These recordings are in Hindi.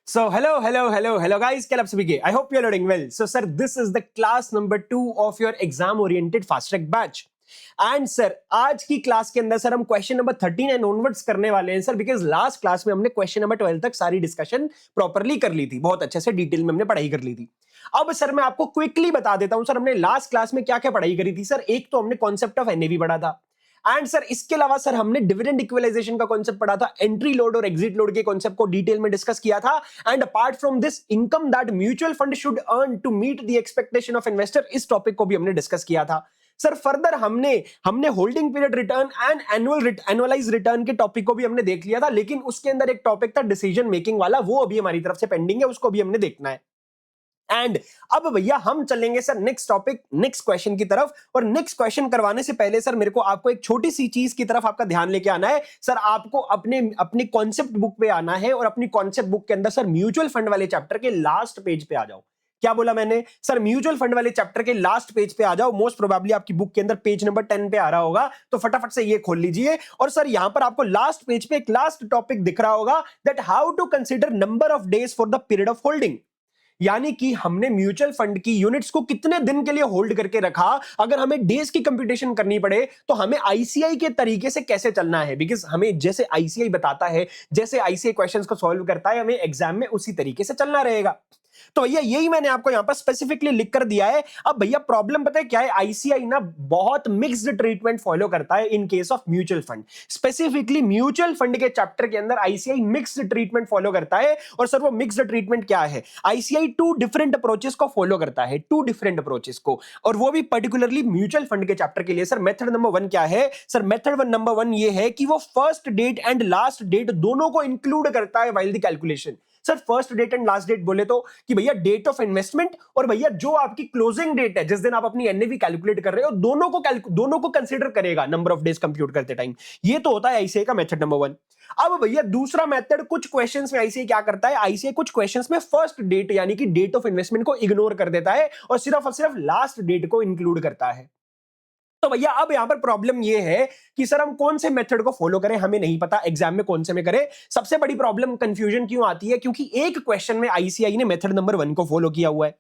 Hello, guys. क्या आप सभी के? I hope you're doing well. So, sir, this is the class number 2 of your exam-oriented fast track batch. And sir आज की क्लास के अंदर सर हम क्वेश्चन नंबर 13 एंड ऑनवर्ड्स करने वाले हैं सर, बिकॉज लास्ट क्लास में हमने क्वेश्चन नंबर 12 तक सारी डिस्कशन प्रॉपरली कर ली थी, बहुत अच्छे से डिटेल में हमने पढ़ाई कर ली थी। अब सर मैं आपको क्विकली बता देता हूं सर, हमने लास्ट क्लास में क्या क्या पढ़ाई करी थी। सर एक तो हमने कॉन्सेप्ट ऑफ एनएवी पढ़ा था, एंड सर इसके अलावा सर हमने डिविडेंड इक्वलाइजेशन का कॉन्सेप्ट पढ़ा था, एंट्री लोड और एग्जिट लोड के कॉन्सेप्ट को डिटेल में डिस्कस किया था। And apart from this, income that mutual fund should earn to meet the expectation of investor, इस टॉपिक को भी हमने डिस्कस किया था। सर फर्दर हमने holding period return and annualize return के टॉपिक को भी हमने देख लिया था, लेकिन उसके अंदर एक टॉपिक था डिसीजन मेकिंग वाला, वो अभी हमारी तरफ से पेंडिंग है, उसको भी हमने देखना है। एंड अब भैया हम चलेंगे sir next topic, next question की तरफ। और नेक्स्ट क्वेश्चन करवाने से पहले सर मेरे को आपको एक छोटी सी चीज की तरफ आपका ध्यान लेके आना है। सर आपको अपने कॉन्सेप्ट बुक पे आना है, और अपनी कॉन्सेप्ट बुक के अंदर सर म्यूचुअल फंड वाले चैप्टर के लास्ट पेज पे आ जाओ। क्या बोला मैंने? सर म्यूचुअल फंड वाले चैप्टर के लास्ट पेज पे आ जाओ। मोस्ट प्रोबेबली आपकी बुक के अंदर पेज नंबर 10 पे आ रहा होगा, तो फटाफट से ये खोल लीजिए। और सर यहां पर आपको लास्ट पेज पे एक लास्ट टॉपिक दिख रहा होगा, that how to consider number of days for the period of holding. यानी कि हमने म्यूचुअल फंड की यूनिट्स को कितने दिन के लिए होल्ड करके रखा, अगर हमें डेज की कंप्यूटेशन करनी पड़े तो हमें आईसीआई के तरीके से कैसे चलना है, बिकॉज हमें जैसे आईसीआई बताता है, जैसे आईसीआई क्वेश्चंस को सॉल्व करता है, हमें एग्जाम में उसी तरीके से चलना रहेगा। तो भैया यही मैंने आपको यहां पर स्पेसिफिकली लिख कर दिया है। अब भैया प्रॉब्लम पता है क्या है, आईसीआई ना बहुत मिक्स्ड ट्रीटमेंट फॉलो करता है in case of mutual fund. Specifically mutual fund के चैप्टर के अंदर आईसीआई मिक्स्ड ट्रीटमेंट फॉलो करता है। और सर वो मिक्स्ड ट्रीटमेंट क्या है? आईसीआई 2 डिफरेंट अप्रोचेस को फॉलो करता है, 2 डिफरेंट अप्रोचेस को, और वो भी पर्टिकुलरली म्यूचुअल फंड के चैप्टर के लिए। सर मेथड नंबर 1 क्या है? सर मेथड नंबर 1 ये है कि वो first date and last date दोनों को इंक्लूड करता है while the calculation. Sir first date and last date बोले तो कि भैया डेट ऑफ इन्वेस्टमेंट और भैया जो आपकी क्लोजिंग डेट है, जिस दिन आप अपनी एनएवी कैलकुलेट कर रहे हो, दोनों को कंसीडर करेगा नंबर ऑफ डेज कंप्यूट करते टाइम। ये तो होता है आईसीआई का मेथड नंबर 1। अब भैया दूसरा मेथड, कुछ क्वेश्चंस में आईसीआई क्या करता है, आईसीआई कुछ क्वेश्चंस में फर्स्ट डेट यानी कि डेट ऑफ इन्वेस्टमेंट को इग्नोर कर देता है और सिर्फ लास्ट डेट को इंक्लूड करता है। तो भैया अब यहां पर प्रॉब्लम ये है कि सर हम कौन से मेथड को फॉलो करें, हमें नहीं पता एग्जाम में कौन से में करें। सबसे बड़ी प्रॉब्लम कंफ्यूजन क्यों आती है? क्योंकि एक क्वेश्चन में आईसीआई ने मेथड नंबर 1 को फॉलो किया हुआ है,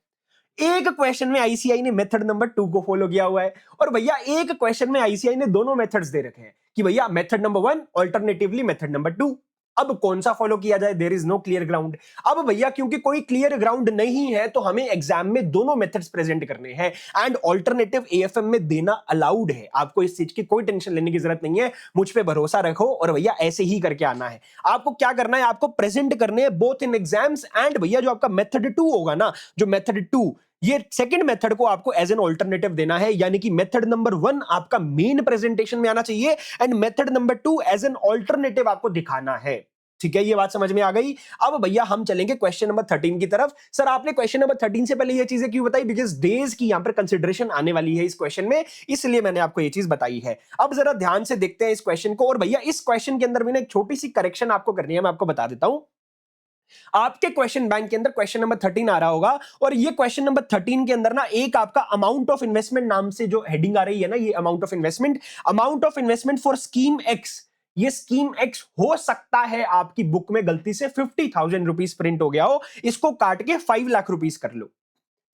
एक क्वेश्चन में आईसीआई ने मेथड नंबर 2 को फॉलो किया हुआ है, और भैया एक क्वेश्चन में आईसीआई ने दोनों मेथड्स दे रखे हैं कि भैया method number 1 alternatively method number 2। अब कौन सा फॉलो किया जाए? There is no clear ground. अब भैया क्योंकि कोई क्लियर ग्राउंड नहीं है, तो हमें एग्जाम में दोनों मेथड्स प्रेजेंट करने हैं, एंड ऑल्टरनेटिव एएफएम में देना अलाउड है। आपको इस चीज की कोई टेंशन लेने की जरूरत नहीं है, मुझ पे भरोसा रखो, और भैया ऐसे ही करके आना है। आपको क्या करना है, आपको प्रेजेंट करने हैं बोथ इन एग्जाम्स। एंड भैया जो आपका मेथड 2 होगा ना, जो मेथड 2, ये सेकंड मेथड को आपको एज एन ऑल्टरनेटिव देना है, यानी कि मेथड नंबर 1 आपका मेन प्रेजेंटेशन में आना चाहिए, and method number 2 as an alternative आपको दिखाना है। ठीक है, ये बात समझ में आ गई। अब भैया हम चलेंगे क्वेश्चन नंबर 13 की तरफ। सर आपने क्वेश्चन नंबर 13 से पहले ये चीजें क्यों बताई? बिकॉज डेज की यहां पर कंसिडरेशन आने वाली है इस क्वेश्चन में, इसलिए मैंने आपको ये चीज बताई है। अब जरा ध्यान से देखते हैं इस क्वेश्चन को। और भैया इस क्वेश्चन के अंदर मैंने एक छोटी सी करेक्शन आपको करनी है, मैं आपको बता देता हूं। आपके क्वेश्चन बैंक के अंदर क्वेश्चन नंबर 13 आ रहा होगा, और ये क्वेश्चन नंबर 13 के अंदर ना एक आपका अमाउंट ऑफ इन्वेस्टमेंट नाम से जो हेडिंग आ रही है ना, ये amount of investment for scheme x, ये स्कीम एक्स हो सकता है आपकी बुक में गलती से 50,000 रुपीज प्रिंट हो गया हो, इसको काट के 5 लाख रुपीज कर लो।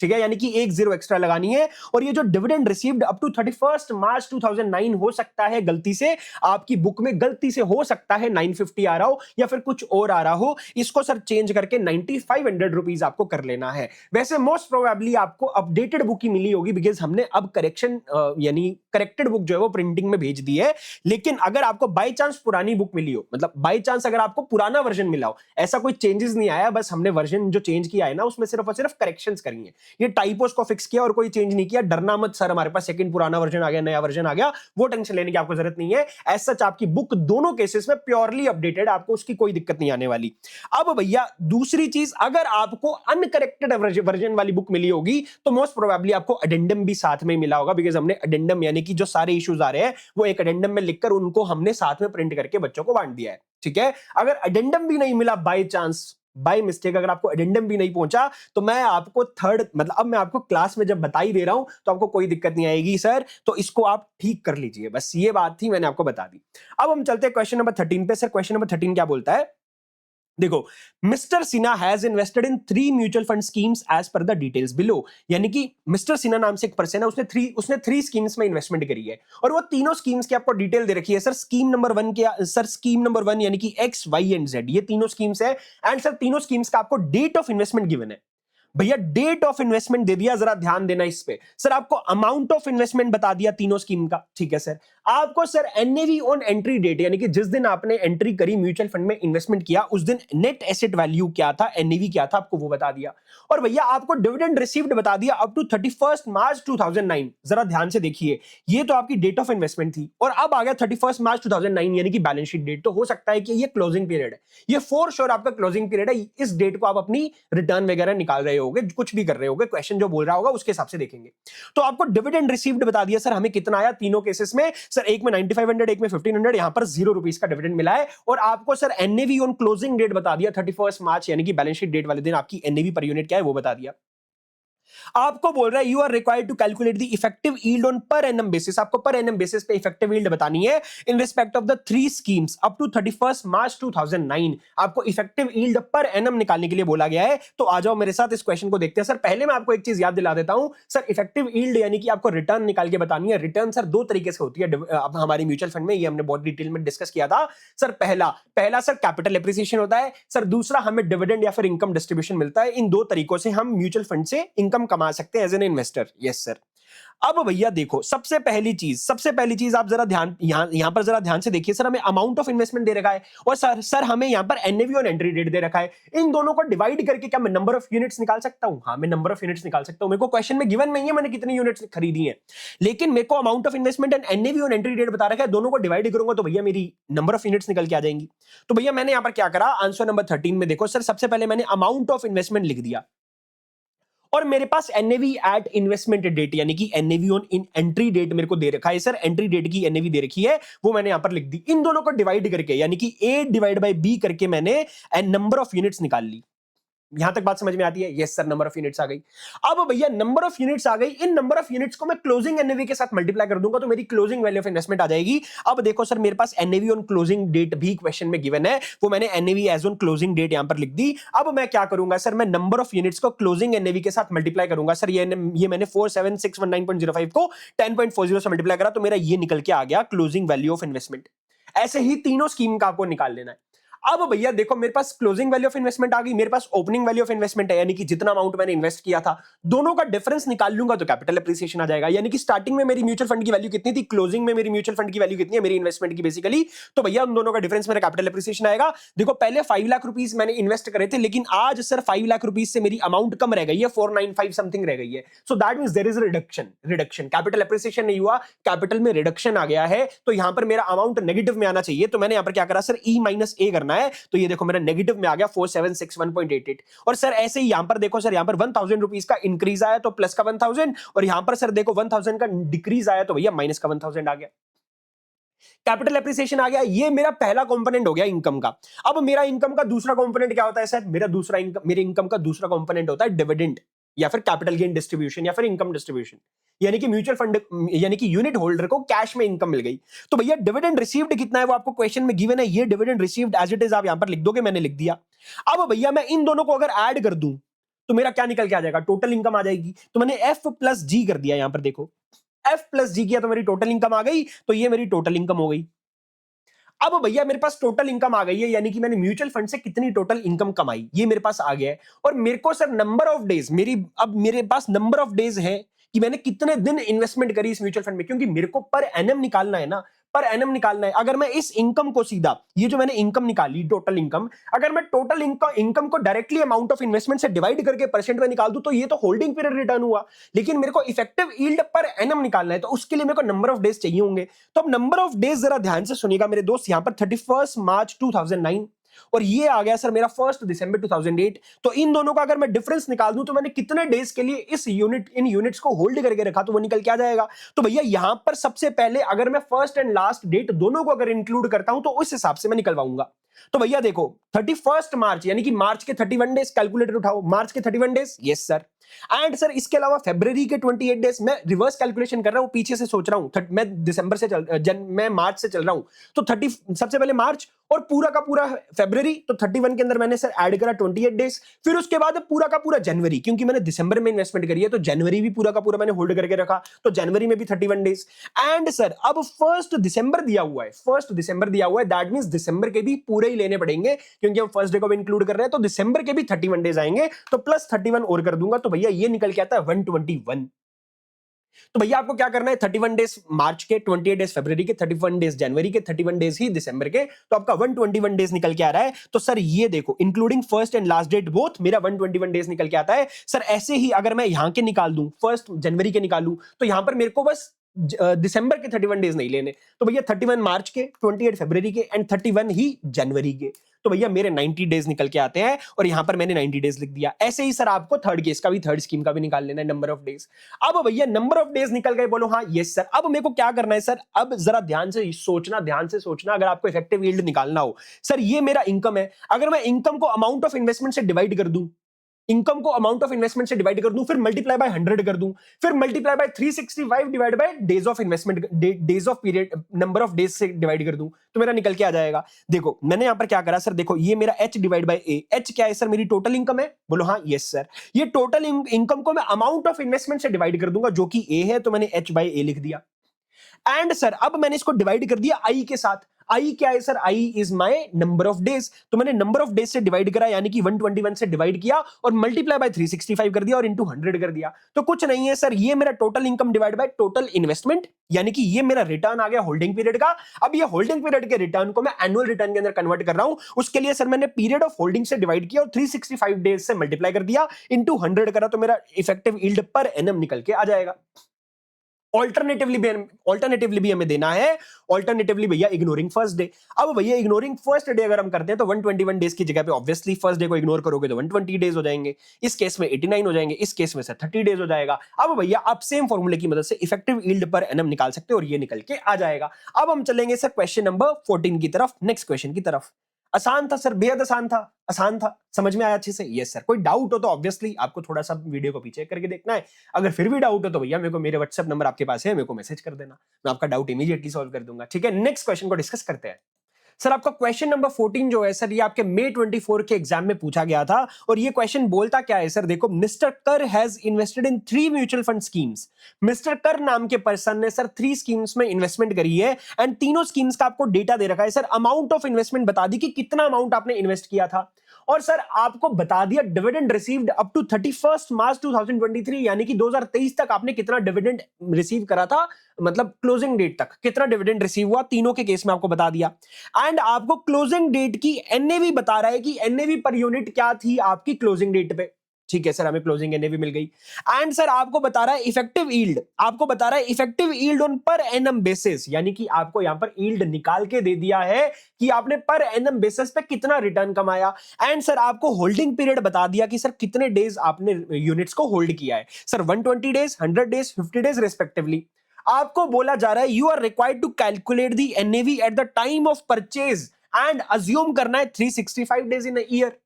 ठीक है, यानी कि एक जीरो एक्स्ट्रा लगानी है। और ये जो dividend received up to 31 March 2009 हो सकता है गलती से आपकी बुक में, गलती से हो सकता है 950 आ रहा हो या फिर कुछ और आ रहा हो, इसको सर चेंज करके 9500 रुपीज आपको कर लेना है। वैसे मोस्ट प्रोबेबली आपको अपडेटेड बुक ही मिली होगी, बिकॉज हमने अब करेक्शन यानी करेक्टेड बुक जो है वो प्रिंटिंग में भेज दी है। लेकिन अगर आपको बाई चांस पुरानी बुक मिली हो, मतलब बाई चांस अगर आपको पुराना वर्जन मिला हो, ऐसा कोई चेंजेस नहीं आया, बस हमने वर्जन जो चेंज किया है ना, उसमें सिर्फ और सिर्फ करेक्शंस करी है, ये टाइपोस को फिक्स किया और कोई चेंज नहीं किया। डरना मत सर हमारे पास सेकंड पुराना वर्जन आ गया, नया वर्जन आ गया, वो टेंशन लेने की आपको जरूरत नहीं है। एज सच आपकी बुक दोनों केसेस में प्योरली अपडेटेड, आपको उसकी कोई दिक्कत नहीं आने वाली। अब भैया दूसरी चीज, अगर आपको अनकरेक्टेड वर्जन वाली बुक मिली होगी तो मोस्ट प्रोबेबली आपको अडेंडम भी साथ में मिला होगा, बिकॉज हमने अडेंडम यानी कि जो सारे इश्यूज आ रहे हैं वो एक अडेंडम में लिखकर उनको हमने साथ में प्रिंट करके बच्चों को बांट दिया है। ठीक है, अगर अडेंडम भी नहीं मिला बाय चांस, बाय मिस्टेक अगर आपको एडेंडम भी नहीं पहुंचा, तो मैं आपको मतलब अब मैं आपको क्लास में जब बता ही दे रहा हूं तो आपको कोई दिक्कत नहीं आएगी सर, तो इसको आप ठीक कर लीजिए, बस ये बात थी, मैंने आपको बता दी। अब हम चलते हैं क्वेश्चन नंबर 13 पे। सर क्वेश्चन नंबर 13 क्या बोलता है? देखो, mister Sinha has invested in 3 mutual fund schemes as per the details below. यानी कि मिस्टर सिन्हा नाम से एक पर्सन है, उसने 3 स्कीम्स में इन्वेस्टमेंट करी है और वो तीनों स्कीम्स की आपको डिटेल दे रखी है। सर स्कीम नंबर 1 क्या सर? स्कीम नंबर 1 यानी कि एक्स वाई एंड जेड, ये तीनों स्कीम्स है एंड सर तीनों स्कीम्स का आपको डेट ऑफ इन्वेस्टमेंट गिवन है। भैया डेट ऑफ इन्वेस्टमेंट दे दिया, जरा ध्यान देना इस पे। सर आपको अमाउंट ऑफ इन्वेस्टमेंट बता दिया तीनों स्कीम का, ठीक है सर। आपको sir NAV on entry date, यानी कि जिस दिन आपने एंट्री करी म्यूचुअल फंड में इन्वेस्टमेंट किया, उस दिन नेट एसेट वैल्यू क्या था, एनएवी क्या था, आपको वो बता दिया। और भैया आपको डिविडेंड रिसीव्ड बता दिया अप टू 31 मार्च 2009। जरा ध्यान से देखिए, ये तो आपकी डेट ऑफ इन्वेस्टमेंट थी और अब आ गया 31 मार्च 2009 यानी कि बैलेंस शीट डेट। तो हो सकता है कि ये क्लोजिंग पीरियड है, ये फॉर श्योर आपका क्लोजिंग पीरियड है। इस डेट को आप अपनी रिटर्न वगैरह निकाल रहे होगे, कुछ भी कर रहे होगे, क्वेश्चन जो बोल रहा होगा उसके हिसाब से देखेंगे। तो आपको डिविडेंड रिसीव्ड बता दिया सर, हमें कितना आया तीनों केसेस में। सर एक में 9500, एक में 1500, यहां पर 0 रुपीस का डिविडेंड मिला है। और आपको sir NAV on closing date बता दिया 31 मार्च यानी कि बैलेंस शीट डेट वाले दिन आपकी एनएवी पर यूनिट क्या है वो बता दिया। आपको बोल रहा है you are required to calculate the effective yield on per annum basis. आपको पर एनम बेसिस पे इफेक्टिव यील्ड बतानी है in respect of the 3 schemes up to 31 March 2009। आपको इफेक्टिव यील्ड पर एनम निकालने के लिए बोला गया है। तो आ जाओ मेरे साथ इस क्वेश्चन को देखते हैं। सर पहले मैं आपको एक चीज याद दिला देता हूं, सर इफेक्टिव यील्ड यानी कि आपको रिटर्न निकाल के बतानी है। रिटर्न सर 2 तरीके से होती है हमारी म्यूचुअल फंड में, ये हमने बहुत डिटेल में डिस्कस किया था। सर पहला सर कैपिटल एप्रिसिएशन होता है, सर दूसरा हमें डिविडेंड या फिर इनकम डिस्ट्रीब्यूशन मिलता है। इन 2 तरीकों से हम म्यूचुअल फंड से इनकम कमा सकते हैं as an investor. Yes sir. अब भैया देखो, सबसे पहली चीज आप जरा ध्यान यहां पर जरा ध्यान से देखिए। सर हमें अमाउंट ऑफ इन्वेस्टमेंट दे रखा है और सर हमें यहां पर एनएवी और एंट्री डेट दे रखा है। इन दोनों को डिवाइड करके क्या मैं नंबर ऑफ यूनिट्स निकाल सकता हूं? हां, मैं नंबर ऑफ यूनिट्स निकाल सकता हूं। मेरे को क्वेश्चन में गिवन नहीं है मैंने कितनी यूनिट्स खरीदी है, लेकिन मेरे को amount of investment and NAV और एंट्री डेट बता रखा है। दोनों को डिवाइड करूंगा तो भैया मेरी नंबर ऑफ यूनिट्स निकल के आ जाएंगी। तो भैया मैंने यहां पर क्या करा, आंसर नंबर 13 में देखो सर, सबसे पहले मैंने अमाउंट ऑफ इन्वेस्टमेंट लिख दिया और मेरे पास एनएवी एट इन्वेस्टमेंट डेट यानी कि NAV on in entry date मेरे को दे रखा है। सर एंट्री डेट की एनएवी दे रखी है, वो मैंने यहां पर लिख दी। इन दोनों को डिवाइड करके यानी कि ए डिवाइड बाय बी करके मैंने नंबर ऑफ यूनिट्स निकाल ली। यहां तक बात समझ में आती है? Yes sir, number of units आ गई। अब भैया नंबर ऑफ यूनिट्स आ गई, इन नंबर ऑफ यूनिट्स को मैं क्लोजिंग एनएवी के साथ मल्टीप्लाई कर दूंगा तो मेरी क्लोजिंग वैल्यू ऑफ इन्वेस्टमेंट आ जाएगी। अब देखो सर, मेरे पास एनएवी ऑन क्लोजिंग डेट भी क्वेश्चन में गिवन है, वो मैंने NAV as on closing date यहां पर लिख दी। अब मैं क्या करूंगा सर, मैं नंबर ऑफ यूनिट्स को क्लोजिंग एनएवी के साथ मल्टीप्लाई करूंगा। सर ये मैंने 47619.05 को 10.40 से मल्टीप्लाई करा तो मेरा ये निकल के आ गया क्लोजिंग वैल्यू ऑफ इन्वेस्टमेंट। ऐसे ही तीनों स्कीम का आपको निकाल लेना है। अब भैया देखो, मेरे पास क्लोजिंग वैल्यू ऑफ इन्वेस्टमेंट आ गई, मेरे पास ओपनिंग वैल्यू ऑफ इन्वेस्टमेंट है यानी कि जितना अमाउंट मैंने इन्वेस्ट किया था, दोनों का डिफरेंस निकाल लूंगा तो कैपिटल एप्रिसिएशन आ जाएगा। यानी कि स्टार्टिंग में मेरी म्यूचुअल फंड की वैल्यू कितनी थी, क्लोजिंग में मेरी म्यूचुअल फंड की वैल्यू कितनी है, मेरी इन्वेस्टमेंट की बेसिकली। तो भैया उन दोनों का डिफरेंस मेरा कैपिटल एप्रिसिएशन आएगा। देखो पहले 5 लाख रुपीस मैंने इन्वेस्ट करे थे, लेकिन आज सर 5 लाख रुपीस से मेरी अमाउंट कम रह गई है, 495 समथिंग रह गई है। So that means there is a reduction. Capital appreciation नहीं हुआ, कैपिटल में रिडक्शन आ गया है। तो यहां पर मेरा अमाउंट नेगेटिव में आना चाहिए, तो मैंने यहां पर क्या करा सर, ई माइनस ए करना है। तो ये देखो मेरा नेगेटिव में आ गया 4761.88। और सर ऐसे ही यहां पर देखो सर, यहां पर 1000 रुपीस का इंक्रीज आया तो प्लस का 1000, और यहां पर सर देखो 1000 का डिक्रीज आया तो भैया माइनस का 1000 आ गया। कैपिटल एप्रिसिएशन आ गया। ये मेरा पहला कंपोनेंट हो गया इनकम का। अब मेरा इनकम का दूसरा कंपोनेंट क्या होता है सर, मेरे इनकम का दूसरा कंपोनेंट होता है डिविडेंड या फिर कैपिटल गेन डिस्ट्रीब्यूशन या फिर इनकम डिस्ट्रीब्यूशन। यानी कि म्यूचुअल फंड यानी कि यूनिट होल्डर को कैश में इनकम मिल गई। तो भैया डिविडेंड रिसीव्ड कितना है वो आपको क्वेश्चन में गिवन है, ये dividend received as it is आप यहां पर लिख दोगे, मैंने लिख दिया। अब भैया मैं इन दोनों को अगर ऐड कर दूं तो मेरा क्या निकल के आ जाएगा, टोटल इनकम आ जाएगी। तो मैंने एफ प्लस जी कर दिया, यहां पर देखो एफ प्लस जी किया तो मेरी टोटल इनकम आ गई। तो ये मेरी टोटल इनकम हो गई। अब भैया मेरे पास टोटल इनकम आ गई है, यानी कि मैंने म्यूचुअल फंड से कितनी टोटल इनकम कमाई ये मेरे पास आ गया है। और मेरे को सर नंबर ऑफ डेज, मेरे पास नंबर ऑफ डेज है कि मैंने कितने दिन इन्वेस्टमेंट करी इस म्यूचुअल फंड में, क्योंकि मेरे को पर एनएम निकालना है ना, पर एनएम निकालना है। अगर मैं इस इनकम को सीधा, ये जो मैंने इनकम निकाली टोटल इनकम, अगर मैं टोटल इनकम को डायरेक्टली अमाउंट ऑफ इन्वेस्टमेंट से डिवाइड करके परसेंट में निकाल दूं तो ये तो होल्डिंग पीरियड रिटर्न हुआ। लेकिन मेरे को इफेक्टिव यील्ड पर एनएम निकालना है, तो उसके लिए मेरे को नंबर ऑफ डेज चाहिए होंगे। तो अब नंबर ऑफ डेज जरा ध्यान से सुनिएगा मेरे दोस्त, यहां पर 31 मार्च 2009 और ये आ गया सर मेरा 1 दिसंबर 2008। तो इन दोनों का अगर मैं डिफरेंस निकाल दूं तो मैंने कितने डेज के लिए इन यूनिट्स को होल्ड करके रखा तो वो निकल के आ जाएगा। तो भैया यहां पर सबसे पहले अगर मैं फर्स्ट एंड लास्ट डेट दोनों को अगर इंक्लूड करता हूं तो उस हिसाब से मैं निकलवाऊंगा। तो भैया देखो 31 मार्च यानी कि मार्च के 31 डेज कैलकुलेटर उठाओ, मार्च के 31 days, yes sir. And sir इसके अलावा फरवरी के 28 डेज, मैं रिवर्स कैलकुलेशन कर रहा हूं, पीछे से सोच रहा हूं, मैं दिसंबर से मैं मार्च से चल रहा हूं, तो 30 सबसे पहले मार्च और पूरा का पूरा फरवरी, तो 31 के अंदर मैंने सर ऐड करा 28 डेज, फिर उसके बाद पूरा का पूरा जनवरी, क्योंकि मैंने दिसंबर में इन्वेस्टमेंट करी है तो जनवरी भी पूरा का पूरा मैंने होल्ड करके रखा, तो जनवरी में भी 31 डेज। एंड सर अब 1 दिसंबर दिया हुआ है, 1 दिसंबर दिया हुआ है, दैट मींस दिसंबर के भी पूरे ही लेने पड़ेंगे, क्योंकि हम फर्स्ट डे को भी इंक्लूड कर रहे हैं, तो दिसंबर के भी 31 डेज आएंगे, तो प्लस 31 और कर दूंगा, तो भैया ये निकल के आता है 121। तो भैया आपको क्या करना है, 31 डेज मार्च के, 28 डेज फरवरी के, 31 डेज जनवरी के, 31 डेज ही दिसंबर के, तो आपका 121 डेज निकल के आ रहा है। तो सर ये देखो including first and last date both, मेरा 121 डेज निकल के आता है। सर ऐसे ही अगर मैं यहां के निकाल दूं, 1 जनवरी के निकालूं, तो यहां पर मेरे को बस दिसंबर के 31 डेज नहीं लेने, तो भैया 31 मार्च के, 28 फरवरी के एंड 31 ही जनवरी के, तो भैया मेरे 90 डेज निकल के आते हैं, और यहां पर मैंने 90 डेज लिख दिया। ऐसे ही सर आपको थर्ड केस का भी, थर्ड स्कीम का भी निकाल लेना है, नंबर ऑफ डेज। अब भैया नंबर ऑफ डेज निकल गए, बोलो हाँ यस सर। अब मेरे को क्या करना है सर, अब जरा ध्यान से सोचना, अगर आपको इफेक्टिव यील्ड निकालना हो। सर ये मेरा इनकम है, अगर मैं इनकम को अमाउंट ऑफ इन्वेस्टमेंट से डिवाइड कर दूं, इनकम को अमाउंट ऑफ इन्वेस्टमेंट से डिवाइड कर दूं, फिर मल्टीप्लाई बाय 100 कर दूं, फिर multiply by 365 divide bye days of investment, days of period, number of days से डिवाइड कर दूं, तो मेरा निकल के आ जाएगा। देखो मैंने यहां पर क्या करा सर, देखो ये मेरा h divide by a, h क्या है सर, मेरी टोटल इनकम है, बोलो हाँ यस सर। ये टोटल इनकम को मैं अमाउंट ऑफ इन्वेस्टमेंट से डिवाइड कर दूंगा, जो कि a है, तो मैंने h बाय a लिख दिया। एंड सर अब मैंने इसको डिवाइड कर दिया आई के साथ। आई क्या है sir, I is my number of days, तो मैंने नंबर ऑफ डेज से डिवाइड करा, यानी कि 121 से डिवाइड किया और मल्टीप्लाई बाय 365 कर दिया और इनटू 100 कर दिया। तो कुछ नहीं है सर, ये मेरा total income divide by total investment, यानी कि ये मेरा रिटर्न आ गया होल्डिंग पीरियड का। अब ये होल्डिंग पीरियड के रिटर्न को मैं एनुअल रिटर्न के अंदर कन्वर्ट कर रहा हूं, उसके लिए सर मैंने पीरियड ऑफ होल्डिंग से डिवाइड किया और 365 डेज से मल्टीप्लाई कर दिया, इंटू 100 करा, तो मेरा इफेक्टिव यील्ड पर एनम निकल के आ जाएगा। ऑल्टरनेटिवली भी हमें देना है, ऑल्टरनेटिवली भैया इग्नोरिंग फर्स्ट डे। अब भैया इग्नोरिंग फर्स्ट डे अगर हम करते हैं तो 121 डेज की जगह पे ऑब्वियसली फर्स्ट डे को इग्नोर करोगे तो 120 डेज हो जाएंगे, इस केस में 89 हो जाएंगे, इस केस में सर 30 डेज हो जाएगा। अब भैया आप सेम फॉर्मूले की मदद से इफेक्टिव यील्ड पर एनम निकाल सकते हो और ये निकल के आ जाएगा। अब हम चलेंगे सर क्वेश्चन नंबर 14 की तरफ, नेक्स्ट क्वेश्चन की तरफ। आसान था सर, बेहद आसान था, आसान था, समझ में आया अच्छे से? Yes sir. कोई डाउट हो तो ऑब्वियसली आपको थोड़ा सा वीडियो को पीछे करके देखना है, अगर फिर भी डाउट हो तो भैया मेरे को, मेरे व्हाट्सएप नंबर आपके पास है, मेरे को मैसेज कर देना, मैं आपका डाउट इमीडिएटली सॉल्व कर दूंगा। ठीक है, नेक्स्ट क्वेश्चन को डिस्कस करते हैं। सर आपका क्वेश्चन नंबर 14 जो है सर, ये आपके मई 24 के एग्जाम में पूछा गया था, और ये क्वेश्चन बोलता क्या है सर, देखो, मिस्टर कर has invested in 3 mutual fund schemes. Mister कर नाम के पर्सन ने सर 3 स्कीम्स में इन्वेस्टमेंट करी है, एंड तीनों स्कीम्स का आपको डेटा दे रखा है सर, अमाउंट ऑफ इन्वेस्टमेंट बता दी कि कितना अमाउंट आपने इन्वेस्ट किया था, और सर आपको बता दिया डिविडेंड रिसीव्ड अप टू 31 मार्च 2023, यानी कि 2023 तक आपने कितना डिविडेंड रिसीव करा था, मतलब क्लोजिंग डेट तक कितना डिविडेंड रिसीव हुआ, तीनों के केस में आपको बता दिया। एंड आपको क्लोजिंग डेट की एनएवी बता रहा है कि एनएवी पर यूनिट क्या थी आपकी क्लोजिंग डेट पे। ठीक है सर, हमें क्लोजिंग एनएवी मिल गई। एंड सर आपको बता रहा है इफेक्टिव यील्ड, आपको बता रहा है effective yield on per annum basis, यानी कि आपको यहां पर यील्ड निकाल के दे दिया है कि आपने पर एनम बेसिस पे कितना रिटर्न कमाया। एंड सर आपको होल्डिंग पीरियड बता दिया कि सर कितने डेज आपने यूनिट्स को होल्ड किया है, sir 120 days, 100 days, 50 days respectively. आपको बोला जा रहा है you are required to calculate the NAV at the time of purchase and assume करना है 365 डेज इन अ ईयर।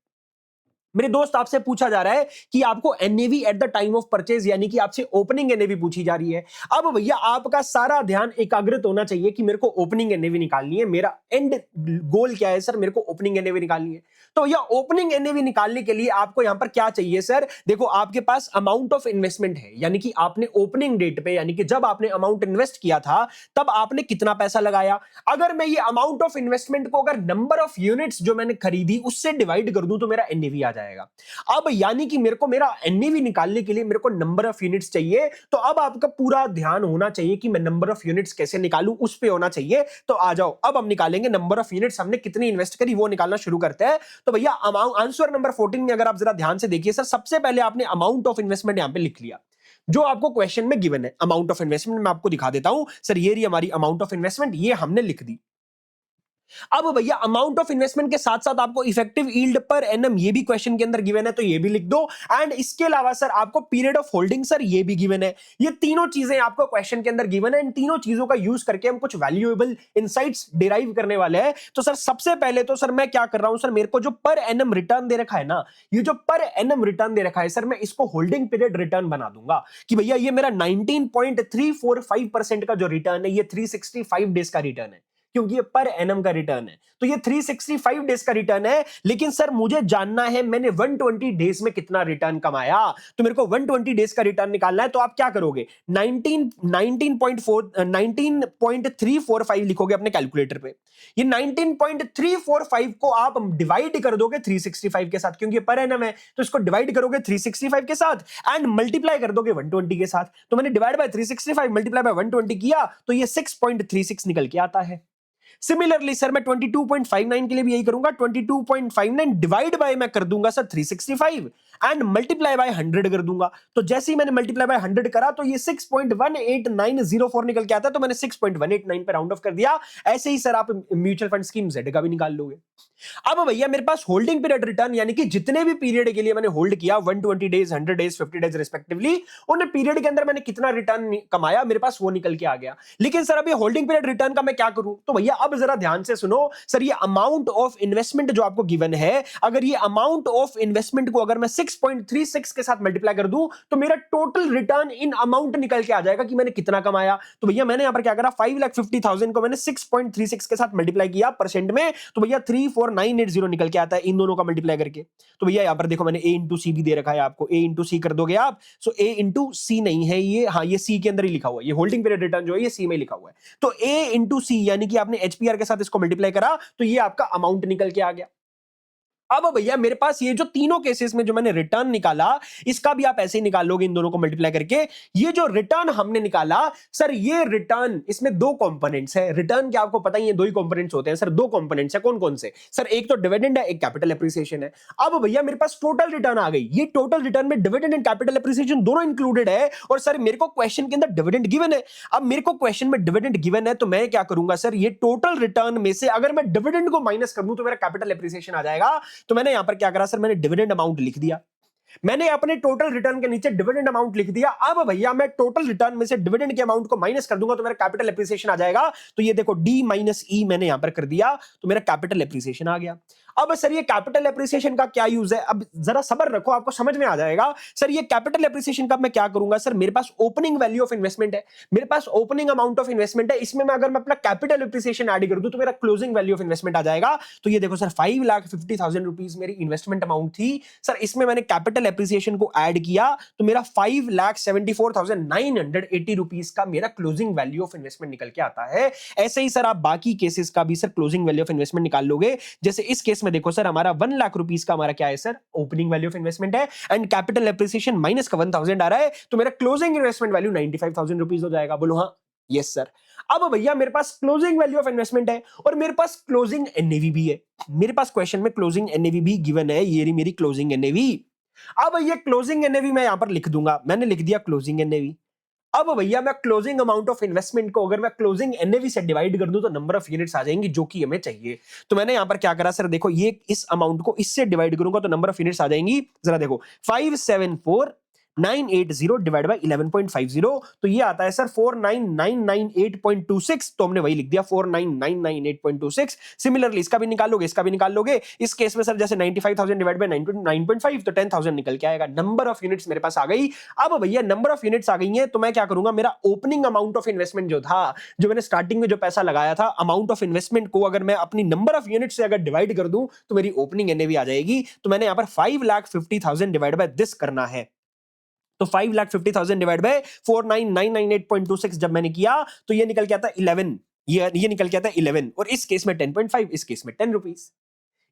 मेरे दोस्त, आपसे पूछा जा रहा है कि आपको NAV at the time of purchase, यानी कि आपसे ओपनिंग एनएवी पूछी जा रही है। अब भैया आपका सारा ध्यान एकाग्रित होना चाहिए कि मेरे को ओपनिंग एनएवी निकालनी है, मेरा एंड गोल क्या है सर, मेरे को ओपनिंग एनएवी निकालनी है। तो भैया ओपनिंग एनएवी निकालने के लिए आपको यहां पर क्या चाहिए सर, देखो आपके पास अमाउंट ऑफ इन्वेस्टमेंट है, यानी कि आपने ओपनिंग डेट पे, यानी कि जब आपने अमाउंट इन्वेस्ट किया था तब आपने कितना पैसा लगाया। अगर मैं ये अमाउंट ऑफ इन्वेस्टमेंट को अगर नंबर ऑफ यूनिट्स जो मैंने खरीदी उससे डिवाइड कर दूं तो मेरा एनएवी आ जाएगा। अब यानी कि मेरे को मेरा एनएवी निकालने के लिए मेरे को नंबर ऑफ यूनिट्स चाहिए, तो अब आपका पूरा ध्यान होना चाहिए कि मैं नंबर ऑफ यूनिट्स कैसे निकालूं, उस पे होना चाहिए। तो आ जाओ, अब हम निकालेंगे नंबर ऑफ यूनिट्स, हमने कितनी इन्वेस्ट करी वो निकालना शुरू करते हैं। तो भैया आंसर नंबर 14 में अगर आप जरा ध्यान से देखिए सर, सबसे पहले आपने अमाउंट ऑफ इन्वेस्टमेंट यहां पे लिख लिया जो आपको क्वेश्चन में गिवन है। अमाउंट ऑफ इन्वेस्टमेंट मैं आपको दिखा देता हूं सर, ये रही हमारी अमाउंट ऑफ इन्वेस्टमेंट, ये हमने लिख दी। अब भैया अमाउंट ऑफ इन्वेस्टमेंट के साथ साथ आपको इफेक्टिव यील्ड पर एनम ये भी क्वेश्चन के अंदर गिवन है, तो ये भी लिख दो। एंड इसके अलावा सर आपको पीरियड ऑफ होल्डिंग सर ये भी गिवन है। ये तीनों चीजें आपको क्वेश्चन के अंदर गिवन है। इन तीनों चीजों का यूज करके हम कुछ वैल्यूएबल इनसाइट्स डिराइव करने वाले हैं। तो सर सबसे पहले तो सर मैं क्या कर रहा हूं सर, मेरे को जो पर एनम रिटर्न दे रखा है ना, ये जो पर एनम रिटर्न दे रखा है सर, मैं इसको होल्डिंग पीरियड रिटर्न बना दूंगा कि भैया ये मेरा 19.345% का जो रिटर्न है ये 365 डेज का रिटर्न है, क्योंकि ये पर एनम का रिटर्न है। तो ये 365 डेज का रिटर्न है। लेकिन सर मुझे जानना है मैंने 120 डेज में कितना रिटर्न कमाया, तो मेरे को 120 डेज का रिटर्न निकालना है। तो आप क्या करोगे, 19.345 लिखोगे अपने कैलकुलेटर पे। ये 19.345 को आप डिवाइड कर दोगे 365 के साथ, क्योंकि ये पर एनम है, तो इसको डिवाइड करोगे 365 के साथ एंड मल्टीप्लाई कर दोगे 120 के साथ। तो मैंने डिवाइड बाय 365 मल्टीप्लाई बाय 120 किया, तो ये 6.36 निकल के आता है। सिमिलरली सर मैं 22.59 के लिए भी यही करूंगा, 22.59 डिवाइड बाय मैं कर दूंगा सर 365 एंड मल्टीप्लाई बाय 100 कर दूंगा। तो जैसे ही मैंने मल्टीप्लाई बाय 100 करा तो ये 6.18904 निकल के आता है, तो मैंने 6.189 पे राउंड ऑफ कर दिया। ऐसे ही सर आप म्यूचुअल फंड स्कीम जेड का भी निकाल लोगे। अब भैया मेरे पास होल्डिंग पीरियड रिटर्न यानी कि जितने भी पीरियड के लिए मैंने होल्ड किया 120 डेज, 100 डेज, 50 डेज रिस्पेक्टिवली, उन पीरियड के अंदर मैंने कितना रिटर्न कमाया मेरे पास वो निकल के आ गया। लेकिन सर अभी होल्डिंग पीरियड रिटर्न का मैं क्या करूं, तो भैया अब जरा ध्यान से सुनो सर, ये अमाउंट ऑफ इन्वेस्टमेंट जो आपको गिवन है, अगर ये अमाउंट ऑफ इन्वेस्टमेंट को अगर मैं 6.36 के साथ मल्टीप्लाई कर दूं तो मेरा टोटल रिटर्न इन अमाउंट निकल के आ जाएगा कि मैंने कितना कमाया। तो भैया मैंने यहां पर क्या करा, 5,50,000 को मैंने 6.36 के साथ मल्टीप्लाई किया परसेंट में, तो भैया 34980 निकल के आता है इन दोनों का मल्टीप्लाई करके। तो भैया यहां पर देखो मैंने a इंटू सी भी दे रखा है आपको, a इंटू सी कर दोगे आप, सो a इंटू सी नहीं है ये, हाँ ये सी के अंदर ही लिखा हुआ है, ये होल्डिंग पीरियड रिटर्न जो है ये सी में लिखा हुआ है। तो a इंटू सी यानी कि आपने एचपीआर के साथ इसको मल्टीप्लाई करा तो ये आपका अमाउंट निकल के आ गया। अब भैया मेरे पास ये जो तीनों केसेस में जो मैंने रिटर्न निकाला, इसका भी आप ऐसे ही निकाल लोगे इन दोनों को मल्टीप्लाई करके। ये जो रिटर्न हमने निकाला सर, ये रिटर्न इसमें दो कंपोनेंट्स है। रिटर्न के आपको पता ही है दो ही कंपोनेंट्स होते हैं सर, दो कंपोनेंट्स है। कौन कौन से सर, एक तो डिविडेंड है, एक कैपिटल एप्रिसिएशन है। अब भैया मेरे पास टोटल रिटर्न आ गई, ये टोटल रिटर्न में डिविडेंड एंड कैपिटल एप्रिसिएशन दोनों इंक्लूडेड है। और सर मेरे को क्वेश्चन के अंदर डिविडेंड गिवन है। अब मेरे को क्वेश्चन में डिविडेंड गिवन है तो मैं क्या करूंगा सर, ये टोटल रिटर्न में से अगर मैं डिविडेंड को माइनस कर दूं तो मेरा कैपिटल एप्रिसिएशन आ जाएगा। तो मैंने यहां पर क्या करा सर, मैंने डिविडेंड अमाउंट लिख दिया, मैंने अपने टोटल रिटर्न के नीचे डिविडेंड अमाउंट लिख दिया। अब भैया मैं टोटल रिटर्न में से डिविडेंड के अमाउंट को माइनस कर दूंगा तो मेरा कैपिटल एप्रिसिएशन आ जाएगा। तो ये देखो डी माइनस ई मैंने यहां पर कर दिया, तो मेरा कैपिटल एप्रिसिएशन आ गया। अब सर ये कैपिटल एप्रिसिएशन का क्या यूज है, अब जरा सब्र रखो आपको समझ में आ जाएगा। सर ये कैपिटल एप्रिसिएशन का मैं क्या करूंगा सर, मेरे पास ओपनिंग वैल्यू ऑफ इन्वेस्टमेंट है, मेरे पास ओपनिंग अमाउंट ऑफ इन्वेस्टमेंट है, इसमें मैं अगर मैं अपना कैपिटल एप्रिसिएशन ऐड कर दूं तो मेरा क्लोजिंग वैल्यू ऑफ इन्वेस्टमेंट आ जाएगा। तो ये देखो सर 5,50,000 रुपीज मेरी इन्वेस्टमेंट अमाउंट थी सर, इसमें मैंने कैपिटल एप्रिसिएशन को ऐड किया तो मेरा 5,74,980 रुपीज का मेरा क्लोजिंग वैल्यू ऑफ इन्वेस्टमेंट निकल के आता है। ऐसे ही सर आप बाकी केसेस का भी sir closing value of investment निकाल लोगे। जैसे इस केस में देखो सर, हमारा 1 लाख रुपीस का हमारा क्या है sir, opening value of investment है एंड कैपिटल एप्रिसिएशन माइनस का 1,000 आ रहा है, तो मेरा क्लोजिंग इन्वेस्टमेंट वैल्यू 95,000 रुपीस हो जाएगा। बोलो हाँ, यस सर। अब भैया मेरे पास क्लोजिंग वैल्यू ऑफ इन्वेस्टमेंट है और मेरे पास क्लोजिंग एनएवी भी है। मेरे पास क्वेश्चन में क्लोजिंग एनएवी भी गिवन है, ये रही मेरी क्लोजिंग एनएवी। अब ये क्लोजिंग एनएवी मैं यहां पर लिख दूंगा, मैंने लिख दिया क्लोजिंग एनएवी। अब भैया मैं क्लोजिंग अमाउंट ऑफ इन्वेस्टमेंट को अगर मैं क्लोजिंग एनएवी से डिवाइड कर दूं तो नंबर ऑफ यूनिट्स आ जाएंगी जो कि हमें चाहिए। तो मैंने यहां पर क्या करा सर, देखो ये इस अमाउंट को इससे डिवाइड करूंगा तो नंबर ऑफ यूनिट्स आ जाएंगी। जरा देखो 574,980 डिवाइड बाय 11.50, तो ये आता है सर 49,998.26। तो हमने वही लिख दिया 49,998.26। सिमिलरली इसका भी निकाल लोगे, इसका भी निकाल लोगे। इस केस में सर जैसे 95,000 डिवाइड बाय 9.5 तो 10,000 निकल के आएगा। नंबर ऑफ यूनिट्स मेरे पास आ गई। अब भैया नंबर ऑफ यूनिट्स आ गई है तो मैं क्या करूंगा, मेरा ओपनिंग अमाउंट ऑफ इन्वेस्टमेंट जो था, जो मैंने स्टार्टिंग में जो पैसा लगाया था, अमाउंट ऑफ इन्वेस्टमेंट को अगर मैं अपनी नंबर ऑफ यूनिट से अगर डिवाइड कर दूं तो मेरी ओपनिंग एनएवी आ जाएगी। तो मैंने यहां पर 5,50,000 डिवाइड बाय दिस करना है। तो 5,50,000 डिवाइड बाय 49,998.26 जब मैंने किया तो ये निकल के आता है 11, ये निकल के आता है 11 और इस केस में 10.5, इस केस में 10 रुपीस।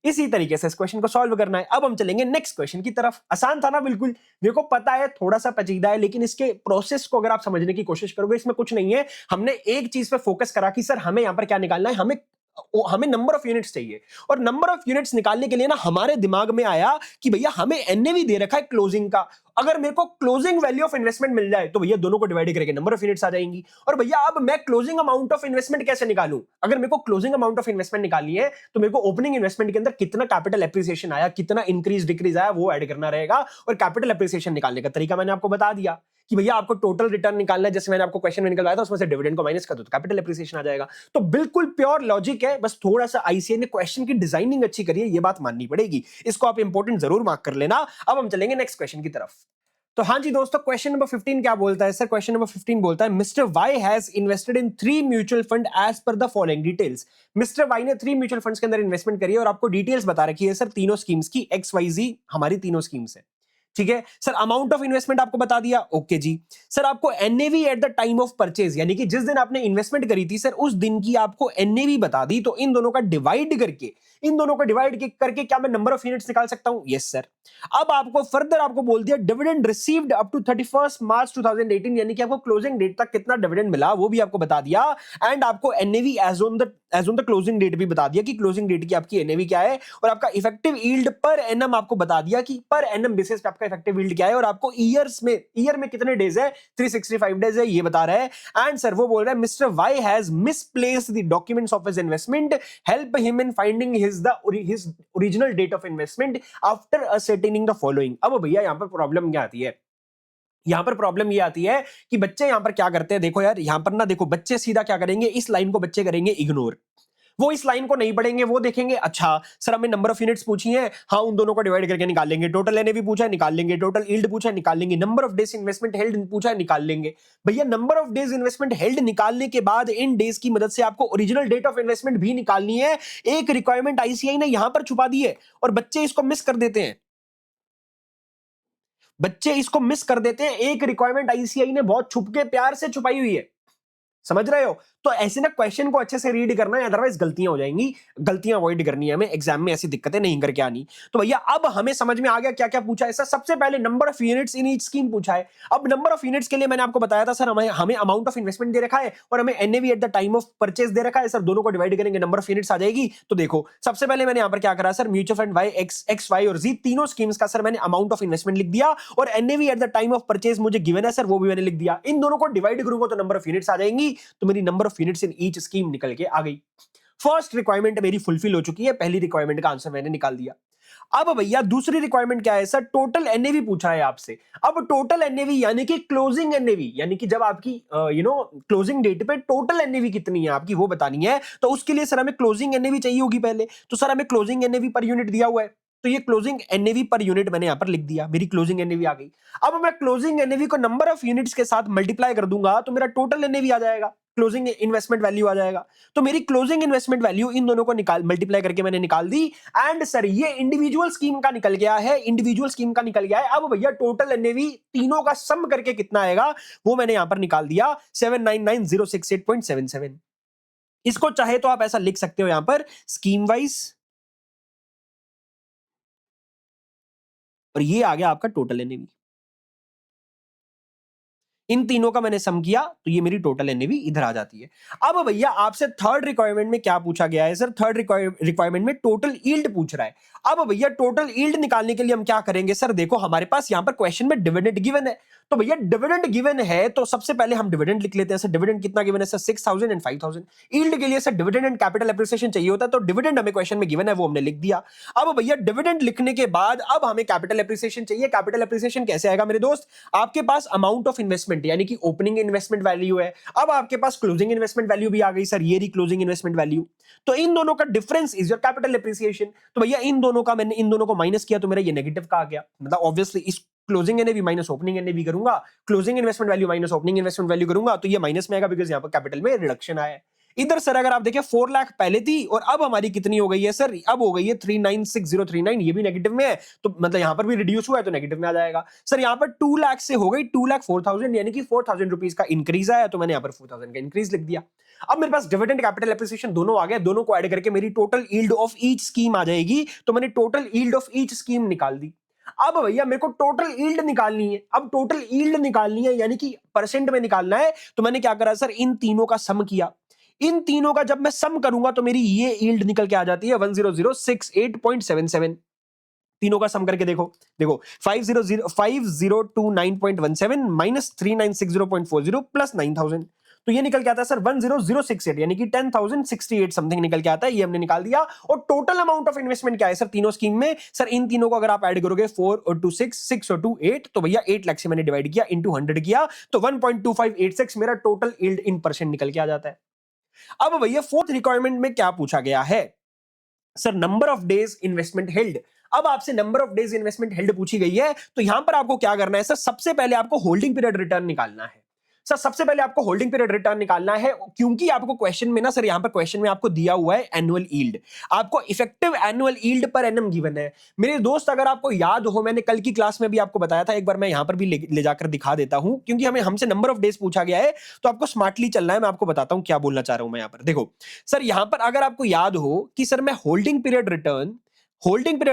इसी तरीके से इस क्वेश्चन को सॉल्व करना है। अब हम चलेंगे नेक्स्ट क्वेश्चन की तरफ। आसान था ना, बिल्कुल। मेरे को पता है थोड़ा सा पेचीदा है, लेकिन इसके प्रोसेस को अगर आप समझने की कोशिश करोगे, इसमें कुछ नहीं है। हमने एक चीज पे फोकस करा कि सर हमें यहां पर क्या निकालना है, हमें नंबर ऑफ यूनिट्स चाहिए। और नंबर ऑफ यूनिट्स निकालने के लिए ना हमारे दिमाग में आया कि भैया हमें एनएवी दे रखा है क्लोजिंग का, अगर मेरे को क्लोजिंग वैल्यू ऑफ इन्वेस्टमेंट मिल जाए तो भैया दोनों को डिवाइड करके नंबर ऑफ यूनिट्स आ जाएंगी। और भैया अब मैं क्लोजिंग अमाउंट ऑफ इन्वेस्टमेंट कैसे निकालूं? अगर मेरे को क्लोजिंग अमाउंट ऑफ इन्वेस्टमेंट निकालनी है तो मेरे को ओपनिंग इन्वेस्टमेंट के अंदर कितना कैपिटल एप्रिसिएशन आया, कितना इंक्रीज डिक्रीज आया, वो ऐड करना रहेगा। और कैपिटल एप्रिसिएशन निकालने का तरीका मैंने आपको बता दिया कि भैया आपको टोटल रिटर्न निकालना है, जैसे मैंने आपको क्वेश्चन में निकलवाया था, उसमें से डिविडेंड को माइनस कर दो तो कैपिटल एप्रिसिएशन आ जाएगा। तो बिल्कुल प्योर लॉजिक है, बस थोड़ा सा आईसीए ने क्वेश्चन की डिजाइनिंग अच्छी करी है, ये बात माननी पड़ेगी। इसको आप इंपॉर्टेंट जरूर मार्क कर लेना। अब हम चलेंगे नेक्स्ट क्वेश्चन की तरफ। तो हाँ जी दोस्तों, क्वेश्चन नंबर 15 क्या बोलता है सर? क्वेश्चन नंबर 15 बोलता है mister Y has invested in 3 mutual fund as per the following details. Mister Y ने 3 म्यूचुअल फंड्स के अंदर इन्वेस्टमेंट करी है और आपको डिटेल्स बता रखी है सर तीनों स्कीम्स की। XYZ हमारी तीनों स्कीम्स है, ठीक है सर। अमाउंट ऑफ इन्वेस्टमेंट आपको बता दिया, ओके जी। सर आपको NAV at the time of purchase, यानी कि जिस दिन आपने इन्वेस्टमेंट करी थी सर उस दिन की आपको एनएवी बता दी। तो इन दोनों का डिवाइड करके क्या मैं नंबर ऑफ यूनिट्स निकाल सकता हूं? Yes sir. अब आपको फर्दर आपको बोल दिया डिविडेंड रिसीव्ड अप टू 31 मार्च 2018, यानी कि आपको क्लोजिंग डेट तक कितना डिविडेंड मिला वो भी आपको बता दिया। एंड आपको NAV as on the closing date भी बता दिया कि क्लोजिंग डेट की आपकी एनएवी क्या है। और आपका इफेक्टिव यील्ड पर एनम आपको बता दिया कि पर एनम बेसिस पे आपका इफेक्टिव यील्ड क्या है। और आपको ईयर में कितने डेज है? 365 डेज है, ये बता रहा है। एंड सर वो बोल रहा है mister Y has misplaced the documents of his investment, help him in finding his original date of investment after ascertaining the following. अब भैया यहां पर प्रॉब्लम क्या आती है? यहां पर प्रॉब्लम ये आती है कि बच्चे यहां पर क्या करते हैं, देखो यार यहां पर ना, देखो बच्चे सीधा क्या करेंगे, इस लाइन को बच्चे करेंगे इग्नोर। वो इस लाइन को नहीं पढ़ेंगे, वो देखेंगे अच्छा सर हमें नंबर ऑफ यूनिट्स पूछी है, हाँ उन दोनों को डिवाइड करके निकाल लेंगे। टोटल एनएवी पूछा है, निकाल लेंगे। टोटल यील्ड पूछा है, निकाल लेंगे। Number of days investment held पूछा है, निकाल लेंगे। भैया number of days investment held निकालने के बाद इन डेज की मदद से आपको ओरिजिनल डेट ऑफ इन्वेस्टमेंट भी निकालनी है। एक रिक्वायरमेंट आईसीआई ने यहां पर छुपा दी है और बच्चे इसको मिस कर देते हैं। एक रिक्वायरमेंट आईसीआई ने बहुत छुप के प्यार से छुपाई हुई है, समझ रहे हो? तो ऐसे ना क्वेश्चन को अच्छे से रीड करना है, अदरवाइज गलतियां हो जाएंगी। गलतियां अवॉइड करनी है हमें, एग्जाम में ऐसी दिक्कतें नहीं करके आनी। तो भैया अब हमें समझ में आ गया क्या क्या पूछा है सर। सबसे पहले number of units in each scheme पूछा है। अब नंबर ऑफ यूनिट्स के लिए मैंने आपको बताया था सर हमें अमाउंट ऑफ इन्वेस्टमेंट दे रखा है और हमें NAV at the time of purchase दे रखा है सर। दोनों को डिवाइड करेंगे, नंबर ऑफ यूनिट्स आ जाएगी। तो देखो सबसे पहले मैंने यहां पर क्या करा sir, mutual fund Y X Y और जी तीनों स्कीम्स का सर मैंने अमाउंट ऑफ इन्वेस्टमेंट लिख दिया और NAV at the time of purchase मुझे गिवन है सर, वो भी मैंने लिख दिया। इन दोनों को डिवाइड करूंगा तो नंबर ऑफ यूनिट्स आ जाएंगी। तो मेरी number of units in each scheme निकल के आ गई। फर्स्ट रिक्वायरमेंट मेरी फुलफिल हो चुकी है, पहली रिक्वायरमेंट का आंसर मैंने निकाल दिया। अब भैया दूसरी रिक्वायरमेंट क्या है सर? टोटल एनएवी पूछा है आपसे। अब टोटल एनएवी यानी कि क्लोजिंग एनएवी, यानी कि जब आपकी क्लोजिंग डेट पे टोटल एनएवी कितनी है आपकी वो बतानी है। तो उसके लिए सर हमें क्लोजिंग एनएवी चाहिए होगी पहले। तो सर हमें क्लोजिंग एनएवी पर यूनिट दिया हुआ है, तो ये क्लोजिंग एनएवी पर यूनिट मैंने यहां पर लिख दिया, मेरी क्लोजिंग एनएवी आ गई। अब मैं क्लोजिंग एनएवी को नंबर ऑफ यूनिट्स के साथ मल्टीप्लाई कर दूंगा तो मेरा टोटल एनएवी आ जाएगा, क्लोजिंग इन्वेस्टमेंट वैल्यू आ जाएगा। तो मेरी क्लोजिंग इन्वेस्टमेंट वैल्यू इन दोनों को मल्टीप्लाई करके मैंने निकाल दी। एंड सर ये इंडिविजुअल स्कीम का निकल गया है, अब भैया टोटल एनएवी तीनों का सम करके कितना आएगा वो मैंने यहां पर निकाल दिया, 799,068.77। इसको चाहे तो आप ऐसा लिख सकते हो यहां पर स्कीम वाइज, और ये आ गया आपका टोटल एनएवी। इन तीनों का मैंने सम किया तो ये मेरी टोटल एनएवी इधर आ जाती है। अब भैया आपसे थर्ड रिक्वायरमेंट में क्या पूछा गया है सर? थर्ड रिक्वायरमेंट में टोटल यील्ड पूछ रहा है। अब भैया टोटल यील्ड निकालने के लिए हम क्या करेंगे सर? देखो हमारे पास यहां पर क्वेश्चन में डिविडेंड गिवन है, तो भैया डिविडेंड गिवन है तो सबसे पहले हम डिविडेंड लिख लेते हैं सर। डिविडेंड कितना गिवन है सर? 6,000 एंड 5,000। यील्ड के लिए sir dividend and capital appreciation चाहिए होता है, तो डिविडेंड हमें क्वेश्चन में गिवन है वो हमने लिख दिया। अब भैया डिविडेंड लिखने के बाद अब हमें कैपिटल एप्रिसिएशन चाहिए। कैपिटल एप्रिसिएशन कैसे आएगा मेरे दोस्त? आपके पास अमाउंट ऑफ इन्वेस्टमेंट यानी कि ओपनिंग इन्वेस्टमेंट वैल्यू है, अब आपके पास क्लोजिंग इन्वेस्टमेंट वैल्यू भी आ गई सर, ये रही क्लोजिंग इन्वेस्टमेंट वैल्यू। तो इन दोनों का difference is your capital appreciation. तो भैया इन दोनों का मैंने इन दोनों को माइनस किया तो मेरा ये नेगेटिव का आ गया। मतलब ऑब्वियसली इस closing NAV minus opening NAV करूंगा, closing investment value minus opening investment value करूंगा तो ये माइनस में आएगा, बिकॉज़ यहां पर कैपिटल में रिडक्शन आया है। इधर सर अगर आप देखें 4 लाख पहले थी और अब हमारी कितनी हो गई है सर? अब हो गई है 396039, ये भी नेगेटिव में है, तो मतलब यहां पर भी रिड्यूस हुआ है तो नेगेटिव में आ जाएगा। सर यहां पर 2 लाख से हो गई 2,04,000, यानी कि 4,000 रुपीज का इंक्रीज आया, तो मैंने यहां पर 4,000 का इंक्रीज लिख दिया। अब मेरे पास डिविडेंड कैपिटल एप्रिसिएशन दोनों आ गए, दोनों को ऐड करके मेरी total yield of each scheme आ जाएगी। तो मैंने total yield of each scheme निकाल दी। अब भैया मेरे को टोटल यील्ड निकालनी है। अब टोटल यील्ड निकालनी है यानी कि परसेंट में निकालना है, तो मैंने क्या करा सर? इन तीनों का सम किया। इन तीनों का जब मैं सम करूंगा तो मेरी ये यील्ड निकल के आ जाती है 100,068.77। तीनों का सम करके देखो, देखो 5029.17 माइनस 3960.40 प्लस 9000, तो ये निकल के आता है सर 10068 यानी कि 10,068 समथिंग निकल के आता है, ये हमने निकाल दिया। और टोटल अमाउंट ऑफ इन्वेस्टमेंट क्या है सर तीनों स्कीम में? सर इन तीनों को अगर आप ऐड करोगे 4 और 2 6, 6 और 2 8, तो भैया 8 लाख से मैंने डिवाइड किया इनटू 100 किया, तो 1.2586 मेरा टोटल यील्ड इन परसेंट निकल के आ जाता है। अब भैया फोर्थ रिक्वायरमेंट में क्या पूछा गया है sir? Number of days investment held. अब आपसे number of days investment held पूछी गई है, तो यहां पर आपको क्या करना है सर? सबसे पहले आपको होल्डिंग पीरियड रिटर्न निकालना है। सर सबसे पहले आपको होल्डिंग पीरियड रिटर्न निकालना है, क्योंकि आपको क्वेश्चन में ना सर, यहां पर क्वेश्चन में आपको दिया हुआ है एनुअल यील्ड, आपको effective annual yield per annum given है। मेरे दोस्त अगर आपको याद हो, मैंने कल की क्लास में भी आपको बताया था, एक बार मैं यहां पर भी ले जाकर दिखा देता हूं, क्योंकि हमसे नंबर ऑफ डेज पूछा गया है, तो आपको स्मार्टली चलना है। मैं आपको बताता हूं क्या बोलना चाह रहा हूं मैं यहां पर। देखो सर, यहां पर अगर आपको याद हो कि सर मैं होल्डिंग पीरियड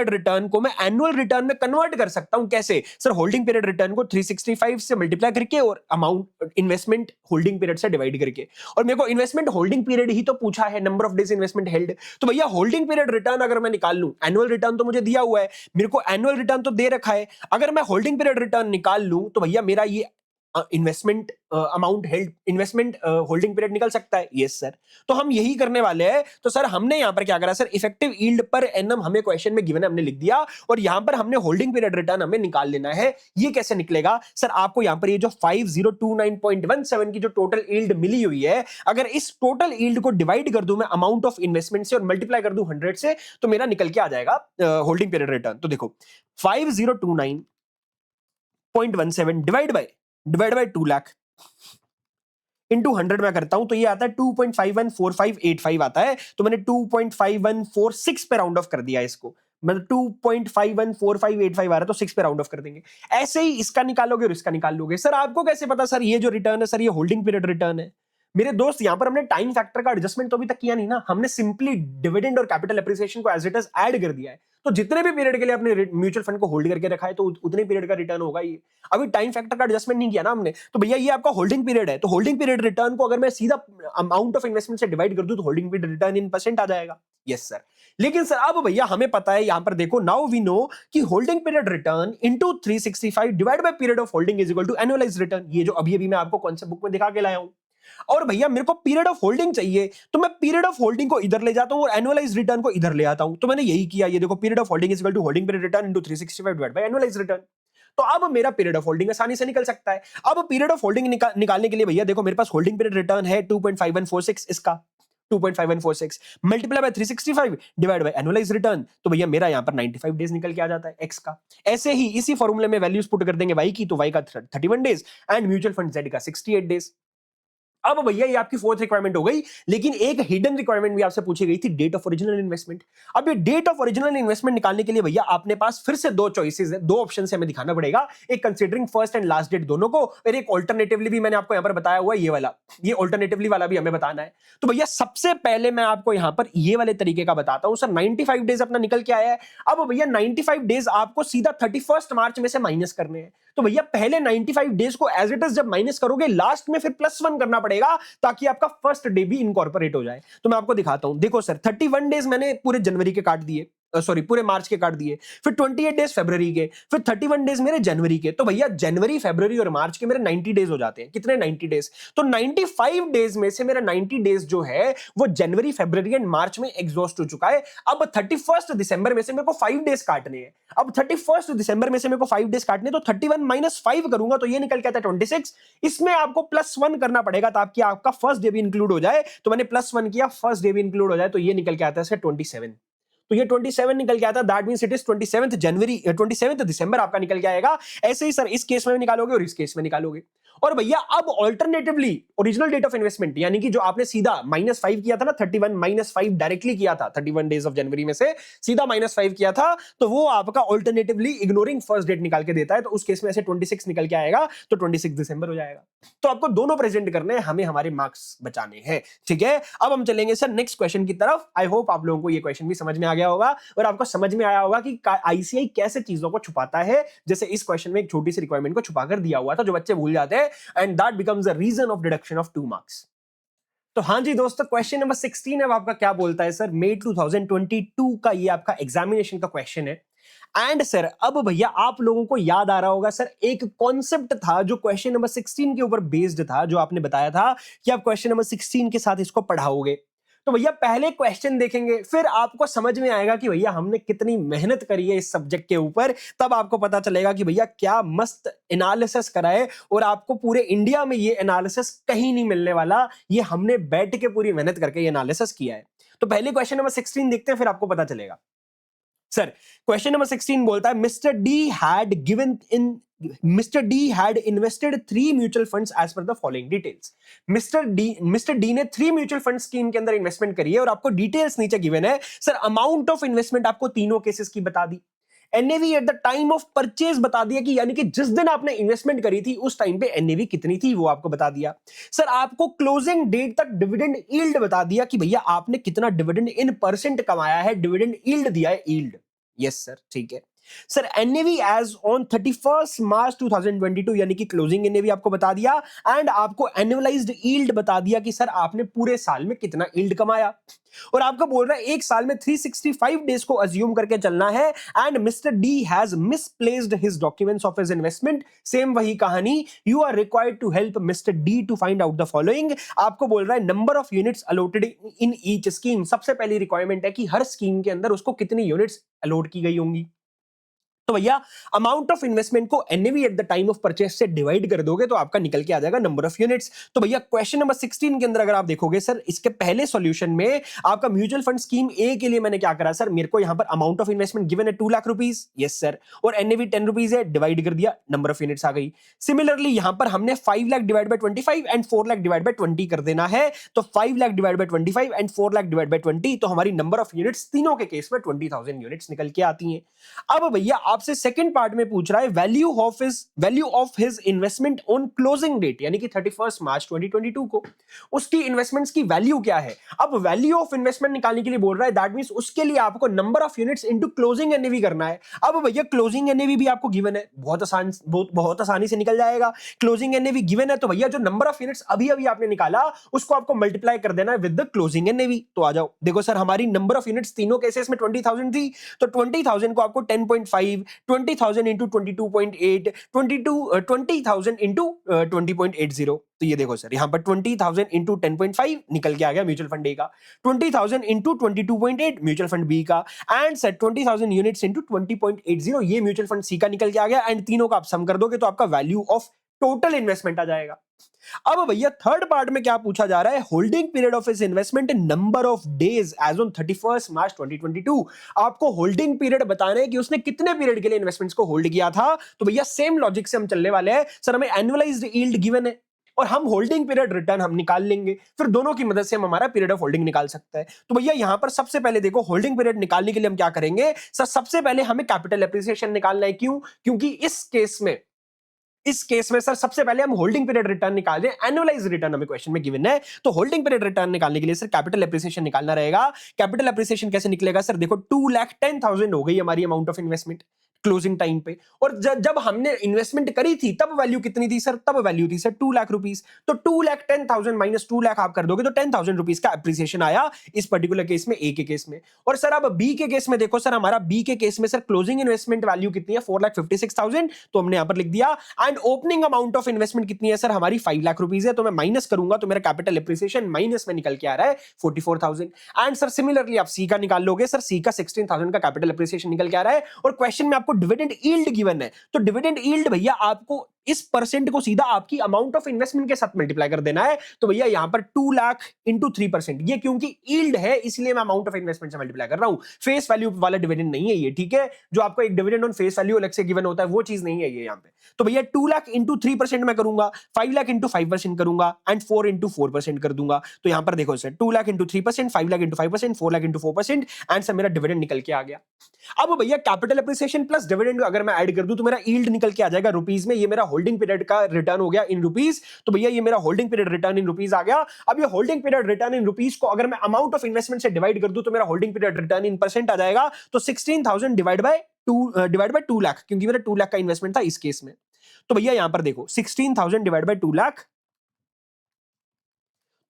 रिटर्न को मैं एनुअल रिटर्न में कन्वर्ट कर सकता हूं। कैसे सर? होल्डिंग पीरियड रिटर्न को 365 से मल्टीप्लाई करके और अमाउंट इन्वेस्टमेंट होल्डिंग पीरियड से डिवाइड करके, और मेरे को इन्वेस्टमेंट होल्डिंग पीरियड ही तो पूछा है, number of days investment held. तो भैया होल्डिंग पीरियड रिटर्न अगर मैं निकाल लूं, एनुअल रिटर्न तो मुझे दिया हुआ है, मेरे को एनुअल रिटर्न तो दे रखा है, अगर मैं होल्डिंग पीरियड रिटर्न निकाल लूं तो भैया मेरा ये investment amount held, investment holding period निकल सकता है। यस सर, तो हम यही करने वाले हैं। तो सर हमने यहां पर क्या करा sir? Effective yield per annum हमें क्वेश्चन में गिवन है, हमने लिख दिया, और यहां पर हमने होल्डिंग पीरियड रिटर्न हमें निकाल लेना है। ये कैसे निकलेगा सर? आपको यहां पर ये जो 5029.17 की जो टोटल यील्ड मिली हुई है, अगर इस टोटल यील्ड को डिवाइड कर दूं मैं अमाउंट ऑफ इन्वेस्टमेंट से और मल्टीप्लाई कर दूं 100 से, तो मेरा निकल के आ जाएगा होल्डिंग पीरियड रिटर्न। तो देखो 5029.17 डिवाइड बाय 2 लाख इंटू 100 में करता हूं, तो ये आता है 2.514585 आता है। तो मैंने 2.5146 पे राउंड ऑफ कर दिया इसको, मतलब 2.514585 आ रहा है, तो 6 पे राउंड ऑफ कर देंगे। ऐसे ही इसका निकालोगे और इसका निकाल लोगे। सर आपको कैसे पता सर ये जो रिटर्न है सर ये होल्डिंग पीरियड रिटर्न है? मेरे दोस्त यहां पर हमने टाइम फैक्टर का एडजस्टमेंट तो अभी तक किया नहीं ना, हमने सिंपली डिविडेंड और कैपिटल एप्रिसिएशन को एज इट इज ऐड कर दिया है। तो जितने भी पीरियड के लिए अपने म्यूचुअल फंड को होल्ड करके रखा है, तो उतने पीरियड का रिटर्न होगा ये। अभी टाइम फैक्टर का एडजस्टमेंट नहीं किया ना हमने, तो भैया ये आपका होल्डिंग पीरियड है। तो होल्डिंग पीरियड रिटर्न को अगर मैं सीधा अमाउंट ऑफ इन्वेस्टमेंट से डिवाइड कर दूं, तो होल्डिंग पीरियड रिटर्न इन परसेंट आ जाएगा। यस सर, लेकिन सर अब भैया हमें पता है, यहां पर देखो, नाउ वी नो कि holding period return into 365 divide by period of holding is equal to annualised return. ये जो अभी मैं आपको कॉन्सेप्ट बुक में दिखा के लाया हूं। और भैया मेरे को पीरियड ऑफ होल्डिंग चाहिए, तो मैं पीरियड ऑफ होल्डिंग को इधर ले जाता हूं और एनुअलाइज्ड रिटर्न को इधर ले आता हूं। तो मैंने यही किया, ये देखो period of holding is equal to holding period return into 365 divide by annualised return. तो अब मेरा पीरियड ऑफ होल्डिंग आसानी से निकल सकता है। अब पीरियड ऑफ होल्डिंग निकालने के लिए भैया देखो, मेरे पास होल्डिंग पीरियड रिटर्न है 2.5146, इसका 2.5146 multiply by 365 divide by annualised return, तो भैया मेरा यहां पर 95 डेज निकल के आ जाता है एक्स का। ऐसे ही इसी फॉर्मूले में वैल्यूज पुट कर देंगे वाई की, तो वाई का 31 days and mutual fund Z का 68 डेज। अब भैया ये आपकी फोर्थ रिक्वायरमेंट हो गई, लेकिन एक हिडन रिक्वायरमेंट भी आपसे पूछी गई थी, डेट ऑफ ओरिजिनल इन्वेस्टमेंट। अब ये डेट ऑफ ओरिजिनल इन्वेस्टमेंट निकालने के लिए भैया अपने पास फिर से दो चॉइसेस है, दो ऑप्शन से हमें दिखाना पड़ेगा, एक considering first and last date दोनों को, और एक ऑल्टरनेटिवली भी मैंने आपको यहां पर बताया हुआ है, ये वाला, ये ऑल्टरनेटिवली वाला भी हमें बताना है। तो भैया सबसे पहले मैं आपको यहां पर ये वाले तरीके का बताता हूं। सर 95 डेज अपना निकल के आया है। अब भैया 95 डेज आपको सीधा 31 मार्च में से माइनस करने हैं। तो भैया पहले 95 डेज को एज इट इज जब माइनस करोगे, लास्ट में फिर +1 करना पड़ेगा, ताकि आपका फर्स्ट डे भी इनकॉर्पोरेट हो जाए। तो मैं आपको दिखाता हूं, देखो सर 31 डेज मैंने पूरे जनवरी के काट दिए, सॉरी पूरे मार्च के काट दिए, फिर 28 डेज फरवरी के, फिर 31 डेज मेरे जनवरी के। तो भैया जनवरी, फरवरी और मार्च के मेरे 90 डेज हो जाते हैं। कितने? 90 डेज। तो 95 डेज में से मेरा 90 डेज जो है वो जनवरी, फरवरी एंड मार्च में एग्जॉस्ट हो चुका है। अब 31 दिसंबर में से मेरे को 5 डेज काटने हैं। अब 31 दिसंबर में से मेरे को 5 डेज काटने, तो 31 माइनस 5 करूंगा तो ये निकल के आता है 26। इसमें आपको +1 करना पड़ेगा ताकि आपका फर्स्ट डे भी इंक्लूड हो जाए। तो मैंने +1 किया, फर्स्ट डे भी इंक्लूड हो जाए, तो ये निकल के आता है 27। तो ये 27 निकल के आता है, दैट मींस इट इज 27 जनवरी, 27 दिसंबर आपका निकल के आएगा। ऐसे ही सर इस केस में भी निकालोगे और इस केस में निकालोगे। और भैया अब alternatively original date of investment, यानी कि जो आपने सीधा -5 किया था ना, 31 -5 डायरेक्टली किया था, 31 डेज ऑफ जनवरी में से सीधा -5 किया था, तो वो आपका ऑल्टरनेटिवली इग्नोरिंग फर्स्ट डेट निकाल के देता है। तो उस केस में ऐसे 26 निकल के आएगा, तो 26 दिसंबर हो जाएगा। तो आपको दोनों प्रेजेंट करने हैं, हमें हमारे मार्क्स बचाने हैं। ठीक है, अब हम चलेंगे सर नेक्स्ट क्वेश्चन की तरफ। आई होप आप लोगों को ये क्वेश्चन भी समझ में आ गया होगा और आपको समझ में आया होगा कि आईसीआई कैसे चीजों को छुपाता है। जैसे इस क्वेश्चन में एक छोटी सी रिक्वायरमेंट को छुपा कर दिया हुआ था, जो बच्चे भूल जाते हैं, and that becomes the reason of deduction of 2 marks. तो हाँ जी दोस्तों, क्वेश्चन नंबर 16 अब आपका क्या बोलता है सर, मई 2022 का ये आपका एग्जामिनेशन का क्वेश्चन है। एंड सर अब भैया आप लोगों को याद आ रहा होगा सर, एक कॉन्सेप्ट था जो क्वेश्चन नंबर 16 के ऊपर बेस्ड था, जो आपने बताया था कि आप क्वेश्चन नंबर 16 के साथ इसको पढ़ाओगे। तो भैया पहले क्वेश्चन देखेंगे, फिर आपको समझ में आएगा कि भैया हमने कितनी मेहनत करी है इस सब्जेक्ट के ऊपर। तब आपको पता चलेगा कि भैया क्या मस्त एनालिसिस करा है, और आपको पूरे इंडिया में ये एनालिसिस कहीं नहीं मिलने वाला। ये हमने बैठ के पूरी मेहनत करके ये एनालिसिस किया है। तो पहले क्वेश्चन नंबर 16 देखते हैं, फिर आपको पता चलेगा। सर क्वेश्चन नंबर 16 बोलता है mister D had invested 3 mutual funds as per the following details. Mister D ने 3 म्यूचुअल फंड स्कीम के अंदर इन्वेस्टमेंट करी है, और आपको डिटेल्स नीचे गिवन है। सर अमाउंट ऑफ इन्वेस्टमेंट आपको तीनों केसेस की बता दी, NAV at the time of purchase बता दिया, कि यानी कि जिस दिन आपने इन्वेस्टमेंट करी थी उस टाइम पे एनएवी कितनी थी वो आपको बता दिया। सर आपको क्लोजिंग डेट तक डिविडेंड यील्ड बता दिया, कि भैया आपने कितना डिविडेंड इन परसेंट कमाया है, डिविडेंड यील्ड दिया है, यील्ड। यस सर, ठीक है। Sir NAV as on 31 March 2022 यानी कि क्लोजिंग एनएवी आपको बता दिया, एंड आपको एनुअलाइज्ड यील्ड बता दिया कि सर आपने पूरे साल में कितना यील्ड कमाया। और आपको बोल रहा है एक साल में 365 डेज को अज्यूम करके चलना है, and mister D has misplaced his documents of his investment. Same वही कहानी, you are required to help mister D to find out the following. आपको बोल रहा है number of units allotted in each scheme. सबसे पहली रिक्वायरमेंट है कि हर स्कीम के अंदर उसको कितनी यूनिट्स अलॉट की गई होंगी। तो भैया अमाउंट ऑफ इन्वेस्टमेंट को NAV at the time of purchase से डिवाइड कर दोगे तो आपका निकल के आ जाएगा नंबर ऑफ यूनिट्स। तो भैया क्वेश्चन नंबर 16 के अंदर अगर आप देखोगे सर, इसके पहले सॉल्यूशन में आपका म्यूचुअल फंड स्कीम ए के लिए मैंने क्या करा सर, मेरे को यहां पर अमाउंट ऑफ इन्वेस्टमेंट गिवन है 2 लाख रुपीस, यस सर, और एनएवी 10 रुपीस है, डिवाइड कर दिया, नंबर ऑफ यूनिट्स आ गई। सिमिलरली यहां पर हमने 5 lakh divide bye 25 and 4 lakh divide bye 20 कर देना है। तो 5 lakh divide bye 25 and 4 lakh divide bye 20, तो हमारी नंबर ऑफ यूनिट्स तीनों के केस में 20,000 यूनिट्स निकल के आती हैं। अब भैया आपसे सेकंड पार्ट में पूछ रहा है value of his investment on closing date, यानी कि 31 मार्च 2022 को उसकी इन्वेस्टमेंट्स की वैल्यू क्या है। अब वैल्यू ऑफ इन्वेस्टमेंट निकालने के लिए बोल रहा है, दैट मींस उसके लिए आपको number of units into closing NAV करना है। अब भैया क्लोजिंग एनएवी भी आपको गिवन है, बहुत आसानी से निकल जाएगा। क्लोजिंग एनएवी गिवन है, तो भैया जो नंबर ऑफ यूनिट्स अभी अभी आपने निकाला उसको आपको मल्टीप्लाई कर देना है विद द क्लोजिंग एनएवी। तो आ जाओ, देखो सर हमारी नंबर ऑफ यूनिट्स तीनों केसेस में 20,000 थी, तो 20,000 को आपको 10.5, 20,000 इंटू 22.8, 20,000 इंटू 20.80। तो ये देखो सर यहाँ पर 20,000 इंटू 10.5 निकल के आ गया म्यूचुअल फंड ए का, 20,000 इंटू 22.8 म्यूचुअल फंड बी का, एंड सर 20,000 यूनिट्स इंटू 20.80 ये म्यूचुअल फंड सी का निकल के आ गया। एंड तीनों का आप सम कर दोगे तो आपका वैल्यू ऑफ टोटल इन्वेस्टमेंट आ जाएगा। अब भैया थर्ड पार्ट में क्या पूछा जा रहा है, holding period of his investment in number of days as on 31 March 2022। आपको होल्डिंग पीरियड बताना है कि उसने कितने पीरियड के लिए इन्वेस्टमेंट्स को होल्ड किया था। तो भैया सेम लॉजिक से हम चलने वाले हैं। सर हमें एनुअलाइज्ड यील्ड गिवन है और हम होल्डिंग पीरियड रिटर्न हम निकाल लेंगे, फिर दोनों की मदद से हम हमारा पीरियड ऑफ होल्डिंग निकाल सकते हैं। तो भैया यहां पर सबसे पहले देखो, होल्डिंग पीरियड निकालने के लिए हम क्या करेंगे सर, सबसे पहले हमें कैपिटल एप्रिसिएशन निकालना है। क्यों? क्योंकि इस केस में सर सबसे पहले हम होल्डिंग पीरियड रिटर्न निकाल रहे हैं, एनुअलाइज रिटर्न हमें क्वेश्चन में गिवन है। तो होल्डिंग पीरियड रिटर्न निकालने के लिए सर कैपिटल एप्रिसिएशन निकालना रहेगा। कैपिटल एप्रिसिएशन कैसे निकलेगा सर, देखो 2,10,000 हो गई हमारी amount of investment closing time पे, और जब हमने इन्वेस्टमेंट करी थी तब वैल्यू कितनी थी सर, तब वैल्यू थी सर 2 लाख रुपीस। तो 2,10,000 माइनस 2 लाख आप कर दोगे तो 10,000 रुपीस का एप्रिसिएशन आया इस पर्टिकुलर केस में, ए के केस में। और सर अब बी के केस में देखो सर, हमारा बी के केस में सर क्लोजिंग इन्वेस्टमेंट वैल्यू कितनी है, 4,56,000, तो हमने यहां पर लिख दिया। And opening amount of investment कितनी है सर, हमारी 5 लाख रुपीस है, तो मैं माइनस करूंगा तो मेरा कैपिटल एप्रिसिएशन माइनस में निकल के आ रहा है 44,000। एंड सर सिमिलरली आप सी का निकाल लोगे सर, सी का 16,000 का कैपिटल एप्रिसिएशन निकल के आ रहा है। और क्वेश्चन में आपको डिविडेंड यील्ड गिवन है, तो डिविडेंड यील्ड भैया आपको इस परसेंट को सीधा आपकी अमाउंट ऑफ इन्वेस्टमेंट के साथ मल्टीप्लाई कर देना है। तो भैया यहां पर 2 लाख इंटू 3%, ये क्योंकि यील्ड है इसलिए मैं अमाउंट ऑफ इन्वेस्टमेंट से मल्टीप्लाई कर रहा हूं, फेस वैल्यू वाला डिविडेंड नहीं है ये, ठीक है। जो आपको एक डिविडेंड ऑन फेस वैल्यू अलग से गिवन होता है वो चीज नहीं है ये यहां पे। तो भैया 2 लाख इंटू 3% मैं करूंगा, 5 लाख इंटू 5% करूंगा, एंड 4 इंटू 4% कर दूंगा। तो यहां पर देखो sir 2 lakh into 3%, 5 lakh into 5%, 4 lakh into 4%, and sir मेरा डिविडेंड निकल के आ गया। अब भैया कैपिटल एप्रिसिएशन प्लस डिविडेंड अगर मैं ऐड कर दूं तो मेरा यील्ड निकल के आ जाएगा रुपीस में। ये मेरा होल्डिंग पीरियड का रिटर्न हो गया इन रुपीस, तो भैया ये मेरा होल्डिंग पीरियड रिटर्न इन रुपीस आ गया। अब ये होल्डिंग पीरियड रिटर्न इन रुपीस को अगर मैं अमाउंट ऑफ इन्वेस्टमेंट से डिवाइड कर दूं तो मेरा होल्डिंग पीरियड रिटर्न इन परसेंट आ जाएगा। तो 16,000 डिवाइड बाय 2 लाख, क्योंकि मेरा 2 लाख का इन्वेस्टमेंट था इस केस में। तो भैया यहां पर देखो 16,000 डिवाइड बाय 2 लाख,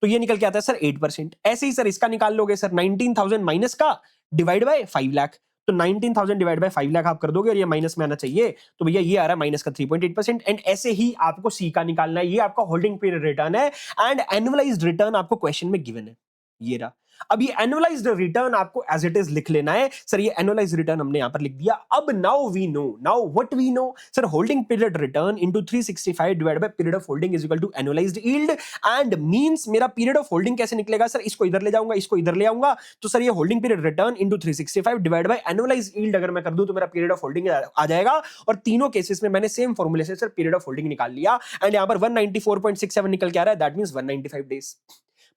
तो ये निकल के आता है सर 8%। ऐसे ही सर इसका निकाल लोगे सर, 19,000 माइनस का डिवाइड बाय 5 लाख, तो 19,000 डिवाइड बाय 5 लाख आप कर दोगे और ये माइनस में आना चाहिए, तो भैया ये आ रहा है माइनस का 3.8%। एंड ऐसे ही आपको सी का निकालना है, ये आपका होल्डिंग पीरियड रिटर्न है एंड एनुअलाइज्ड रिटर्न आपको क्वेश्चन में गिवन है, ये रहा। अब ये एनुअलाइज्ड रिटर्न आपको एज इट इज लिख लेना है। सर ये एनुअलाइज्ड रिटर्न हमने यहां पर लिख दिया। अब now we know, now what we know sir, holding period return into 365 divided by period of holding is equal to annualised yield and means मेरा पीरियड ऑफ होल्डिंग कैसे निकलेगा सर, इसको इधर ले जाऊंगा, इसको इधर ले आऊंगा, तो सर ये holding period return into 365 divided bye annualised yield अगर मैं कर दूं तो मेरा पीरियड ऑफ होल्डिंग आ जाएगा। और तीनों केसेस में मैंने सेम फॉर्मूले से सर पीरियड ऑफ होल्डिंग निकाल लिया एंड यहां पर 194.67 निकल के आ रहा है, दैट मींस 195 डेज।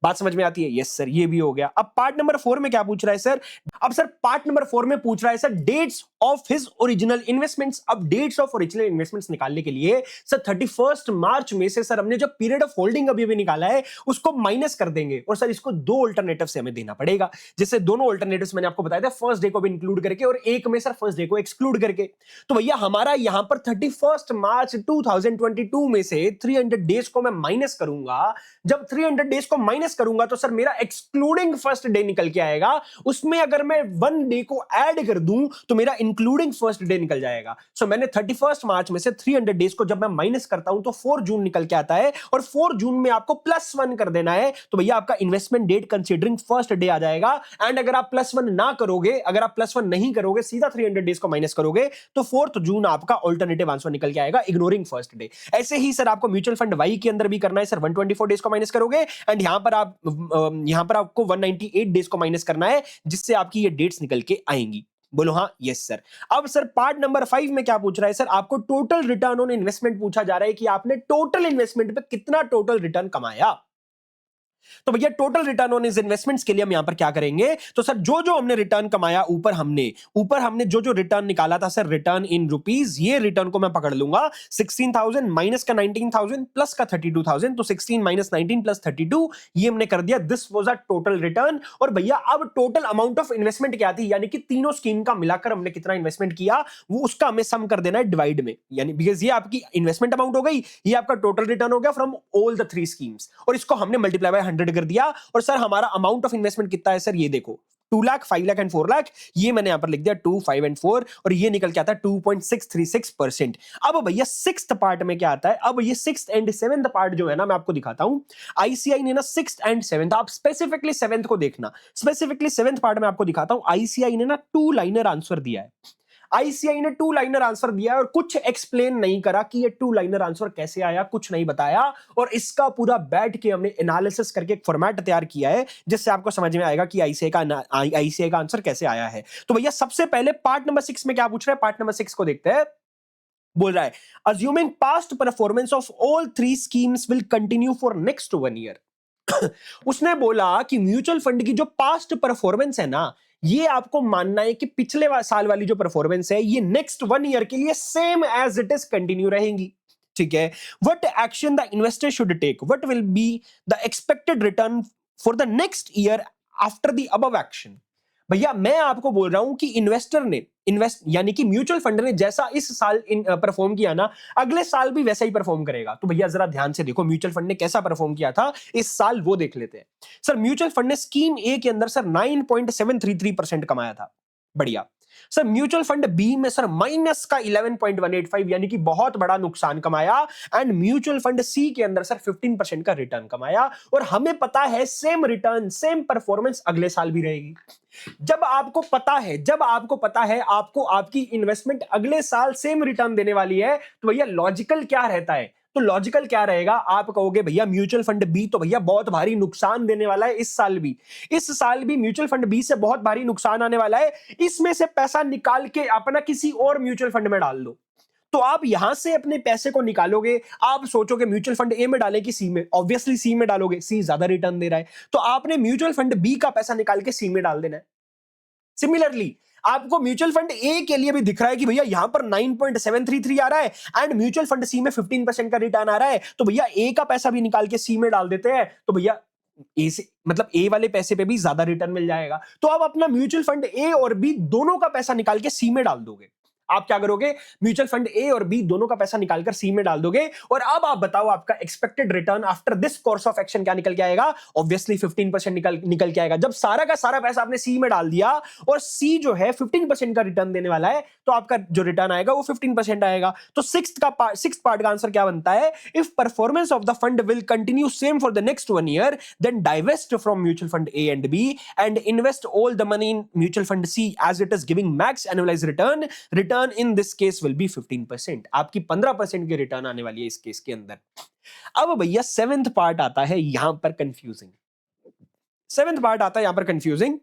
बात समझ में आती है? यस सर, ये भी हो गया। अब पार्ट नंबर 4 में क्या पूछ रहा है सर? अब सर पार्ट नंबर 4 में पूछ रहा है sir dates of his original investments. अब डेट्स ऑफ ओरिजिनल इन्वेस्टमेंट्स निकालने के लिए सर 31 मार्च में से सर हमने जो पीरियड ऑफ होल्डिंग अभी भी निकाला है उसको माइनस कर देंगे और सर इसको दो अल्टरनेटिव से हमें देना पड़ेगा, जिससे दोनों अल्टरनेटिव्स मैंने आपको बताया था, फर्स्ट डे को भी इंक्लूड करके और एक में सर फर्स्ट डे को एक्सक्लूड करके। तो भैया हमारा यहां पर 31 मार्च 2022 में से 300 डेज को मैं माइनस करूंगा। जब 300 डेज को माइनस करूंगा तो सर मेरा एक्सक्लूडिंग फर्स्ट डे निकल के आएगा। उसमें अगर मैं 1 डे को ऐड कर दूं तो मेरा इंक्लूडिंग फर्स्ट डे निकल जाएगा। सो मैंने 31 मार्च में से 300 डेज को जब मैं माइनस करता हूं तो 4 जून निकल के आता है और 4 जून में आपको +1 कर देना है, तो भैया आपका investment date considering first day आ जाएगा। एंड अगर आप +1 ना करोगे, अगर आप +1 नहीं करोगे, सीधा 300 डेज को माइनस करोगे तो 4 जून आपका ऑल्टरनेटिव आंसर निकल के आएगा, इग्नोरिंग फर्स्ट डे। ऐसे ही सर आपको म्यूचुअल फंड वाई के अंदर भी करना है सर, 124 डेज को माइनस करोगे एंड यहां पर आपको 198 डेज को माइनस करना है, जिससे आपकी ये डेट्स निकल के आएंगी। बोलो हाँ, यस सर। अब सर पार्ट नंबर 5 में क्या पूछ रहा है सर? आपको टोटल रिटर्न ऑन इन्वेस्टमेंट पूछा जा रहा है कि आपने टोटल इन्वेस्टमेंट पे कितना टोटल रिटर्न कमाया। तो भैया टोटल रिटर्न ऑन इस इन्वेस्टमेंट्स के लिए हम यहां पर क्या करेंगे, तो सर जो जो हमने रिटर्न कमाया ऊपर हमने जो जो रिटर्न निकाला था सर, रिटर्न इन रुपीस, ये रिटर्न को मैं पकड़ लूंगा 16,000 माइनस का 19,000 प्लस का 32,000, तो 16 माइनस 19 प्लस 32, ये हमने कर दिया। This was a total return. और भैया अब टोटल अमाउंट ऑफ इन्वेस्टमेंट क्या थी, यानी कि तीनों स्कीम का मिलाकर हमने कितना इन्वेस्टमेंट किया वो उसका हमें सम कर देना है डिवाइड में, यानी बिकॉज ये आपकी इन्वेस्टमेंट अमाउंट हो गई, ये आपका टोटल रिटर्न हो गया फ्रॉम ऑल द 3 स्कीम्स, और इसको हमने मल्टीप्लाई बाय 100 कर दिया। और सर हमारा अमाउंट ऑफ इन्वेस्टमेंट कितना है सर, ये देखो 2 लाख, 5 लाख एंड 4 लाख, ये मैंने यहां पर लिख दिया 2, 5 एंड 4, और ये निकल के आता है 2.636%। अब भैया 6th पार्ट में क्या आता है, अब ये 6th एंड 7th पार्ट जो है ना, मैं आपको दिखाता हूं। आईसीआई ने ना 6th एंड 7th, आप स्पेसिफिकली 7th को देखना, स्पेसिफिकली 7th पार्ट में आपको दिखाता हूं। आईसीआई ने ना 2 लाइनर आंसर दिया है। आईसीआई ने 2 लाइनर आंसर दिया है और कुछ एक्सप्लेन नहीं करा कि ये 2 लाइनर आंसर कैसे आया, कुछ नहीं बताया, और इसका पूरा बैठ के हमने एनालिसिस करके एक फॉर्मेट तैयार किया है जिससे आपको समझ में आएगा कि आईसीआई का आंसर कैसे आया है। तो भैया सबसे पहले पार्ट नंबर 6 में क्या पूछ रहा है, पार्ट नंबर 6 को देखते हैं। बोल रहा है assuming past performance of all 3 schemes will continue for next 1 year. उसने बोला कि म्यूचुअल फंड की जो पास्ट परफॉर्मेंस है ना, ये आपको मानना है कि पिछले साल वाली जो परफॉर्मेंस है ये नेक्स्ट 1 ईयर के लिए same as it is continue रहेंगी। ठीक है, what action the investor should take, what will be the expected return for the next year after the above action. भैया मैं आपको बोल रहा हूं कि इन्वेस्टर ने यानी कि म्यूचुअल फंड ने जैसा इस साल परफॉर्म किया ना, अगले साल भी वैसा ही परफॉर्म करेगा। तो भैया जरा ध्यान से देखो म्यूचुअल फंड ने कैसा परफॉर्म किया था इस साल, वो देख लेते हैं। सर म्यूचुअल फंड ने स्कीम ए के अंदर सर 9.733% कमाया था, बढ़िया। सर म्यूचुअल फंड बी में सर माइनस का 11.185 यानी कि बहुत बड़ा नुकसान कमाया, एंड म्यूचुअल फंड सी के अंदर सर 15% का रिटर्न कमाया। और हमें पता है सेम रिटर्न, सेम परफॉर्मेंस अगले साल भी रहेगी। जब आपको पता है आपको आपकी इन्वेस्टमेंट अगले साल सेम रिटर्न देने वाली है, तो भैया लॉजिकल क्या रहता है, तो लॉजिकल क्या रहेगा, आप कहोगे भैया म्यूचुअल फंड बी तो भैया बहुत भारी नुकसान देने वाला है इस साल भी म्यूचुअल फंड बी से बहुत भारी नुकसान आने वाला है, इसमें से पैसा निकाल के अपना किसी और म्यूचुअल फंड में डाल दो। तो आप यहां से अपने पैसे को निकालोगे, आप सोचोगे म्यूचुअल फंड ए में डालें कि सी में, ऑब्वियसली सी में डालोगे, सी ज्यादा रिटर्न दे रहा है, तो आपने म्यूचुअल फंड बी का पैसा निकाल के सी में डाल देना है। सिमिलरली आपको म्यूचुअल फंड ए के लिए भी दिख रहा है कि भैया यहां पर 9.733 आ रहा है एंड म्यूचुअल फंड सी में 15% का रिटर्न आ रहा है, तो भैया ए का पैसा भी निकाल के सी में डाल देते हैं, तो भैया ए से मतलब ए वाले पैसे पे भी ज्यादा रिटर्न मिल जाएगा। तो आप अपना म्यूचुअल फंड ए और बी दोनों का पैसा निकाल के सी में डाल दोगे। आप क्या करोगे, म्यूचुअल फंड ए और बी दोनों का पैसा निकालकर सी में डाल दोगे, और अब आप बताओ आपका expected return after this course of action क्या निकल के आएगा? ऑब्वियसली 15% निकल के आएगा। जब सारा का सारा पैसा आपने सी में डाल दिया और सी जो है 15% का रिटर्न देने वाला है, तो आपका जो रिटर्न आएगा वो 15% आएगा। तो सिक्स्थ पार्ट का आंसर क्या बनता है? If performance of the fund will continue same for the next 1 year, then divest from mutual fund A and B and invest all the money in mutual fund C as it is giving max annualized return. Return in this case will be 15%. आपकी 15% की रिटर्न आने वाली है इस केस के अंदर। अब भैया सेवेंथ पार्ट आता है यहां पर कंफ्यूजिंग। सेवेंथ पार्ट आता है यहां पर confusing.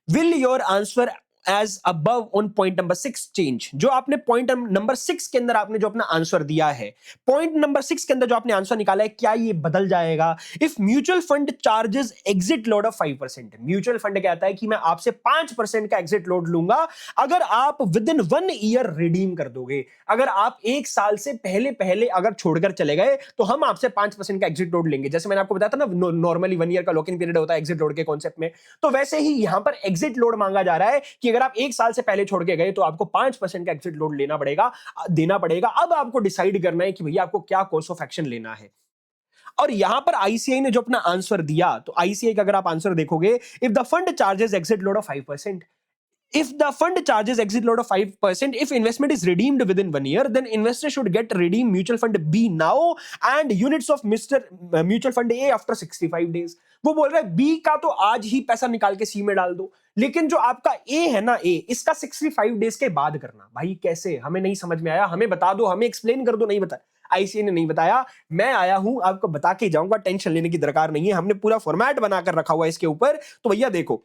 Will your answer as above on point number 6 change? जो आपने पॉइंट नंबर 6 के अंदर आपने जो अपना आंसर दिया है, पॉइंट नंबर 6 के अंदर जो आपने आंसर निकाला है, क्या ये बदल जाएगा? If mutual fund charges exit load of 5%, mutual fund कहता है कि मैं आपसे 5% का एग्जिट लोड लूंगा अगर आप विद इन 1 year रिडीम कर दोगे। अगर आप 1 साल से पहले अगर छोड़कर चले गए तो हम आपसे 5% का एग्जिट लोड लेंगे। जैसे मैंने आपको बताया था ना, नॉर्मली 1 year का लॉक इन पीरियड होता है एग्जिट लोड के कॉन्सेप्ट में, तो वैसे ही यहां पर एग्जिट लोड मांगा जा रहा है कि अगर आप 1 साल से पहले छोड़ के गए तो आपको 5% का एग्जिट लोड देना पड़ेगा। अब आपको डिसाइड करना है कि भैया आपको क्या कोर्स ऑफ एक्शन लेना है। और यहां पर आईसीआई ने जो अपना आंसर दिया, तो आईसीआई का अगर आप आंसर देखोगे, if the fund charges exit load of 5%, if the fund charges exit load of 5%, if investment is redeemed within 1 year, then investor should get redeem mutual fund B now and units of mutual fund A after 65 days. वो बोल रहा है B का तो आज ही पैसा निकाल के C में डाल दो, लेकिन जो आपका A है ना, A, इसका 65 डेज के बाद करना। भाई कैसे? हमें नहीं समझ में आया, हमें बता दो, हमें एक्सप्लेन कर दो। नहीं बताया, आईसीआई ने नहीं बताया, मैं आया हूं आपको बता के जाऊंगा, टेंशन लेने की दरकार नहीं है। हमने पूरा फॉर्मेट बनाकर रखा हुआ है इसके ऊपर। तो भैया देखो,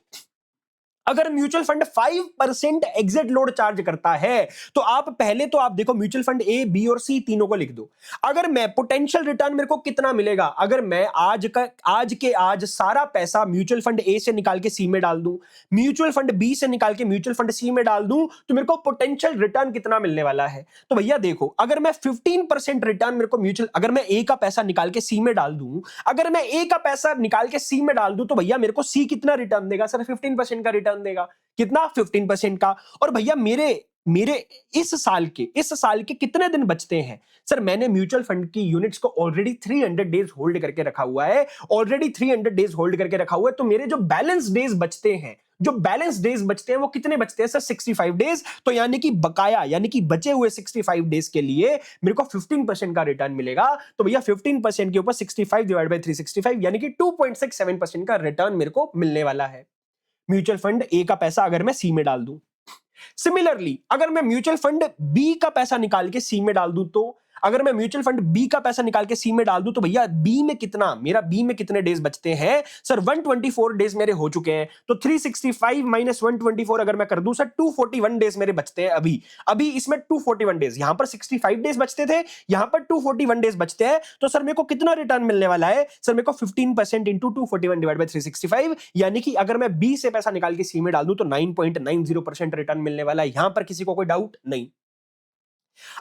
अगर mutual fund 5% exit load charge करता है तो आप देखो म्यूचुअल फंड ए, बी और सी तीनों को लिख दो। अगर मैं पोटेंशियल रिटर्न मेरे को कितना मिलेगा, अगर मैं आज सारा पैसा म्यूचुअल फंड ए से निकाल के सी में डाल दूं, म्यूचुअल फंड बी से निकाल के म्यूचुअल फंड सी में डाल दूं, तो मेरे को पोटेंशियल रिटर्न कितना मिलने वाला है? तो भैया देखो, अगर मैं 15% रिटर्न मेरे को अगर मैं ए का पैसा निकाल के सी में डाल दूं, अगर मैं ए का पैसा निकाल के सी में डाल दूं, तो भैया मेरे को सी कितना रिटर्न देगा? सर 15% का रिटर्न देगा। कितना? 15% का। और भैया मेरे इस साल के कितने दिन बचते हैं? सर मैंने म्यूचुअल फंड की यूनिट्स को ऑलरेडी 300 डेज होल्ड करके रखा हुआ है, तो मेरे जो बैलेंस डेज बचते हैं वो कितने बचते हैं सर? 65 डेज। तो यानी कि बकाया, यानी कि बचे हुए 65 डेज के लिए मेरे को 15% का रिटर्न मिलेगा। तो भैया 15% के ऊपर 65 डिवाइड बाय 365, यानी कि 2.67% का रिटर्न मेरे को मिलने वाला है म्यूचुअल फंड ए का पैसा अगर मैं सी में डाल दूं। सिमिलरली अगर मैं म्यूचुअल फंड बी का पैसा निकाल के सी में डाल दूं, तो अगर मैं म्यूचुअल फंड बी का पैसा निकाल के सी में डाल दूं, तो भैया बी में कितने डेज बचते हैं? सर 124 डेज मेरे हो चुके हैं। तो 365 माइनस 124 अगर मैं कर दूं, सर 241 डेज मेरे बचते हैं अभी इसमें 241 डेज। यहां पर 65 डेज बचते थे, यहां पर 241 डेज बचते हैं। तो सर मेरे को कितना रिटर्न मिलने वाला है? सर मेरे को 15% इंटू 241 डिवाइड बाय 365, यानी कि अगर मैं बी से पैसा निकाल के सी में डाल दूं तो 9.90% रिटर्न मिलने वाला है। यहां पर किसी को कोई डाउट नहीं।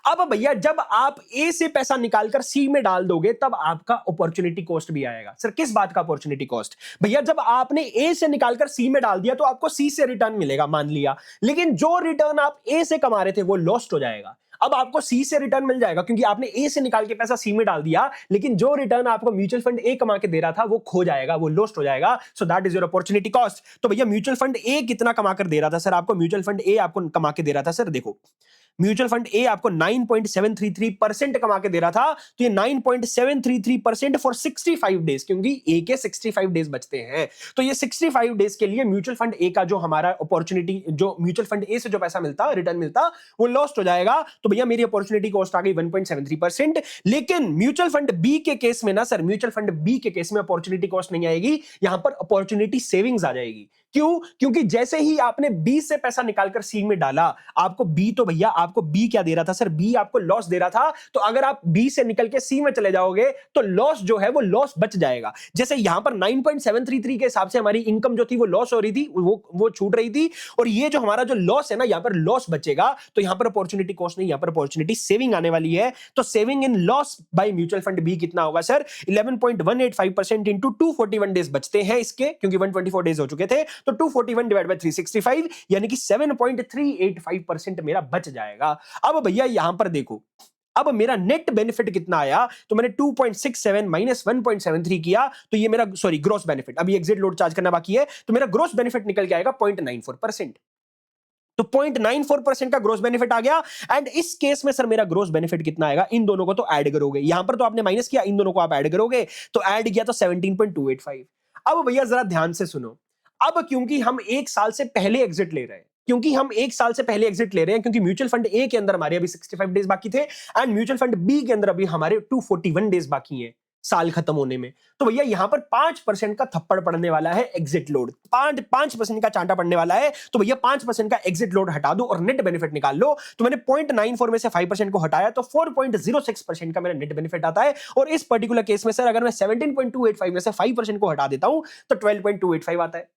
अब भैया जब आप ए से पैसा निकालकर सी में डाल दोगे, तब आपका अपॉर्चुनिटी कॉस्ट भी आएगा। सर किस बात का अपॉर्चुनिटी कॉस्ट? भैया जब आपने ए से निकालकर सी में डाल दिया तो आपको सी से रिटर्न मिलेगा, मान लिया, लेकिन जो रिटर्न आप ए से कमा रहे थे वो लॉस्ट हो जाएगा। अब आपको सी से रिटर्न मिल जाएगा क्योंकि आपने ए से निकाल के पैसा सी में डाल दिया, लेकिन जो रिटर्न आपको म्यूचुअल फंड ए कमा के दे रहा था वो खो जाएगा, वो लॉस्ट हो जाएगा। So that is your opportunity cost. तो भैया म्यूचुअल फंड ए कितना कमा कर दे रहा था? सर आपको म्यूचुअल फंड ए आपको कमा के दे रहा था, सर देखो म्यूचुअल फंड ए आपको 9.733% कमा के दे रहा था। तो ये 9.733% फॉर 65 डेज, क्योंकि ए के 65 डेज बचते हैं। तो ये 65 डेज के लिए म्यूचुअल फंड ए का जो हमारा अपॉर्चुनिटी, जो म्यूचुअल फंड ए से जो पैसा मिलता, रिटर्न मिलता, वो लॉस्ट हो जाएगा। तो भैया मेरी अपॉर्चुनिटी कॉस्ट आ गई 1.73%। लेकिन म्यूचुअल फंड बी के केस में ना सर, म्यूचुअल फंड बी के केस में अपॉर्चुनिटी कॉस्ट नहीं आएगी, यहां पर अपॉर्चुनिटी सेविंग्स आ जाएगी। क्यों? क्योंकि जैसे ही आपने बी से पैसा निकालकर सी में डाला, आपको बी, तो भैया आपको बी क्या दे रहा था सर? बी आपको लॉस दे रहा था। तो अगर आप बी से निकल के सी में चले जाओगे तो लॉस जो है वो लॉस बच जाएगा। जैसे यहां पर 9.733 के हिसाब से हमारी इनकम जो थी वो लॉस हो रही थी, वो छूट रही थी, और ये जो हमारा जो लॉस है ना, यहां पर लॉस बचेगा। तो यहां पर अपॉर्चुनिटी कॉस्ट नहीं, यहां पर अपॉर्चुनिटी सेविंग आने वाली है। तो saving in loss by mutual fund B कितना होगा सर? 11.185% इंटू 241 डेज बचते हैं इसके, क्योंकि 124 डेज हो चुके थे। तो 241 डिवाइड बाय 365 यानी कि 7.385% मेरा बच जाएगा। अब भैया यहां पर देखो, अब मेरा नेट बेनिफिट कितना आया, तो मैंने 2.67 माइनस 1.73 किया, तो ये मेरा ग्रोस बेनिफिट, अभी एग्जिट लोड चार्ज करना बाकी है, तो मेरा ग्रोस बेनिफिट निकल के आएगा 0.94%। तो 0.94% का ग्रोस बेनिफिट आ गया। एंड इस केस में सर मेरा ग्रोस बेनिफिट कितना आएगा, इन दोनों को तो ऐड करोगे, यहां पर तो आपने माइनस किया, इन दोनों को आप ऐड करोगे, तो ऐड किया तो 17.285। अब भैया जरा ध्यान से सुनो, अब क्योंकि हम एक साल से पहले एग्जिट ले रहे हैं, क्योंकि म्यूचुअल फंड ए के अंदर हमारे अभी 65 डेज बाकी थे, एंड म्यूचुअल फंड बी के अंदर अभी हमारे 241 डेज बाकी हैं साल खत्म होने में, तो भैया यहां पर 5% का थप्पड़ पड़ने वाला है एग्जिट लोड, 5% का चांटा पड़ने वाला है, तो भैया 5% का एग्जिट लोड हटा दो और नेट बेनिफिट निकाल लो। तो मैंने 0.94 में से 5% को हटाया तो 4.06% का मेरा नेट बेनिफिट आता है। और इस पर्टिकुलर केस में सर अगर मैं 17.285 में से 5% को हटा देता हूं तो 12.285 आता है।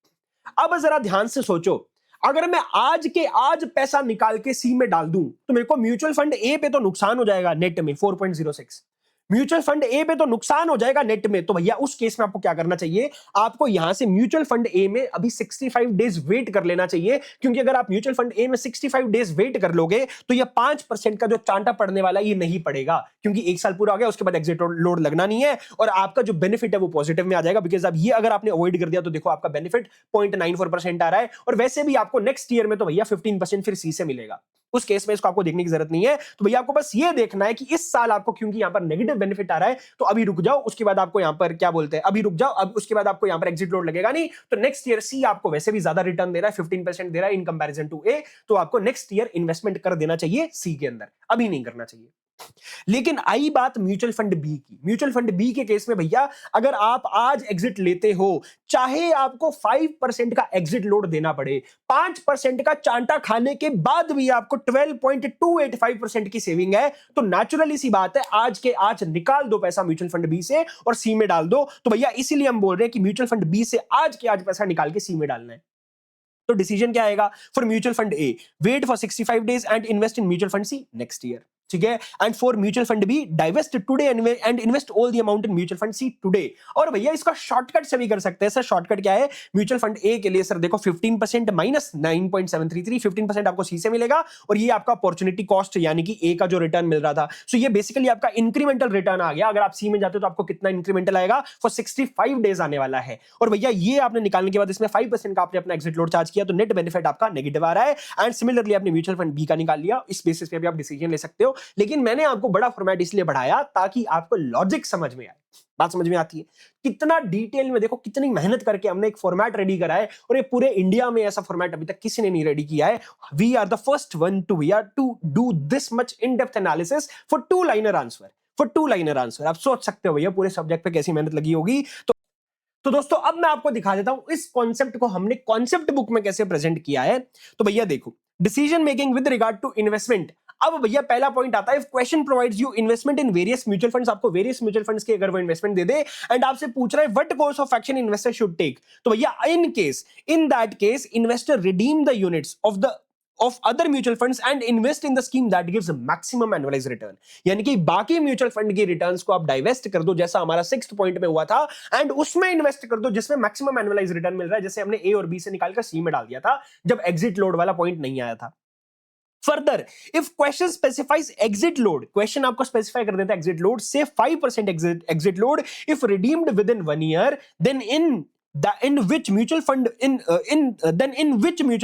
अब जरा ध्यान से सोचो, अगर मैं आज के आज पैसा निकाल के सी में डाल दूं तो मेरे को म्यूचुअल फंड ए पे तो नुकसान हो जाएगा नेट में 4.06, म्यूचुअल फंड ए पे तो नुकसान हो जाएगा नेट में, तो भैया उस केस में आपको क्या करना चाहिए, आपको यहां से म्यूचुअल फंड ए में अभी 65 डेज वेट कर लेना चाहिए, क्योंकि अगर आप म्यूचुअल फंड ए में 65 डेज वेट कर लोगे तो ये 5% का जो चांटा पड़ने वाला ये नहीं पड़ेगा, क्योंकि एक साल पूरा हो गया, उसके बाद एग्जिट लोड लगना नहीं है और आपका जो बेनिफिट है वो पॉजिटिव में आ जाएगा। बिकॉज अब ये अगर आपने अवॉइड कर दिया तो देखो आपका बेनिफिट 0.94% आ रहा है, और वैसे भी आपको नेक्स्ट ईयर में तो भैया 15% फिर सी से मिलेगा, उस केस में इसको आपको देखने की जरूरत नहीं है। तो भैया आपको बस ये देखना है कि इस साल आपको क्योंकि यहां पर नेगेटिव बेनिफिट आ रहा है तो अभी रुक जाओ, उसके बाद आपको यहां पर क्या बोलते हैं, अभी रुक जाओ, अब उसके बाद आपको यहां पर एग्जिट लोड लगेगा नहीं, तो नेक्स्ट ईयर सी आपको वैसे भी ज्यादा रिटर्न दे रहा है, 15% दे रहा है इन कंपैरिजन टू ए, तो आपको नेक्स्ट ईयर इन्वेस्टमेंट कर देना चाहिए सी के अंदर, अभी नहीं करना चाहिए। लेकिन आई बात म्यूचुअल फंड बी की, म्यूचुअल फंड बी के केस में भैया अगर आप आज एग्जिट लेते हो, चाहे आपको 5% का एग्जिट लोड देना पड़े, 5% का चांटा खाने के बाद भी आपको 12.285% की सेविंग है, तो नेचुरली सी बात है आज के आज निकाल दो पैसा म्यूचुअल फंड बी से और सी में डाल दो। तो भैया इसीलिए हम बोल रहे हैं कि म्यूचुअल फंड बी से आज के आज पैसा निकाल के सी में डालना है। तो डिसीजन क्या आएगा for mutual fund A, wait for 65 days and invest in mutual fund C next year, ठीक है। And for mutual fund B, divest today and invest all the amount in mutual fund C today. और भैया इसका शॉर्टकट से भी कर सकते हैं सर, शॉर्टकट क्या है, म्यूचुअल फंड ए के लिए सर देखो 15% माइनस 9.733, 15% आपको सी से मिलेगा, और ये आपका अपॉर्चुनिटी कॉस्ट यानी कि ए का जो रिटर्न मिल रहा था, सो ये बेसिकली आपका इंक्रीमेंटल रिटर्न आ गया। अगर आप सी में जाते हो तो आपको कितना इंक्रीमेंटल आएगा, फॉर 65 डेज आने वाला है। और भैया ये आपने निकालने के बाद इसमें 5% का आपने अपना एग्जिट लोड चार्ज किया, तो नेट बेनिफिट आपका नेगेटिव आ रहा है। एंड सिमिलरली आपने म्यूचुअल फंड बी का निकाल लिया, इस बेसिस पे भी आप डिसीजन ले सकते हो। लेकिन मैंने आपको बड़ा फॉर्मेट इसलिए बढ़ाया ताकि आपको लॉजिक समझ में आए, बात समझ में आती है कितना डिटेल में, देखो कितनी मेहनत करके हमने एक फॉर्मेट रेडी करा है, और ये पूरे इंडिया में ऐसा फॉर्मेट अभी तक किसी ने नहीं रेडी किया है। We are the first one to do this much in depth analysis for 2 liner answer. आप सोच सकते हो भैया पूरे सब्जेक्ट पे कैसी मेहनत लगी होगी। तो दोस्तों अब मैं आपको दिखा देता हूं इस कॉन्सेप्ट को हमने कॉन्सेप्ट बुक में कैसे प्रेजेंट किया है। तो भैया देखो, decision making with regard to investment. अब भैया पहला पॉइंट आता है, if question provides you investment in various mutual funds, आपको वेरियस म्यूचुअल फंड्स के अगर वो इन्वेस्टमेंट दे दे एंड आपसे पूछ रहा है what course of action investor should take, तो भैया in that case investor redeem the units of other mutual funds and invest in the scheme that gives maximum annualized return। यानी कि बाकी म्यूचुअल फंड की रिटर्न्स को आप डाइवेस्ट कर दो, जैसा हमारा 6th पॉइंट में हुआ था, एंड उसमें इन्वेस्ट कर दो जिसमें मैक्सिमम एनुअलाइज रिटर्न मिल रहा है, जैसे हमने ए और बी से निकालकर सी में डाल दिया था जब एग्जिट लोड वाला पॉइंट नहीं आया था। Further if question specifies exit load, question आपको स्पेसिफाई कर देता है एग्जिट लोड से 5% exit load if redeemed within 1 year, then in which mutual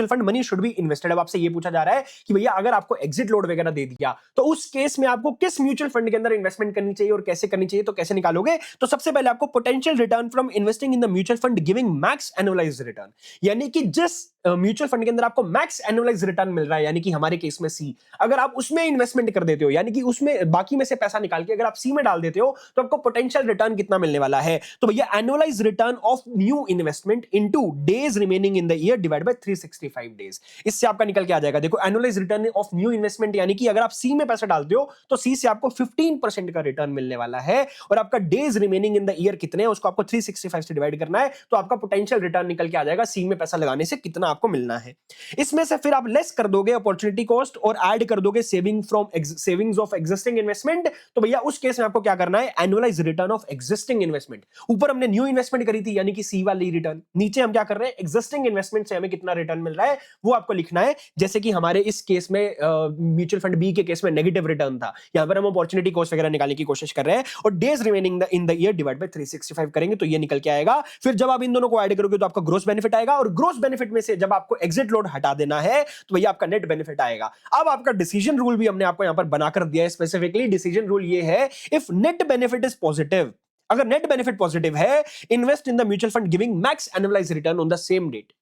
fund money should be invested। अब आपसे ये पूछा जा रहा है कि भैया अगर आपको एग्जिट लोड वगैरह दे दिया तो उस केस में आपको किस म्यूचुअल फंड के अंदर इन्वेस्टमेंट करनी चाहिए और कैसे करनी चाहिए, तो कैसे निकालोगे। तो सबसे पहले आपको potential return from investing in the mutual fund giving max annualised return, यानी कि जिस म्यूचुअल फंड के अंदर आपको मैक्स एनुअलाइज्ड रिटर्न मिल रहा है, यानी कि हमारे केस में सी, अगर आप उसमें इन्वेस्टमेंट कर देते हो, यानी कि उसमें बाकी में से पैसा निकाल के अगर आप सी में डाल देते हो, तो आपको पोटेंशियल रिटर्न कितना मिलने वाला है। तो भैया annualised return of new investment into days remaining in the year divide by 365 days, इससे आपका निकल के आ जाएगा। देखो annualised return of new investment, यानी कि अगर आप सी में पैसा डालते हो तो सी से आपको 15% का रिटर्न मिलने वाला है, और आपका days remaining in the year कितने हैं उसको आपको 365 से डिवाइड करना है, तो आपका पोटेंशियल रिटर्न निकल के आ जाएगा सी में पैसा लगाने से कितना आपको मिलना है। इसमें से फिर आप लेस कर दोगे अपॉर्चुनिटी कॉस्ट और ऐड कर दोगे सेविंग्स ऑफ एग्जिस्टिंग इन्वेस्टमेंट। तो भैया उस केस में आपको क्या करना है, annualise return of existing investment. ऊपर हमने न्यू इन्वेस्टमेंट करी थी यानी कि सी वाली रिटर्न। नीचे हम क्या कर रहे हैं, एग्जिस्टिंग इन्वेस्टमेंट से हमें कितना रिटर्न मिल रहा है वो आपको लिखना है। जैसे कि हमारे इस केस में म्यूचुअल फंड बी के केस में नेगेटिव रिटर्न था, यहां पर हम अपॉर्चुनिटी कॉस्ट वगैरह निकालने की कोशिश कर रहे हैं और days remaining in the year divide by 365 करेंगे तो ये निकल के आएगा। फिर जब आप इन दोनों को ऐड करोगे तो आपका ग्रोस बेनिफिट आएगा और ग्रोस बेनिफिट में से जब आपको एग्जिट लोड हटा देना है तो भैया आपका नेट बेनिफिट आएगा। अब आपका डिसीजन रूल भी हमने आपको यहां पर बनाकर दिया है स्पेसिफिकली। डिसीजन रूल ये है, if net benefit is positive, अगर नेट बेनिफिट पॉजिटिव है, invest in the mutual fund giving max annualised return on the same date.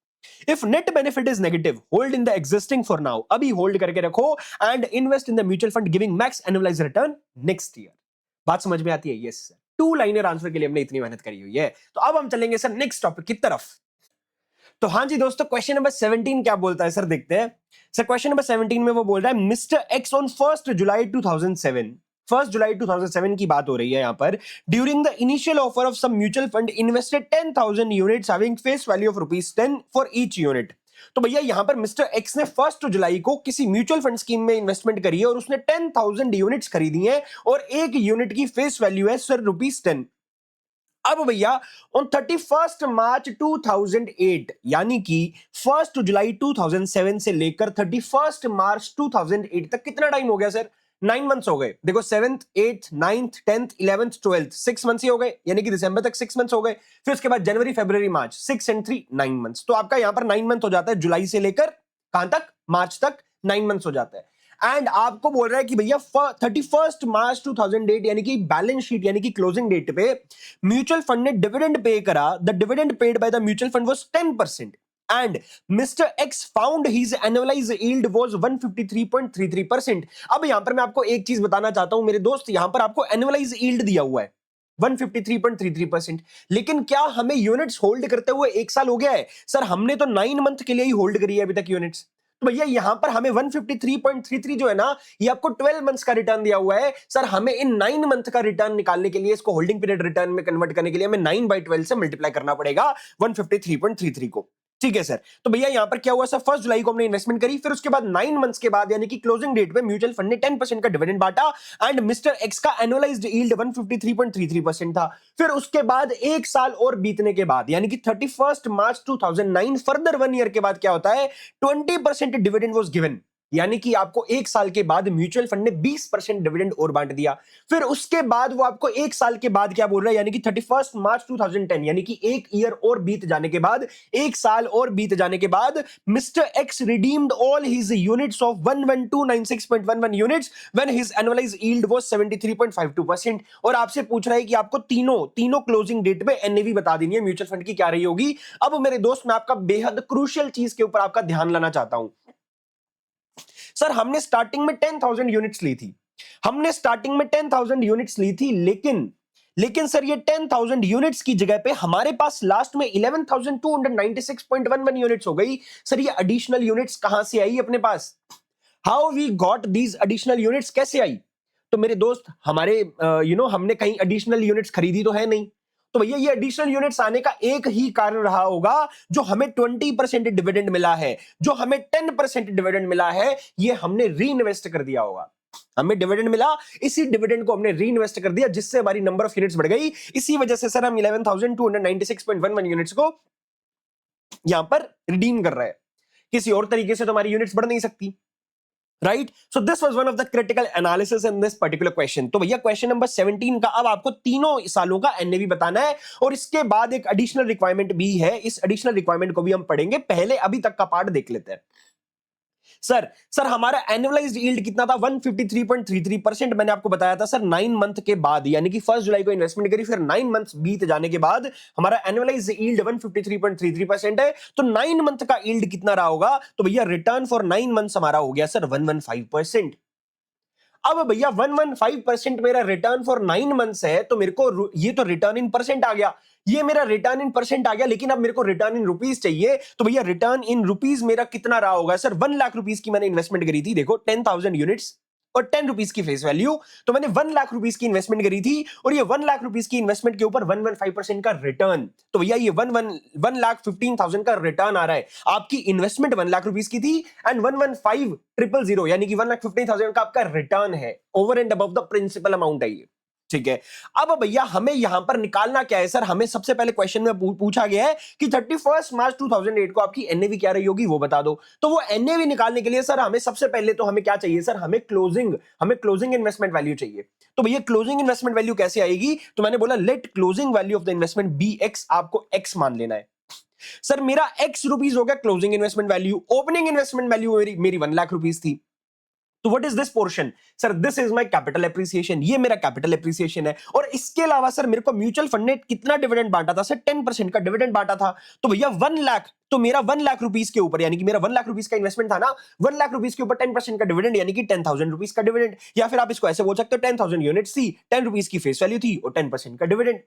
If net benefit is negative, hold in the existing for now. अभी होल्ड करके रखो and invest in the mutual fund giving max annualized return next year. बात समझ में आती है? Yes sir. 2 लाइनर आंसर के लिए हमने इतनी मेहनत करी हुई है। तो अब हम चलेंगे सर नेक्स्ट टॉपिक की तरफ। तो हाँ जी दोस्तों, क्वेश्चन नंबर 17 क्या बोलता है सर, देखते हैं। सर क्वेश्चन नंबर 17 में वो बोल रहा है, मिस्टर एक्स ऑन 1 जुलाई 2007, 1 जुलाई 2007 की बात हो रही है यहां पर, during the initial offer of some mutual fund invested 10,000 units having face value of ₹10 for each unit. तो भैया यहां पर मिस्टर एक्स ने 1 जुलाई को किसी म्यूचुअल फंड स्कीम में इन्वेस्टमेंट करी है और उसने 10,000 यूनिट्स खरीदी हैं और एक यूनिट की फेस वैल्यू है सर ₹10। अब भैया ऑन 31 मार्च 2008 यानी कि 1 जुलाई 2007 से लेकर 31 मार्च 2008 तक कितना टाइम हो गया सर? 9 मंथ्स हो गए। देखो 7th 8th 9th 10th 11th 12th 6 months ही हो गए, यानी कि दिसंबर तक 6 मंथ्स हो गए। फिर उसके बाद जनवरी फरवरी मार्च 6 and 3 9 मंथ्स। तो आपका यहां पर 9 मंथ हो जाता है, जुलाई से लेकर कहां तक? मार्च तक 9 मंथ्स हो जाता है। एंड आपको बोल रहा है कि भैया 31 मार्च 2008 यानी कि बैलेंस शीट यानी कि क्लोजिंग डेट पे म्यूचुअल फंड ने डिविडेंड पे करा। The dividend paid by the mutual fund was 10% and Mr. X found his annualized yield was 153.33%। अब यहां पर मैं आपको एक चीज बताना चाहता हूं मेरे दोस्त, यहां पर आपको एनुअलाइज यील्ड दिया हुआ है 153.33%, लेकिन क्या हमें यूनिट्स होल्ड करते हुए 1 साल हो गया है? सर हमने तो 9 मंथ के लिए ही होल्ड करी है अभी तक यूनिट्स। तो भैया यहां पर हमें 153.33 जो है ना, ये आपको 12 मंथ्स का रिटर्न दिया हुआ है। सर हमें इन 9 मंथ का रिटर्न निकालने के लिए, इसको होल्डिंग पीरियड रिटर्न में कन्वर्ट करने के लिए हमें 9/12 से मल्टीप्लाई करना पड़ेगा 153.33 को। ठीक है सर। तो भैया यहां पर क्या हुआ सर, 1 जुलाई को हमने इन्वेस्टमेंट करी, फिर उसके बाद 9 मंथ्स के बाद यानी कि क्लोजिंग डेट पे म्यूचुअल फंड ने 10% का डिविडेंड बांटा एंड मिस्टर एक्स का एनुअलाइज्ड यील्ड 153.33% था। फिर उसके बाद 1 साल और बीतने के बाद यानी कि 31 मार्च 2009 फर्दर 1 ईयर के बाद क्या होता है, 20% डिविडेंड वाज गिवन, यानी कि आपको 1 साल के बाद म्यूचुअल फंड ने 20% डिविडेंड और बांट दिया। फिर उसके बाद वो आपको 1 साल के बाद क्या बोल रहा है, यानी कि 31 मार्च 2010 यानी कि 1 ईयर और बीत जाने के बाद, 1 साल और बीत जाने के बाद mister X redeemed all his units of 11296.11 units when his annualised yield was 73.52%। और आपसे पूछ रहा है कि आपको तीनों क्लोजिंग डेट पे एनएवी बता देनी है म्यूचुअल फंड की क्या रही होगी। अब मेरे दोस्त मैं आपका बेहद क्रूशियल चीज के ऊपर आपका ध्यान लाना चाहता हूं। सर हमने स्टार्टिंग में 10,000 यूनिट्स ली थी, हमने स्टार्टिंग में 10,000 यूनिट्स ली थी, लेकिन सर ये 10,000 यूनिट्स की जगह पे हमारे पास लास्ट में 11,296.11 यूनिट्स हो गई। सर ये एडिशनल यूनिट्स कहां से आई अपने पास? How we got these additional units, कैसे आई? तो मेरे दोस्त हमारे हमने कहीं एडिशनल यूनिट्स खरीदी तो है नहीं। तो भैया ये एडिशनल यूनिट्स आने का एक ही कारण रहा होगा, जो हमें 20% डिविडेंड मिला है, जो हमें 10% डिविडेंड मिला है, ये हमने री इन्वेस्ट कर दिया होगा। हमें डिविडेंड मिला, इसी डिविडेंड को हमने री इन्वेस्ट कर दिया, जिससे हमारी नंबर ऑफ यूनिट्स बढ़ गई। इसी वजह से सर हम 11,296.11 यूनिट्स को यहां पर रिडीम कर रहे हैं। किसी और तरीके से तो हमारी यूनिट्स बढ़ नहीं सकती, right? So this was one of the critical analysis in this particular question. तो भैया क्वेश्चन नंबर 17 का अब आपको तीनों सालों का एनएवी बताना है और इसके बाद एक एडिशनल रिक्वायरमेंट भी है, इस एडिशनल रिक्वायरमेंट को भी हम पढ़ेंगे। पहले अभी तक का पार्ट देख लेते हैं। सर हमारा एनुअलाइज्ड यील्ड कितना था? 153.33%। मैंने आपको बताया था सर 9 मंथ के बाद, यानी कि 1 जुलाई को इन्वेस्टमेंट करी, फिर 9 मंथ्स बीत जाने के बाद हमारा एनुअलाइज्ड यील्ड 153.33% है। तो 9 मंथ का यील्ड कितना रहा होगा? तो भैया रिटर्न फॉर 9 मंथ्स हमारा हो गया सर 115%। अब भैया 115% मेरा रिटर्न फॉर 9 मंथ्स है, तो मेरे को ये तो रिटर्न इन परसेंट आ गया, ये मेरा रिटर्न इन परसेंट आ गया, लेकिन अब मेरे को रिटर्न इन रुपीस चाहिए। तो भैया रिटर्न इन रुपीस मेरा कितना रहा होगा सर? 1 लाख रुपीस की मैंने इन्वेस्टमेंट करी थी, देखो 10,000 यूनिट्स और 10 रुपीस की फेस वैल्यू, तो मैंने 1 लाख रुपीस की इन्वेस्टमेंट करी थी और ये 1 लाख रुपीस की इन्वेस्टमेंट के ऊपर 115% का रिटर्न। तो भैया ये 1,15,000 का रिटर्न आ रहा है। आपकी इन्वेस्टमेंट 1 लाख रुपीस की थी एंड 115,000 यानी कि 1,15,000 का आपका रिटर्न है, over and above the principal amount है ये। ठीक है। अब भैया हमें यहां पर निकालना क्या है सर, हमें सबसे पहले क्वेश्चन में पूछा गया है कि 31 मार्च 2008 को आपकी एनएवी क्या रही होगी वो बता दो। तो वो एनएवी निकालने के लिए सर हमें सबसे पहले तो हमें क्या चाहिए सर, हमें क्लोजिंग इन्वेस्टमेंट वैल्यू चाहिए। तो भैया क्लोजिंग इन्वेस्टमेंट वैल्यू कैसे आएगी, तो मैंने बोला let closing value of the investment be X, आपको एक्स मान लेना है। सर मेरा एक्स रुपीज हो गया closing investment value, opening investment value मेरी 1 लाख रुपीज थी। तो what is this portion sir, this is my capital appreciation, ये मेरा कैपिटल एप्रिसिएशन है। और इसके अलावा सर मेरे को म्यूचुअल फंड ने कितना डिविडेंड बांटा था सर, 10% का डिविडेंड बांटा था। तो भैया 1 लाख, तो मेरा 1 लाख रुपीस के ऊपर, यानी कि मेरा 1 लाख रुपीस का इन्वेस्टमेंट था ना, 1 लाख रुपीस के ऊपर 10% का डिविडेंड, यानी कि 10,000 रुपीस का डिविडेंड। या फिर आप इसको ऐसे बोल सकते हो 10,000 यूनिट्स थी, 10 रुपीस की फेस वैल्यू थी और 10% का डिविडेंड।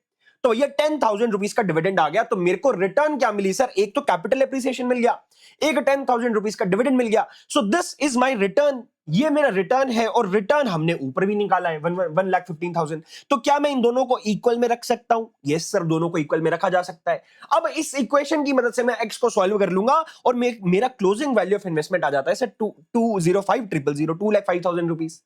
तो ये 10,000 रुपीस का डिविडेंड आ गया, तो मेरे को रिटर्न क्या मिली सर, एक तो कैपिटल एप्रिसिएशन मिल गया, एक 10,000 रुपीस का डिविडेंड मिल गया। So this is my return, ये मेरा रिटर्न है। और रिटर्न हमने ऊपर भी निकाला है 1,15,000। तो क्या मैं इन दोनों को इक्वल में रख सकता हूं? यस सर, दोनों को इक्वल में रखा जा सकता है। अब इस इक्वेशन की मदद से मैं एक्स को सॉल्व कर लूंगा और मेरा क्लोजिंग वैल्यू ऑफ इन्वेस्टमेंट आ जाता है सर 205,000, 2,05,000 रुपीस।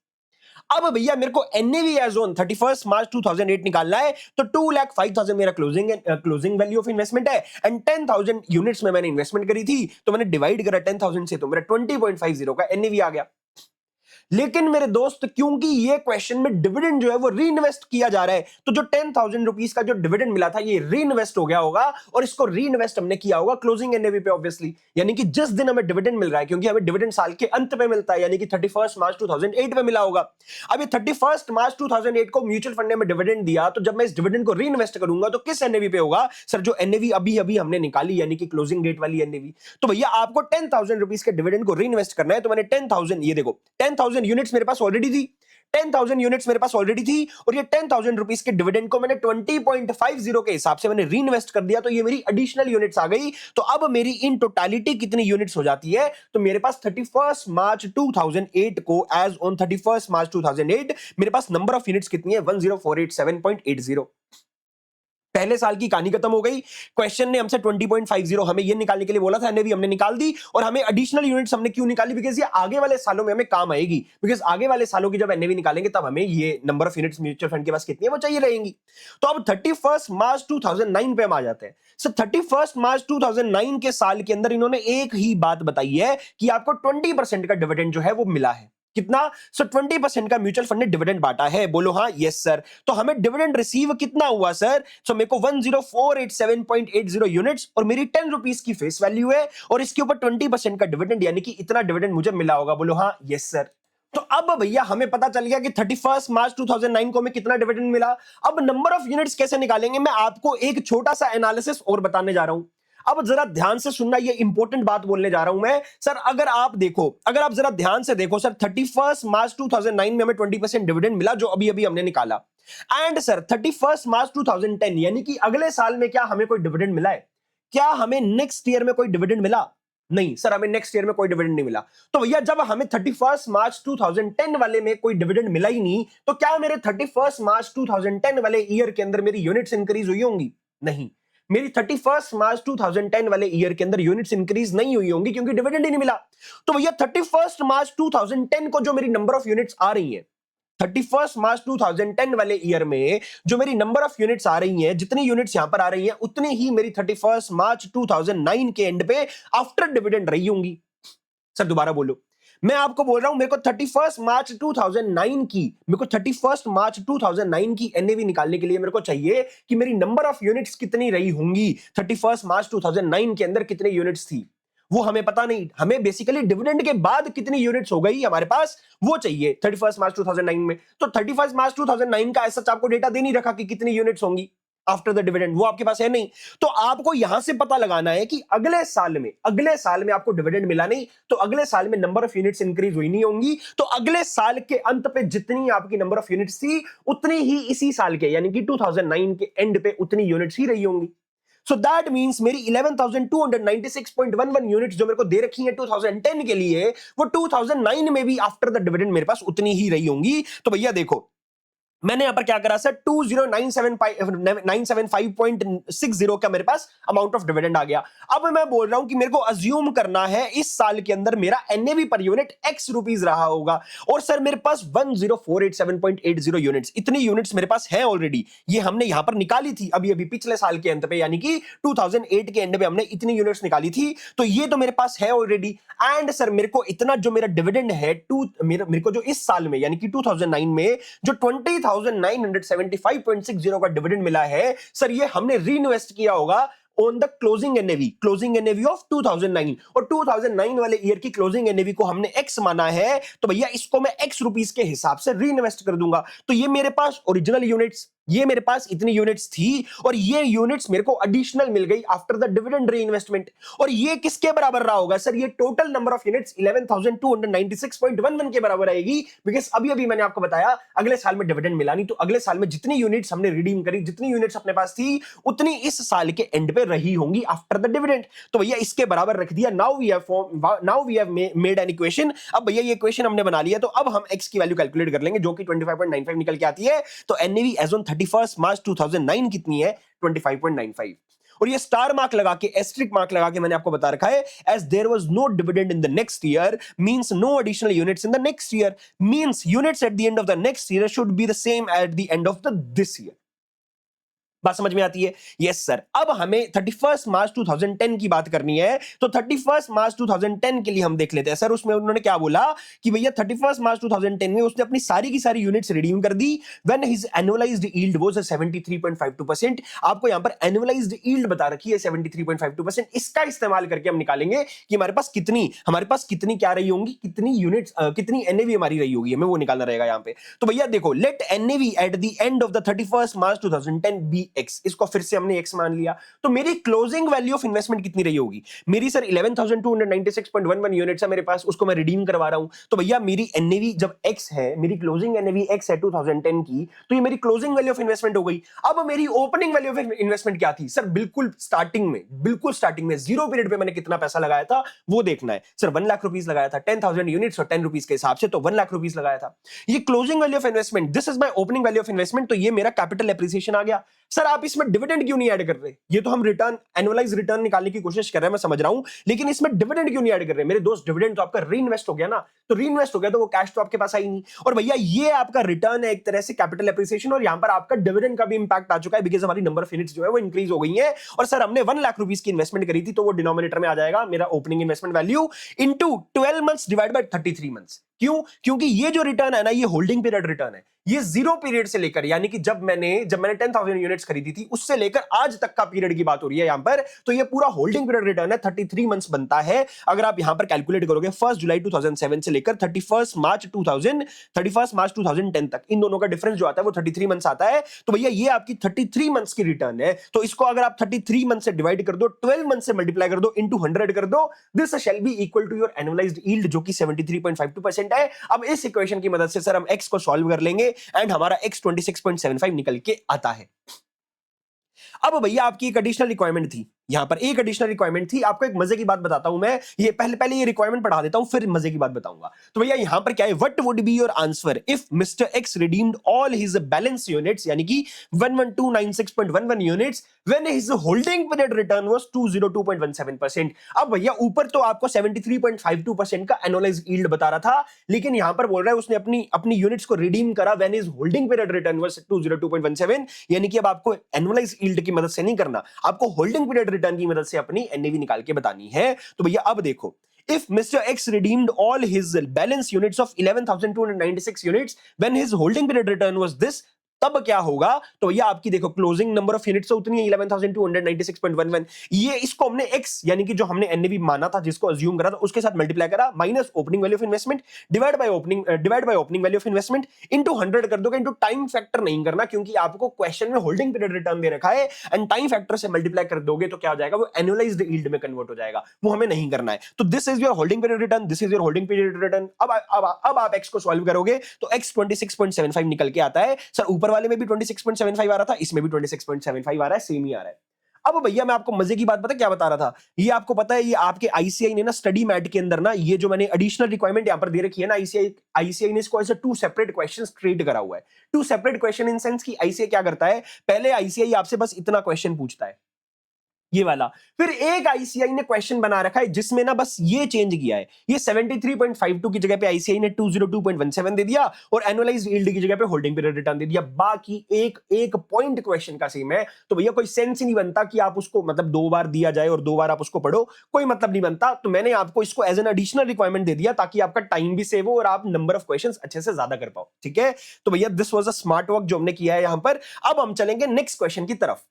अब भैया मेरे को एनएवी एज ऑन 31 मार्च 2008 निकालना है, तो 2,05,000 मेरा क्लोजिंग वैल्यू ऑफ इन्वेस्टमेंट है एंड 10,000 यूनिट्स में मैंने इन्वेस्टमेंट करी थी, तो मैंने डिवाइड करा 10,000 से, तो मेरा 20.50 का एनएवी आ गया। लेकिन मेरे दोस्त क्योंकि ये क्वेश्चन में डिविडेंड जो है वो री इन्वेस्ट किया जा रहा है, तो जो 10,000 रुपीस का जो डिविडेंड मिला था ये री इन्वेस्ट हो गया होगा, और इसको री इन्वेस्ट हमने किया होगा क्लोजिंग एनएवी पे ऑब्वियसली, यानी कि जिस दिन हमें डिविडेंड मिल रहा है, क्योंकि हमें डिविडेंड साल के अंत में मिलता है, यानी कि 31 मार्च 2008 में मिला होगा। अब ये 31 मार्च 2008 को म्यूचुअल फंड ने में डिविडेंड दिया, तो जब मैं इस डिविडेंड को री इन्वेस्ट करूंगा तो किस एनएवी पे होगा सर, जो एनएवी अभी अभी हमने निकाली, यानी कि क्लोजिंग डेट वाली एनएवी। तो भैया आपको 10,000 रुपीस के डिविडेंड को री इन्वेस्ट करना है, तो मैंने 10,000, ये देखो 10,000 यूनिट्स मेरे पास ऑलरेडी थी, 10,000 यूनिट्स मेरे पास ऑलरेडी थी, और ये 10,000 रुपीस के डिविडेंड को मैंने 20.50 के हिसाब से मैंने री इन्वेस्ट कर दिया, तो ये मेरी एडिशनल यूनिट्स आ गई। तो अब मेरी इन टोटालिटी कितनी यूनिट्स हो जाती है, तो मेरे पास 31 मार्च 2008 को एज ऑन 31 मार्च 2008 मेरे पास नंबर ऑफ यूनिट्स कितनी है, 10,487.80। पहले साल की कहानी खत्म हो गई। क्वेश्चन ने हमसे 20.50 हमें ये निकालने के लिए बोला था, एनएवी हमने निकाल दी, और हमें एडिशनल यूनिट्स हमने क्यों निकाली, बिकॉज ये आगे वाले सालों में हमें काम आएगी, बिकॉज आगे वाले सालों की जब एनएवी निकालेंगे तब हमें ये number of units mutual fund के पास कितनी है वो चाहिए रहेंगी। तो अब 31 मार्च 2009 पे हम आ जाते हैं। सो 31 मार्च 2009 के साल के अंदर इन्होंने एक ही बात बताई है कि आपको 20% का डिविडेंड जो है वो मिला है। कितना? सो 20% का म्यूचुअल फंड ने डिविडेंड बांटा है। बोलो हाँ, यस सर। तो हमें डिविडेंड रिसीव कितना हुआ सर? सो मेरे को 10,487.80 यूनिट्स और मेरी 10 रुपीस की फेस वैल्यू है, और इसके ऊपर 20% का डिविडेंड, यानी कि इतना डिविडेंड मुझे मिला होगा। बोलो हाँ, यस सर। तो अब भैया हमें पता चल गया कि 31 मार्च 2009 को हमें कितना डिविडेंड मिला। अब नंबर ऑफ यूनिट्स कैसे निकालेंगे, मैं आपको एक छोटा सा एनालिसिस और बताने जा रहा हूं। अब जरा ध्यान से सुनना, ये इंपॉर्टेंट बात बोलने जा रहा हूं मैं सर। अगर आप जरा ध्यान से देखो सर, 31 मार्च 2009 में हमें 20% डिविडेंड मिला जो अभी अभी हमने निकाला, एंड सर 31 मार्च 2010 यानी कि अगले साल में क्या हमें कोई डिविडेंड मिला है? क्या हमें नेक्स्ट ईयर में कोई डिविडेंड मिला? नहीं सर, हमें नेक्स्ट ईयर में कोई डिविडेंड नहीं मिला। तो भैया जब हमें 31 मार्च 2010 वाले में कोई डिविडेंड मिला ही नहीं, तो क्या मेरे 31 मार्च 2010 वाले ईयर के अंदर मेरी यूनिट्स इंक्रीज हुई होंगी? नहीं, मेरी 31 मार्च 2010 वाले ईयर के अंदर यूनिट्स इंक्रीज नहीं हुई होंगी, क्योंकि डिविडेंड ही नहीं मिला। तो भैया 31 मार्च 2010 को जो मेरी नंबर ऑफ यूनिट्स आ रही है, 31 मार्च 2010 वाले ईयर में जो मेरी नंबर ऑफ यूनिट्स आ रही हैं, जितनी यूनिट्स यहां पर आ रही हैं, उतनी ही मेरी 31 मार्च 2009 के एंड पे आफ्टर डिविडेंड रही होंगी। सर दोबारा बोलो, मैं आपको बोल रहा हूं मेरे को 31 मार्च 2009 की एनएवी निकालने के लिए मेरे को चाहिए कि मेरी नंबर ऑफ यूनिट्स कितनी रही होंगी। 31 मार्च 2009 के अंदर कितने यूनिट्स थी वो हमें पता नहीं, हमें बेसिकली डिविडेंड के बाद कितनी यूनिट्स हो गई हमारे पास वो चाहिए 31 मार्च 2009 में। तो 31 मार्च 2009 का ऐसा आपको डेटा दे नहीं रखा कि कितनी यूनिट्स होंगी आफ्टर द डिविडेंड, वो आपके पास है नहीं। तो आपको यहां से पता लगाना है कि अगले साल में आपको डिविडेंड मिला नहीं, तो अगले साल में नंबर ऑफ यूनिट्स इंक्रीज हुई नहीं होंगी। तो अगले साल के अंत पे जितनी आपकी नंबर ऑफ यूनिट्स थी, उतनी ही इसी साल के यानी कि 2009 के एंड पे उतनी यूनिट्स ही रही होंगी। सो दैट मींस मेरी 11,296.11 यूनिट्स जो मेरे को दे रखी है 2010 के लिए, वो 2009 में भी आफ्टर द डिविडेंड मेरे पास उतनी ही रही होंगी। तो भैया देखो, मैंने यहां पर क्या करा सर 20975.60 का मेरे पास अमाउंट ऑफ डिविडेंड आ गया। अब मैं बोल रहा हूं कि मेरे को अज्यूम करना है इस साल के अंदर मेरा NAV per unit x rupees रहा होगा, और सर मेरे पास 10487.80 यूनिट्स, इतनी यूनिट्स मेरे पास है ऑलरेडी। ये हमने यहां पर निकाली थी अभी अभी पिछले साल के अंत पे, यानी कि 2008 के एंड पे हमने इतनी यूनिट्स निकाली थी, तो ये तो मेरे पास है ऑलरेडी। एंड सर मेरे को इतना जो मेरा डिविडेंड है मेरे को जो इस साल में यानी कि 2009 में जो 20,975.60 का डिविडेंड मिला है, सर ये हमने रीइन्वेस्ट किया होगा on the closing NAV of 2009, और 2009 वाले ईयर की क्लोजिंग एनएवी को हमने एक्स माना है, तो भैया इसको मैं एक्स रुपीस के हिसाब से रीइन्वेस्ट कर दूंगा। तो ये मेरे पास ओरिजिनल यूनिट्स, ये मेरे पास इतनी यूनिट्स थी, और ये यूनिट्स मेरे को एडिशनल मिल गई आफ्टर द डिविडेंड रीइन्वेस्टमेंट। और ये किसके बराबर रहा होगा सर? ये टोटल नंबर ऑफ यूनिट्स 11,296.11 के बराबर आएगी, बिकॉज अभी अभी मैंने आपको बताया अगले साल में डिविडेंड मिला नहीं, तो अगले साल में जितनी यूनिट्स हमने रिडीम करी, जितनी यूनिट्स अपने पास थी, उतनी इस साल के एंड पे रही होंगी आफ्टर द डिविडेंड। तो भैया इसके बराबर रख दिया। Now we have made an equation. अब भैया ये इक्वेशन हमने बना लिया, तो अब हम x की वैल्यू कैलकुलेट कर लेंगे जो कि 25.95 निकल के आती है। तो एनएवी एज ऑन 31 मार्च 2009 कितनी है? 25.95। और ये स्टार मार्क लगा के, एस्ट्रिक मार्क लगा के मैंने आपको बता रखा है, as there was no dividend in the next year means no additional units in the next year, means units at the end of the next year should be the same at the end of the this year. बात समझ में आती है? Yes sir. अब हमें 31 मार्च 2010 की बात करनी है, तो 31 मार्च 2010 के लिए हम देख लेते हैं। सर उसमें उन्होंने क्या बोला कि भैया 31 मार्च 2010 में उसने अपनी सारी की सारी यूनिट्स रिडीम कर दी when his annualised yield was 73.52%। आपको यहां पर एनुअलाइज्ड यील्ड बता रखी है 73.52%। इसका इस्तेमाल करके हम निकालेंगे कि हमारे पास कितनी क्या रही होंगी, कितनी यूनिट्स, कितनी एनएवी हमारी रही होगी, हमें वो निकालना रहेगा यहां पे। तो भैया देखो, let NAV at the end of the 31 March 2010 be X, इसको फिर से हमने एक्स मान लिया, तो मेरी क्लोजिंग वैल्यू ऑफ इन्वेस्टमेंट कितनी रही होगी? मेरी सर 11,296.11 यूनिट्स है मेरे पास, उसको मैं रिडीम करवा रहा हूं, तो भैया मेरी एनएवी जब एक्स है, मेरी क्लोजिंग एनएवी एक्स है 2010 की, तो ये मेरी क्लोजिंग वैल्यू ऑफ इन्वेस्टमेंट हो गई। अब मेरी ओपनिंग वैल्यू ऑफ इन्वेस्टमेंट क्या थी सर? बिल्कुल स्टार्टिंग में जीरो पीरियड पे मैंने कितना पैसा लगाया था वो देखना है। सर 1 लाख रुपीस लगाया था, 10,000 यूनिट्स और 10 रुपीस के हिसाब से, तो 1 लाख रुपीस लगाया था। ये closing value of investment, this is my opening value of investment, तो ये मेरा कैपिटल एप्रिसिएशन आ गया। सर आप इसमें डिविडेंड क्यों नहीं ऐड कर रहे? ये तो हम रिटर्न, एनुअलाइज रिटर्न निकालने की कोशिश कर रहे हैं, मैं समझ रहा हूं, लेकिन इसमें डिविडेंड क्यों नहीं ऐड कर रहे? मेरे दोस्त डिविडेंड तो आपका रीइन्वेस्ट हो गया ना, तो रीइन्वेस्ट हो गया तो वो कैश तो आपके पास आई नहीं। और भैया ये आपका रिटर्न है एक तरह से कैपिटल एप्रिसिएशन, और यहां पर आपका डिविडेंड का भी इंपैक्ट आ चुका है, बिकॉज हमारी नंबर ऑफ यूनिट्स जो है वो इंक्रीज हो गई है। और सर हमने 1 लाख रुपीस की इन्वेस्टमेंट करी थी, तो वो डिनोमिनेटर में आ जाएगा मेरा opening investment value into 12 months divide by 33 months. क्यों? क्योंकि ये जो रिटर्न है ना, ये होल्डिंग पीरियड रिटर्न है। ये जीरो पीरियड से लेकर, यानी कि जब मैंने 10,000 यूनिट्स खरीदी थी उससे लेकर आज तक का पीरियड की बात हो रही है यहां पर, तो ये पूरा होल्डिंग पीरियड रिटर्न है, 33 मंथ्स बनता है। अगर आप यहां पर कैलकुलेट करोगे 1 जुलाई 2007 से लेकर 31 मार्च 2010 तक, इन दोनों का डिफरेंस जो आता है वो 33 मंथ्स आता है। तो भैया ये आपकी 33 मंथ्स की रिटर्न है, तो इसको अगर आप 33 मंथ से डिवाइड कर दो, 12 मंथ से मल्टीप्लाई कर दो, इंटू 100 कर दो, this shall be equal to your annualised yield जो कि 73.52% है। अब इस इक्वेशन की मदद से सर हम x को सॉल्व कर लेंगे एंड हमारा x 26.75 निकल के आता है। अब भैया आपकी एक एडिशनल रिक्वायरमेंट थी, यहां पर एक एडिशनल रिक्वायरमेंट थी। आपको एक मजे की बात बताता हूं मैं, ये पहले ये रिक्वायरमेंट पढ़ा देता हूं, फिर मजे की बात बताऊंगा। तो भैया यहां पर क्या है, what would be your answer if mister X redeemed all his balance units, यानी कि 11296.11 units when his holding period return was 202.17%। अब भैया ऊपर तो आपको 73.52% का एनुअलाइज्ड यील्ड बता रहा था, लेकिन यहां पर बोल रहा है उसने अपनी यूनिट्स को रिडीम करा when his holding period return was 202.17, यानी कि अब आपको एनुअलाइज्ड यील्ड की मदद से नहीं करना, आपको होल्डिंग पीरियड रिटर्न की मदद से अपनी एनएवी निकाल के बतानी है। तो भैया अब देखो, if Mr. X redeemed all his balance units of 11,296 units when his holding period return was this, तब क्या होगा? तो भैया आपकी देखो क्लोजिंग नंबर ऑफ यूनिट्स तो उतनी है 11,296.11, ये इसको हमने x यानी कि जो हमने एनएवी माना था, जिसको अज्यूम करा था, उसके साथ मल्टीप्लाई करा, minus opening value of investment divide by opening value of investment into 100 कर दोगे, इनटू टाइम फैक्टर नहीं करना, क्योंकि आपको क्वेश्चन में होल्डिंग पीरियड रिटर्न दे रखा है, एंड टाइम फैक्टर से मल्टीप्लाई कर दोगे तो क्या हो जाएगा, वो एनुअलाइज्ड यील्ड में कन्वर्ट हो जाएगा, वो हमें नहीं करना है। तो this is your holding period return, this is your holding period return. अब आप x को सॉल्व करोगे तो x 26.75 निकल के आता है। सर ऊपर वाले में भी 26.75 आ रहा था, इसमें भी 26.75 आ रहा है, सेम ही आ रहा है। अब भैया मैं आपको मजे की बात पता क्या बता रहा था, ये आपको पता है ये आपके आईसीआई ने ना स्टडी मैट के अंदर ना ये जो मैंने एडिशनल रिक्वायरमेंट यहां पर दे रखी है ना, आईसीआई ने इसको ऐसे 2 सेपरेट क्वेश्चंस ट्रीट करा हुआ है। 2 सेपरेट क्वेश्चन इन सेंस की आईसीआई क्या करता है, पहले आईसीआई आपसे बस इतना क्वेश्चन पूछता है, ये वाला। फिर एक आईसीआई ने क्वेश्चन बना रखा है जिसमें ना बस ये चेंज किया है, ये 73.52 की जगह पे आईसीआई ने 202.17 दे दिया और एनुअलाइज्ड यील्ड की जगह पे होल्डिंग पीरियड रिटर्न दे दिया। बाकी एक एक पॉइंट क्वेश्चन का सेम है। तो भैया कोई सेंस ही नहीं बनता कि आप उसको मतलब 2 बार दिया जाए और 2 बार आप उसको पढ़ो, कोई मतलब नहीं बनता। तो मैंने आपको इसको एज एन एडिशनल रिक्वायरमेंट दे दिया ताकि आपका टाइम भी सेव हो और आप नंबर ऑफ क्वेश्चंस अच्छे से ज्यादा कर पाओ। ठीक है, तो भैया this was a smart work जो हमने किया है यहां पर। अब हम चलेंगे नेक्स्ट क्वेश्चन की तरफ।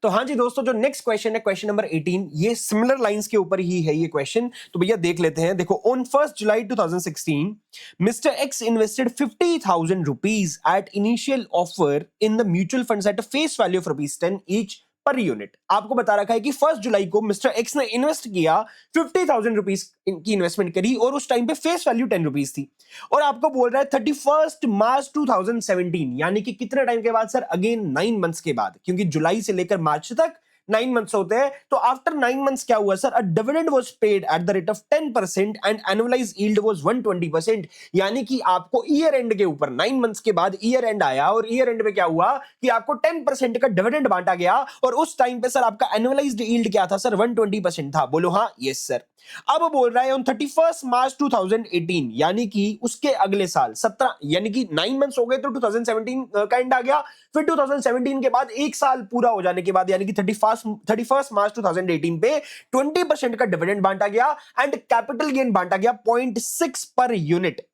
तो हाँ जी दोस्तों, जो नेक्स्ट क्वेश्चन है क्वेश्चन नंबर 18, ये सिमिलर लाइंस के ऊपर ही है ये क्वेश्चन। तो भैया देख लेते हैं। देखो, on 1 July 2016 mister x invested 50,000 rupees at initial offer in the mutual funds at a face value of ₹10 each per unit. आपको बता रखा है कि 1 जुलाई को मिस्टर एक्स ने इन्वेस्ट किया, 50,000 रुपीज की इन्वेस्टमेंट करी और उस टाइम पे फेस वैल्यू 10 रुपीज थी। और आपको बोल रहा है 31 मार्च 2017, यानी कि कितने टाइम के बाद सर? अगेन 9 मंथ्स के बाद, क्योंकि जुलाई से लेकर मार्च तक 9 मंथ्स होते हैं। तो आफ्टर 9 मंथ्स क्या हुआ sir? A dividend was paid eight the rate of 10% and annualised yield was 120%। यानी कि आपको ईयर एंड के ऊपर 9 मंथ्स के बाद ईयर एंड आया और ईयर एंड में क्या हुआ कि आपको 10% का डिविडेंड बांटा गया और उस टाइम पे सर आपका एनुअलाइज्ड यील्ड क्या था सर? 120% था। बोलो हाँ, यस सर। अब बोल रहा है ऑन 31 मार्च 2018, यानी कि उसके अगले साल 17, यानी कि 9 मंथ्स हो गए तो 2017 का एंड आ गया। फिर 2017 के बाद एक साल पूरा हो जाने के बाद, यानी कि 31 मार्च 2018 पे 20% का डिविडेंड बांटा गया एंड कैपिटल गेन बांटा गया 0.6 पर यूनिट।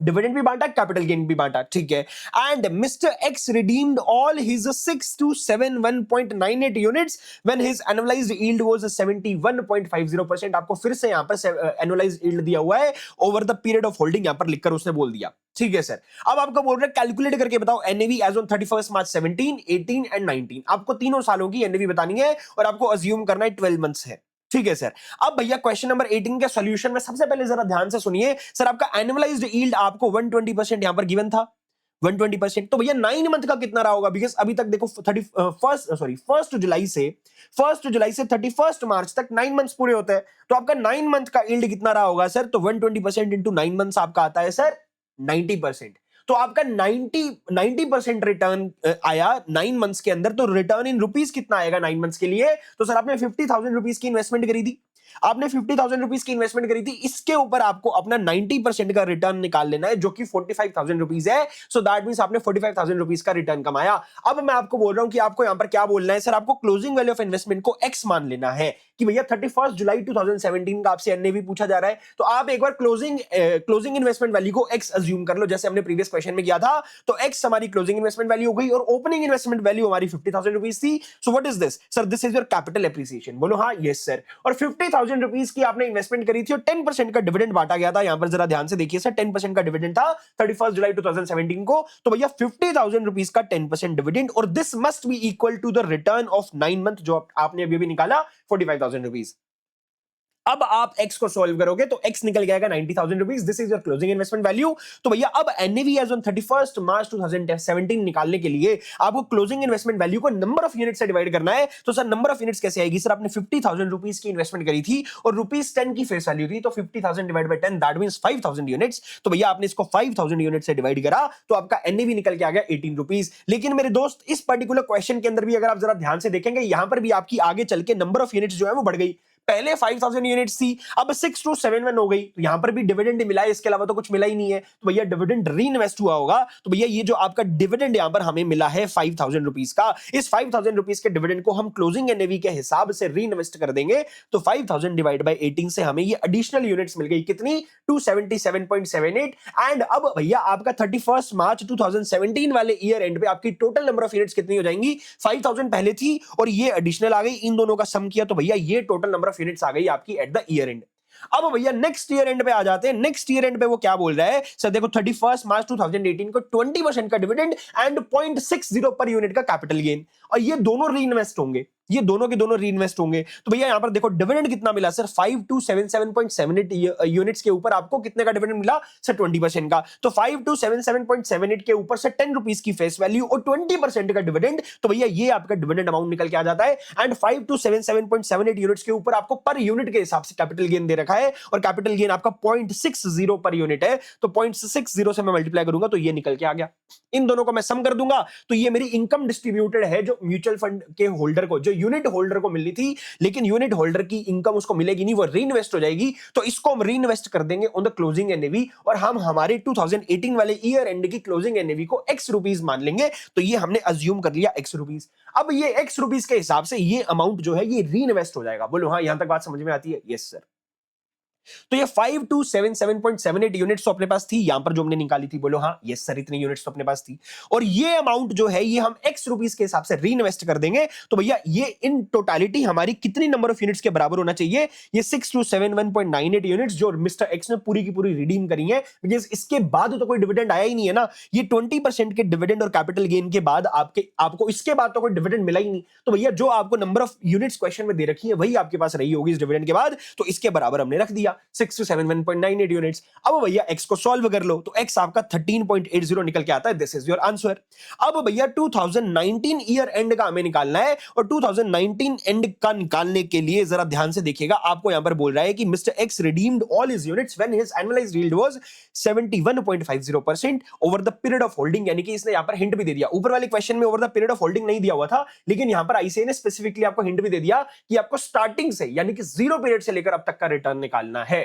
डिविडेंड भी बांटा, कैपिटल गेन भी बांटा, ठीक है। And mister X redeemed all his 6271.98 units when his annualised yield was 71.50%। आपको फिर से यहां पर एनुअलाइज्ड यील्ड दिया हुआ है over the period of holding, यहां पर लिखकर उसने बोल दिया। ठीक है सर। अब आपको बोल रहे हैं कैलकुलेट करके बताओ NAV as on 31 March 17, 18 and 19। आपको तीनों सालों की एनएवी बतानी है और आपको अज्यूम करना है 12 मंथ्स है। ठीक है सर। अब भैया क्वेश्चन नंबर 18 के सॉल्यूशन में सबसे पहले जरा ध्यान से सुनिए। सर आपका एनुअलाइज्ड यील्ड आपको 120% यहां पर गिवन था, 120%। तो भैया 9 मंथ का कितना रहा होगा? बिकॉज अभी तक देखो 1 जुलाई से 31 मार्च तक 9 मंथ्स पूरे होते हैं। तो आपका 9 मंथ का यील्ड कितना रहा होगा सर? तो 120% इंटू 9 मंथ्स आपका आता है सर 90%। तो आपका 90% रिटर्न आया 9 मंथ्स के अंदर। तो रिटर्न इन रुपीस कितना आएगा 9 मंथ्स के लिए? तो सर आपने 50,000 रुपीस की इन्वेस्टमेंट करी थी, आपने 50,000 रुपीस की इन्वेस्टमेंट करी थी, इसके ऊपर आपको अपना 90% का रिटर्न निकाल लेना है जो कि 45,000 रुपीस है। सो दैट मींस आपने 45,000 रुपीस का रिटर्न कमाया। अब मैं आपको बोल रहा हूं कि आपको यहां पर क्या बोलना है सर? आपको क्लोजिंग वैल्यू ऑफ इन्वेस्टमेंट को एक्स मान लेना है कि भैया 31 जुलाई 2017 का आपसे एनएवी पूछा जा रहा है। तो आप एक बार क्लोजिंग इन्वेस्टमेंट वैल्यू को एक्स अज्यूम कर लो, जैसे हमने प्रीवियस क्वेश्चन में किया था। तो एक्स हमारी क्लोजिंग इन्वेस्टमेंट वैल्यू हो गई और ओपनिंग इन्वेस्टमेंट वैल्यू हमारी 50,000 रुपीस थी। So what is this sir? This is your capital appreciation. बोलो हाँ, यस सर। और 50,000 रुपीस की आपने इन्वेस्टमेंट करी थी और 10% का डिविडेंड बांटा गया था। यहां पर जरा ध्यान से देखिए सर, 10% का डिविडेंड था 31 जुलाई 2017 को। तो भैया 50,000 रुपीस का 10% डिविडेंड और this must be equal to the return of 9 month जो आपने अभी निकाला 45,000 रुपीस। अब आप x को सॉल्व करोगे तो x निकल जाएगा 90,000 rupees. This is your closing investment value. तो भैया अब एनएवी एज ऑन 31 मार्च 2017 निकालने के लिए आपको क्लोजिंग इन्वेस्टमेंट वैल्यू को नंबर ऑफ यूनिट से डिवाइड करना है। तो सर नंबर ऑफ यूनिट्स कैसे आएगी? सर आपने 50,000 रुपीस की इन्वेस्टमेंट करी थी और ₹10 की फेस वैल्यू थी, तो 50,000 divide by 10 that means 5,000 units. तो भैया आपने इसको 5,000 यूनिट से डिवाइड करा तो आपका एनएवी निकल के आ गया 18 रुपीस। लेकिन मेरे दोस्त इस पर्टिकुलर क्वेश्चन के अंदर भी अगर आप जरा ध्यान से देखेंगे, यहां पर भी आपकी आगे चल के नंबर ऑफ यूनिट्स जो है वो बढ़ गई। पहले 5,000 यूनिट्स थी, अब 6271 हो गई। तो यहां पर भी डिविडेंड मिला है, इसके अलावा तो कुछ मिला ही नहीं है। तो भैया डिविडेंड री इन्वेस्ट हुआ होगा। तो भैया ये जो आपका डिविडेंड यहां पर हमें मिला है 5,000 रुपीस का, इस 5,000 रुपीस के डिविडेंड को हम क्लोजिंग एनएवी के हिसाब से री इन्वेस्ट कर देंगे। तो 5,000 डिवाइड बाय 18 से हमें ये एडिशनल यूनिट्स मिल गई, कितनी? 277.78। एंड अब भैया आपका 31 मार्च 2017 वाले ईयर एंड पे आपकी टोटल नंबर ऑफ यूनिट्स कितनी हो जाएंगी? 5,000 पहले थी और ये एडिशनल आ गई, इन दोनों का सम किया तो भैया ये टोटल नंबर ऑफ यूनिट्स आ गई आपकी एट द ईयर एंड। अब भैया नेक्स्ट ईयर एंड पे आ जाते हैं। नेक्स्ट ईयर एंड पे वो क्या बोल रहा है सर? देखो 31 मार्च 2018 को 20% का डिविडेंड एंड 0.60 पर यूनिट का कैपिटल गेन, और ये दोनों री इन्वेस्ट होंगे। ये दोनों के दोनों रीइन्वेस्ट होंगे। तो भैया यहां पर देखो डिविडेंड कितना मिला सर, 5277.78 यूनिट्स के ऊपर आपको कितने का डिविडेंड मिला सर, 20% का। तो 5277.78 के ऊपर से 10 रुपीस की फेस वैल्यू और 20% का डिविडेंड, तो भैया ये आपका डिविडेंड अमाउंट निकल के आ जाता है। एंड 5277.78 यूनिट्स के ऊपर आपको पर यूनिट के हिसाब से कैपिटल गेन दे रखा है, और कैपिटल गेन आपका 0.60 पर यूनिट है। तो 0.60 से मैं मल्टीप्लाई करूंगा तो ये निकल के आ गया। इन दोनों को मैं सम कर दूंगा तो ये मेरी इनकम डिस्ट्रीब्यूटेड है, जो म्यूचुअल फंड के होल्डर को, जो यूनिट होल्डर को मिलनी थी, लेकिन यूनिट होल्डर की इनकम उसको मिलेगी नहीं, वो रीइन्वेस्ट हो जाएगी। तो इसको हम रीइन्वेस्ट कर देंगे ऑन द क्लोजिंग एनएवी, और हम हमारे 2018 वाले ईयर एंड की क्लोजिंग एनएवी को x रुपीस मान लेंगे। तो ये हमने अज्यूम कर लिया x रुपीस। अब ये x रुपीस के हिसाब से ये अमाउंट जो है ये रीइन्वेस्ट हो जाएगा। बोलो हाँ, यहां तक बात समझ में आती है? Yes sir. तो ये 5277.78 यूनिट्स तो अपने पास थी, यहां पर जो हमने निकाली थी, बोलो हाँ यस सर, इतनी यूनिट्स तो अपने पास थी। और ये अमाउंट जो है ये हम x रुपीस के हिसाब से रीइन्वेस्ट कर देंगे। तो भैया ये इन टोटालिटी हमारी कितनी नंबर ऑफ यूनिट्स के बराबर होना चाहिए? ये 6271.98 यूनिट्स जो मिस्टर एक्स ने पूरी की पूरी रिडीम करी है, बिकॉज इसके बाद तो कोई डिविडेंड आया ही नहीं है ना। ये 20% के डिविडेंड और कैपिटल गेन के बाद आपको इसके बाद तो कोई डिविडेंड मिला ही नहीं। तो भैया जो आपको नंबर ऑफ यूनिट्स क्वेश्चन में दे रखी है वही आपके पास रही होगी इस डिविडेंड के बाद, तो इसके बराबर हमने रख दिया 6271.98 यूनिट्स। अब भैया x को सॉल्व कर लो तो x आपका 13.80 निकल के आता है। This is your answer. अब भैया 2019 ईयर एंड का हमें निकालना है, और 2019 एंड का निकालने के लिए जरा ध्यान से देखिएगा। आपको यहां पर बोल रहा है कि mister X redeemed all his units when his annualised yield was 71.50% over the period of holding, यानी कि इसने यहां पर हिंट भी दे दिया। ऊपर वाले क्वेश्चन में over the period of holding नहीं दिया हुआ था, लेकिन यहां पर आईसीए ने स्पेसिफिकली आपको हिंट भी दे दिया कि आपको स्टार्टिंग से यानी कि 0 पीरियड से लेकर अब तक का रिटर्न निकालना है।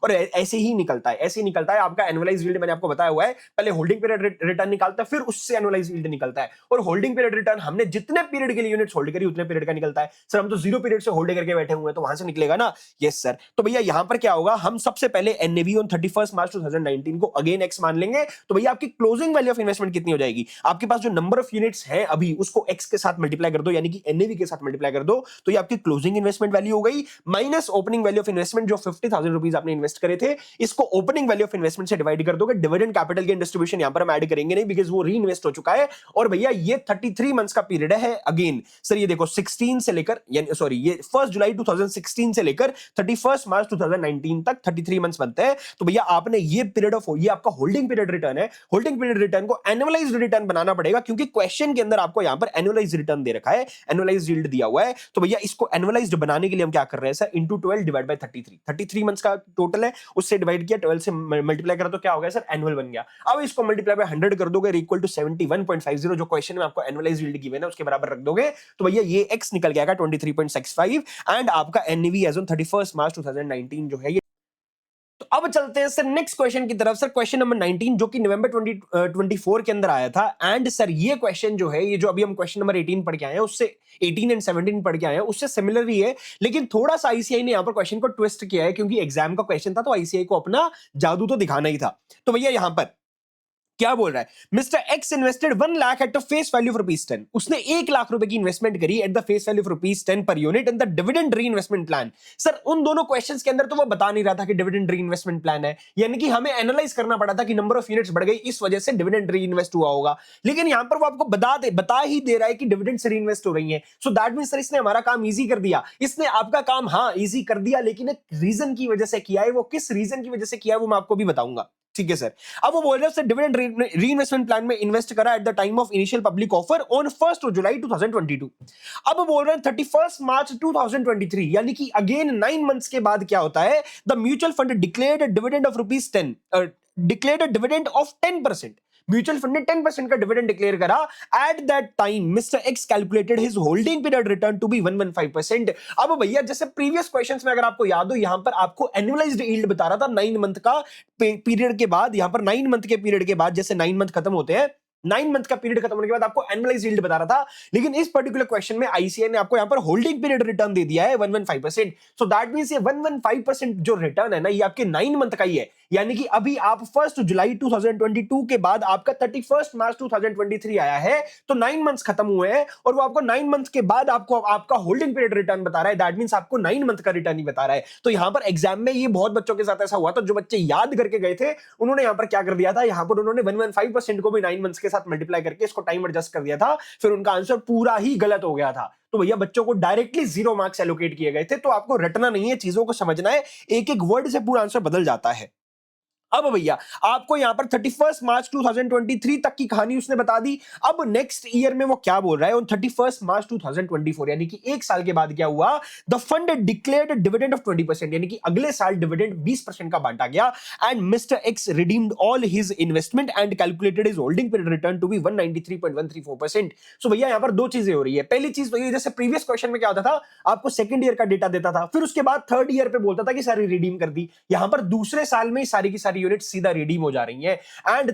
और ऐसे ही निकलता है, ऐसे ही निकलता है आपका एनुअलाइज्ड यील्ड। मैंने आपको बताया हुआ है, पहले होल्डिंग पीरियड रिटर्न निकालता है, फिर उससे एनुअलाइज्ड यील्ड निकलता है। और होल्डिंग पीरियड रिटर्न हमने जितने पीरियड के लिए यूनिट्स होल्ड करी उतने पीरियड का निकलता है। सर हम तो 0 पीरियड से होल्ड करके बैठे हुए हैं, तो वहां से निकलेगा ना? Yes sir. तो भैया यहां पर क्या होगा, हम सबसे पहले एनएवी ऑन 31 मार्च 2019 को अगेन एक्स मान लेंगे। तो भैया आपकी क्लोजिंग वैल्यू ऑफ इन्वेस्टमेंट कितनी हो जाएगी? आपके पास जो नंबर ऑफ यूनिट्स है अभी उसको एक्स के साथ मल्टीप्लाई कर दो, यानी कि एनएवी के साथ मल्टीप्लाई कर दो, तो ये आपकी क्लोजिंग इन्वेस्टमेंट वैल्यू हो गई, minus opening value of investment जो 50,000 रुपीज आपने इन्वेस्ट करे थे, इसको ओपनिंग वैल्यू ऑफ इन्वेस्टमेंट से डिवाइड कर दोगे। डिविडेंड कैपिटल गेन डिस्ट्रीब्यूशन यहां पर हम ऐड करेंगे नहीं, बिकॉज़ वो रीइन्वेस्ट हो चुका है। और भैया ये 33 मंथ्स का पीरियड है। अगेन सर ये देखो 16 से लेकर, यानी सॉरी ये 1 जुलाई 2016 से लेकर 31 मार्च 2019 तक 33 मंथ्स बनते हैं। तो भैया आपने ये पीरियड ऑफ, ये आपका होल्डिंग पीरियड रिटर्न है। होल्डिंग पीरियड रिटर्न को एनुअलाइज्ड रिटर्न बनाना पड़ेगा, क्योंकि क्वेश्चन के अंदर आपको यहां पर एनुअलाइज्ड रिटर्न दे रखा है, एनुअलाइज्ड यील्ड दिया हुआ है। तो भैया इसको एनुअलाइज्ड बनाने के लिए हम क्या कर रहे हैं sir, into 12 divide by 33 months का टोटल है, उससे डिवाइड किया, 12 से मल्टीप्लाई करा तो क्या हो गया सर, एनुअल बन गया। अब इसको मल्टीप्लाई बाय 100 कर दोगे, इक्वल टू 71.50, जो क्वेश्चन में आपको एनुअलाइज्ड यील्ड गिवन है उसके बराबर रख दोगे, तो भैया ये x निकल गया 23.65, एंड आपका एनएवी एज ऑन 31 मार्च 2019 जो है ये। तो अब चलते हैं सर नेक्स्ट क्वेश्चन की तरफ। सर क्वेश्चन नंबर 19 जो कि नवंबर 2024 के अंदर आया था, एंड सर ये क्वेश्चन जो है, ये जो अभी हम क्वेश्चन नंबर 18 पढ़ के आए हैं उससे 18 एंड 17 पढ़ के आए हैं उससे सिमिलर ही है, लेकिन थोड़ा सा आईसीआई ने यहां पर क्वेश्चन को ट्विस्ट किया है, क्योंकि एग्जाम का क्वेश्चन था तो आईसीआई को अपना जादू तो दिखाना ही था। तो भैया यहां पर क्या बोल रहा है, mister x invested 1 lakh at the face value of ₹10। उसने 1 लाख रुपए की इन्वेस्टमेंट करी at the face value of ₹10 per unit in the dividend री इन्वेस्टमेंट प्लान। सर उन दोनों क्वेश्चंस के अंदर तो वो बता नहीं रहा था कि डिविडेंड री इन्वेस्टमेंट प्लान है, यानी कि हमें एनालाइज करना पड़ा था कि नंबर ऑफ यूनिट्स बढ़ गई इस वजह से डिविडेंड री इन्वेस्ट हुआ होगा, लेकिन यहां पर वो आपको बता ही दे रहा है कि डिविडेंड से री इन्वेस्ट हो रही है। सो दैट मींस सर इसने हमारा काम इजी कर दिया, इसने आपका काम हाँ इजी कर दिया, लेकिन एक रीजन की वजह से किया है। वो किस रीजन की वजह से किया है वो मैं आपको भी बताऊंगा, ठीक है सर। अब वो बोल रहे हैं सर डिविडेंड री इन्वेस्टमेंट प्लान में इन्वेस्ट करा eight the time of initial public offer on 1 जुलाई 2022। अब बोल रहे हैं 31 मार्च 2023, यानी कि अगेन 9 मंथ्स के बाद क्या होता है, the mutual fund declared a dividend of ₹10, declared a dividend of 10%। Mutual fund ने 10% का डिविडेंड डिक्लेयर करा। At that time mister X calculated his holding period return to be 115%। अब भैया जैसे प्रीवियस क्वेश्चंस में अगर आपको याद हो, यहां पर आपको एनुअलाइज्ड यील्ड बता रहा था 9 मंथ का पीरियड के बाद, यहां पर 9 मंथ के पीरियड के बाद जैसे 9 मंथ खत्म होते हैं, 9 मंथ का पीरियड खत्म होने के बाद आपको एनुअलाइज्ड यील्ड बता रहा था, लेकिन इस पर्टिकुलर क्वेश्चन में आईसीआई ने आपको यहां पर होल्डिंग पीरियड रिटर्न दे दिया है 115%। सो दैट मींस ये 115% जो रिटर्न है ना, ये आपके 9 मंथ का ही है, यानी कि अभी आप 1 जुलाई 2022 के बाद आपका 31 मार्च 2023 आया है, तो 9 मंथ्स खत्म हुए हैं और वो आपको 9 मंथ के बाद आपको आपका होल्डिंग पीरियड रिटर्न बता रहा है। दैट मींस आपको 9 मंथ का रिटर्न ही बता रहा है। तो यहां पर एग्जाम में ये बहुत बच्चों के साथ ऐसा हुआ था, जो बच्चे याद करके गए थे उन्होंने यहां पर क्या कर दिया था, यहां पर उन्होंने 115% को भी 9 मंथ्स के साथ मल्टीप्लाई करके इसको टाइम एडजस्ट कर दिया था, फिर उनका आंसर पूरा ही गलत हो गया था। तो भैया बच्चों को डायरेक्टली 0 मार्क्स एलोकेट किए गए थे। तो आपको रटना नहीं है, चीजों को समझना है, एक एक वर्ड से पूरा आंसर बदल जाता है। अब भैया आपको यहां पर 31 मार्च 2023 तक की कहानी उसने बता दी। अब नेक्स्ट ईयर में वो क्या बोल रहा है, ऑन 31 मार्च 2024 यानी कि एक साल के बाद क्या हुआ, the fund declared dividend of 20%, यानी कि अगले साल डिविडेंड 20% का बांटा गया। And mister X redeemed all his investment and calculated his holding period return to be 193.134%। So भैया यहां पर दो चीजें हो रही है। पहली चीज तो ये, जैसे प्रीवियस क्वेश्चन में क्या होता था, आपको सेकंड ईयर का डेटा देता था, फिर उसके बाद थर्ड ईयर पे बोलता था कि सारी रिडीम कर दी। यहां पर दूसरे साल में सारी की सारी यूनिट सीधा रिडीम हो जा रही हैं। एंड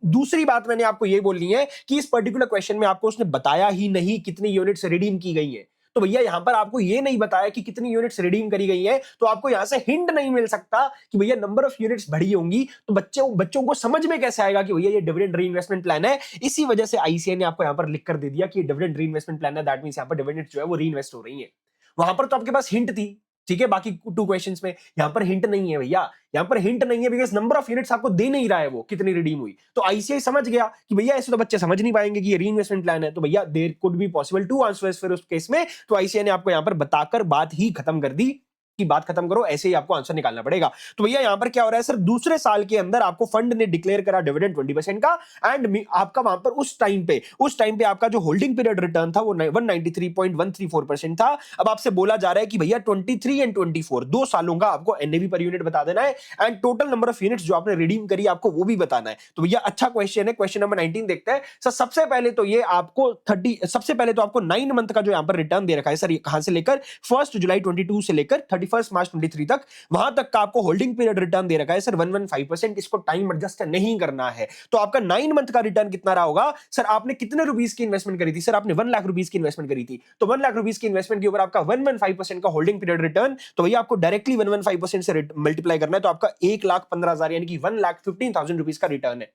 दूसरी बात मैंने आपको ये बोलनी है कि इस पर्टिकुलर क्वेश्चन में आपको उसने बताया ही नहीं कितनी यूनिट्स रिडीम की गई है। तो भैया यहां पर आपको ये नहीं बताया कि कितनी यूनिट्स रिडीम करी गई है, तो आपको यहां से हिंट नहीं मिल सकता कि भैया नंबर ऑफ यूनिट्स बढ़ी होंगी। तो बच्चों को समझ में कैसे आएगा कि भैया ये डिविडेंड री-इन्वेस्टमेंट प्लान है। इसी वजह से आईसीए ने आपको यहां पर लिख कर दे दिया कि ये डिविडेंड री-इन्वेस्टमेंट प्लान है। दैट मींस यहां पर डिविडेंड जो है वो री-इन्वेस्ट हो रही है। वहां पर तो आपके पास हिंट थी, ठीक है, बाकी टू क्वेश्चंस में। यहां पर हिंट नहीं है भैया, यहां पर हिंट नहीं है बिकॉज नंबर ऑफ यूनिट्स आपको दे नहीं रहा है वो कितनी रिडीम हुई। तो आईसीआई समझ गया कि भैया ऐसे तो बच्चे समझ नहीं पाएंगे कि ये री इन्वेस्टमेंट प्लान है। तो भैया there could be possible two answers फिर उस केस में। तो आईसीआई ने आपको यहां पर बताकर बात ही खत्म कर दी कि बात खत्म करो, ऐसे ही आपको आंसर निकालना पड़ेगा। तो भैया यहां पर क्या हो रहा है सर, दूसरे साल के अंदर आपको फंड ने डिक्लेयर करा डिविडेंड 20% का, एंड आपका वहां पर उस टाइम पे आपका जो होल्डिंग पीरियड रिटर्न था वो 193.134% था। अब आपसे बोला जा रहा है कि भैया 23 एंड 24 दो सालों का आपको एनएवी पर यूनिट बता देना है, and total number of units जो आपने रिडीम करी आपको वो भी बताना है। तो भैया अच्छा क्वेश्चन है। क्वेश्चन नंबर 19 देखते हैं सर। सबसे पहले तो आपको 9 मंथ का जो यहां पर रिटर्न दे रखा है सर, ये कहां से लेकर 1 जुलाई 22 से लेकर 31 मार्च 23 तक, वहां तक का आपको होल्डिंग पीरियड रिटर्न दे रखा है सर 115%। इसको टाइम एडजस्ट नहीं करना है। तो आपका 9 मंथ का रिटर्न कितना रहा होगा सर, आपने कितने रुपीस की इन्वेस्टमेंट करी थी सर, आपने 1 लाख रुपीस की इन्वेस्टमेंट करी थी। तो 1 लाख रुपीस की इन्वेस्टमेंट के ऊपर आपका 115% का होल्डिंग पीरियड रिटर्न, तो भैया आपको डायरेक्टली 115% से मल्टीप्लाई करना है। तो आपका 1,15,000 यानी कि 1,15,000 रुपीस का रिटर्न है।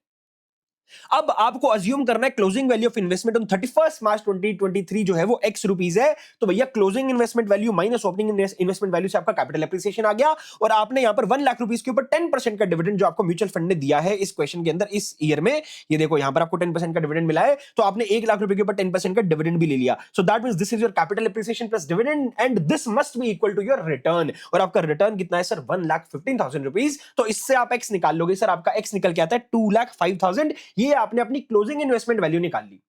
अब आपको अज्यूम करना है closing value of investment on 31 मार्च 2023 जो है वो x रुपीस है। तो भैया closing investment value minus opening investment value से आपका कैपिटल एप्रिसिएशन आ गया, और आपने यहां पर 1 लाख रुपीस के ऊपर 10% का डिविडेंड जो आपको म्यूचुअल फंड ने दिया है इस क्वेश्चन के अंदर इस ईयर में, ये देखो यहां पर आपको 10% का डिविडेंड मिला है, तो आपने 1 लाख रुपए के ऊपर 10% का डिविडेंड भी ले लिया। So that means this is your capital appreciation plus dividend and this must be equal to your return. और आपका रिटर्न कितना है सर, 1,15,000 रुपीस। तो इससे आप x निकाल लोगे सर, आपका x निकल के आता है 2,05,000। ये आपने अपनी क्लोजिंग इन्वेस्टमेंट वैल्यू निकाल ली।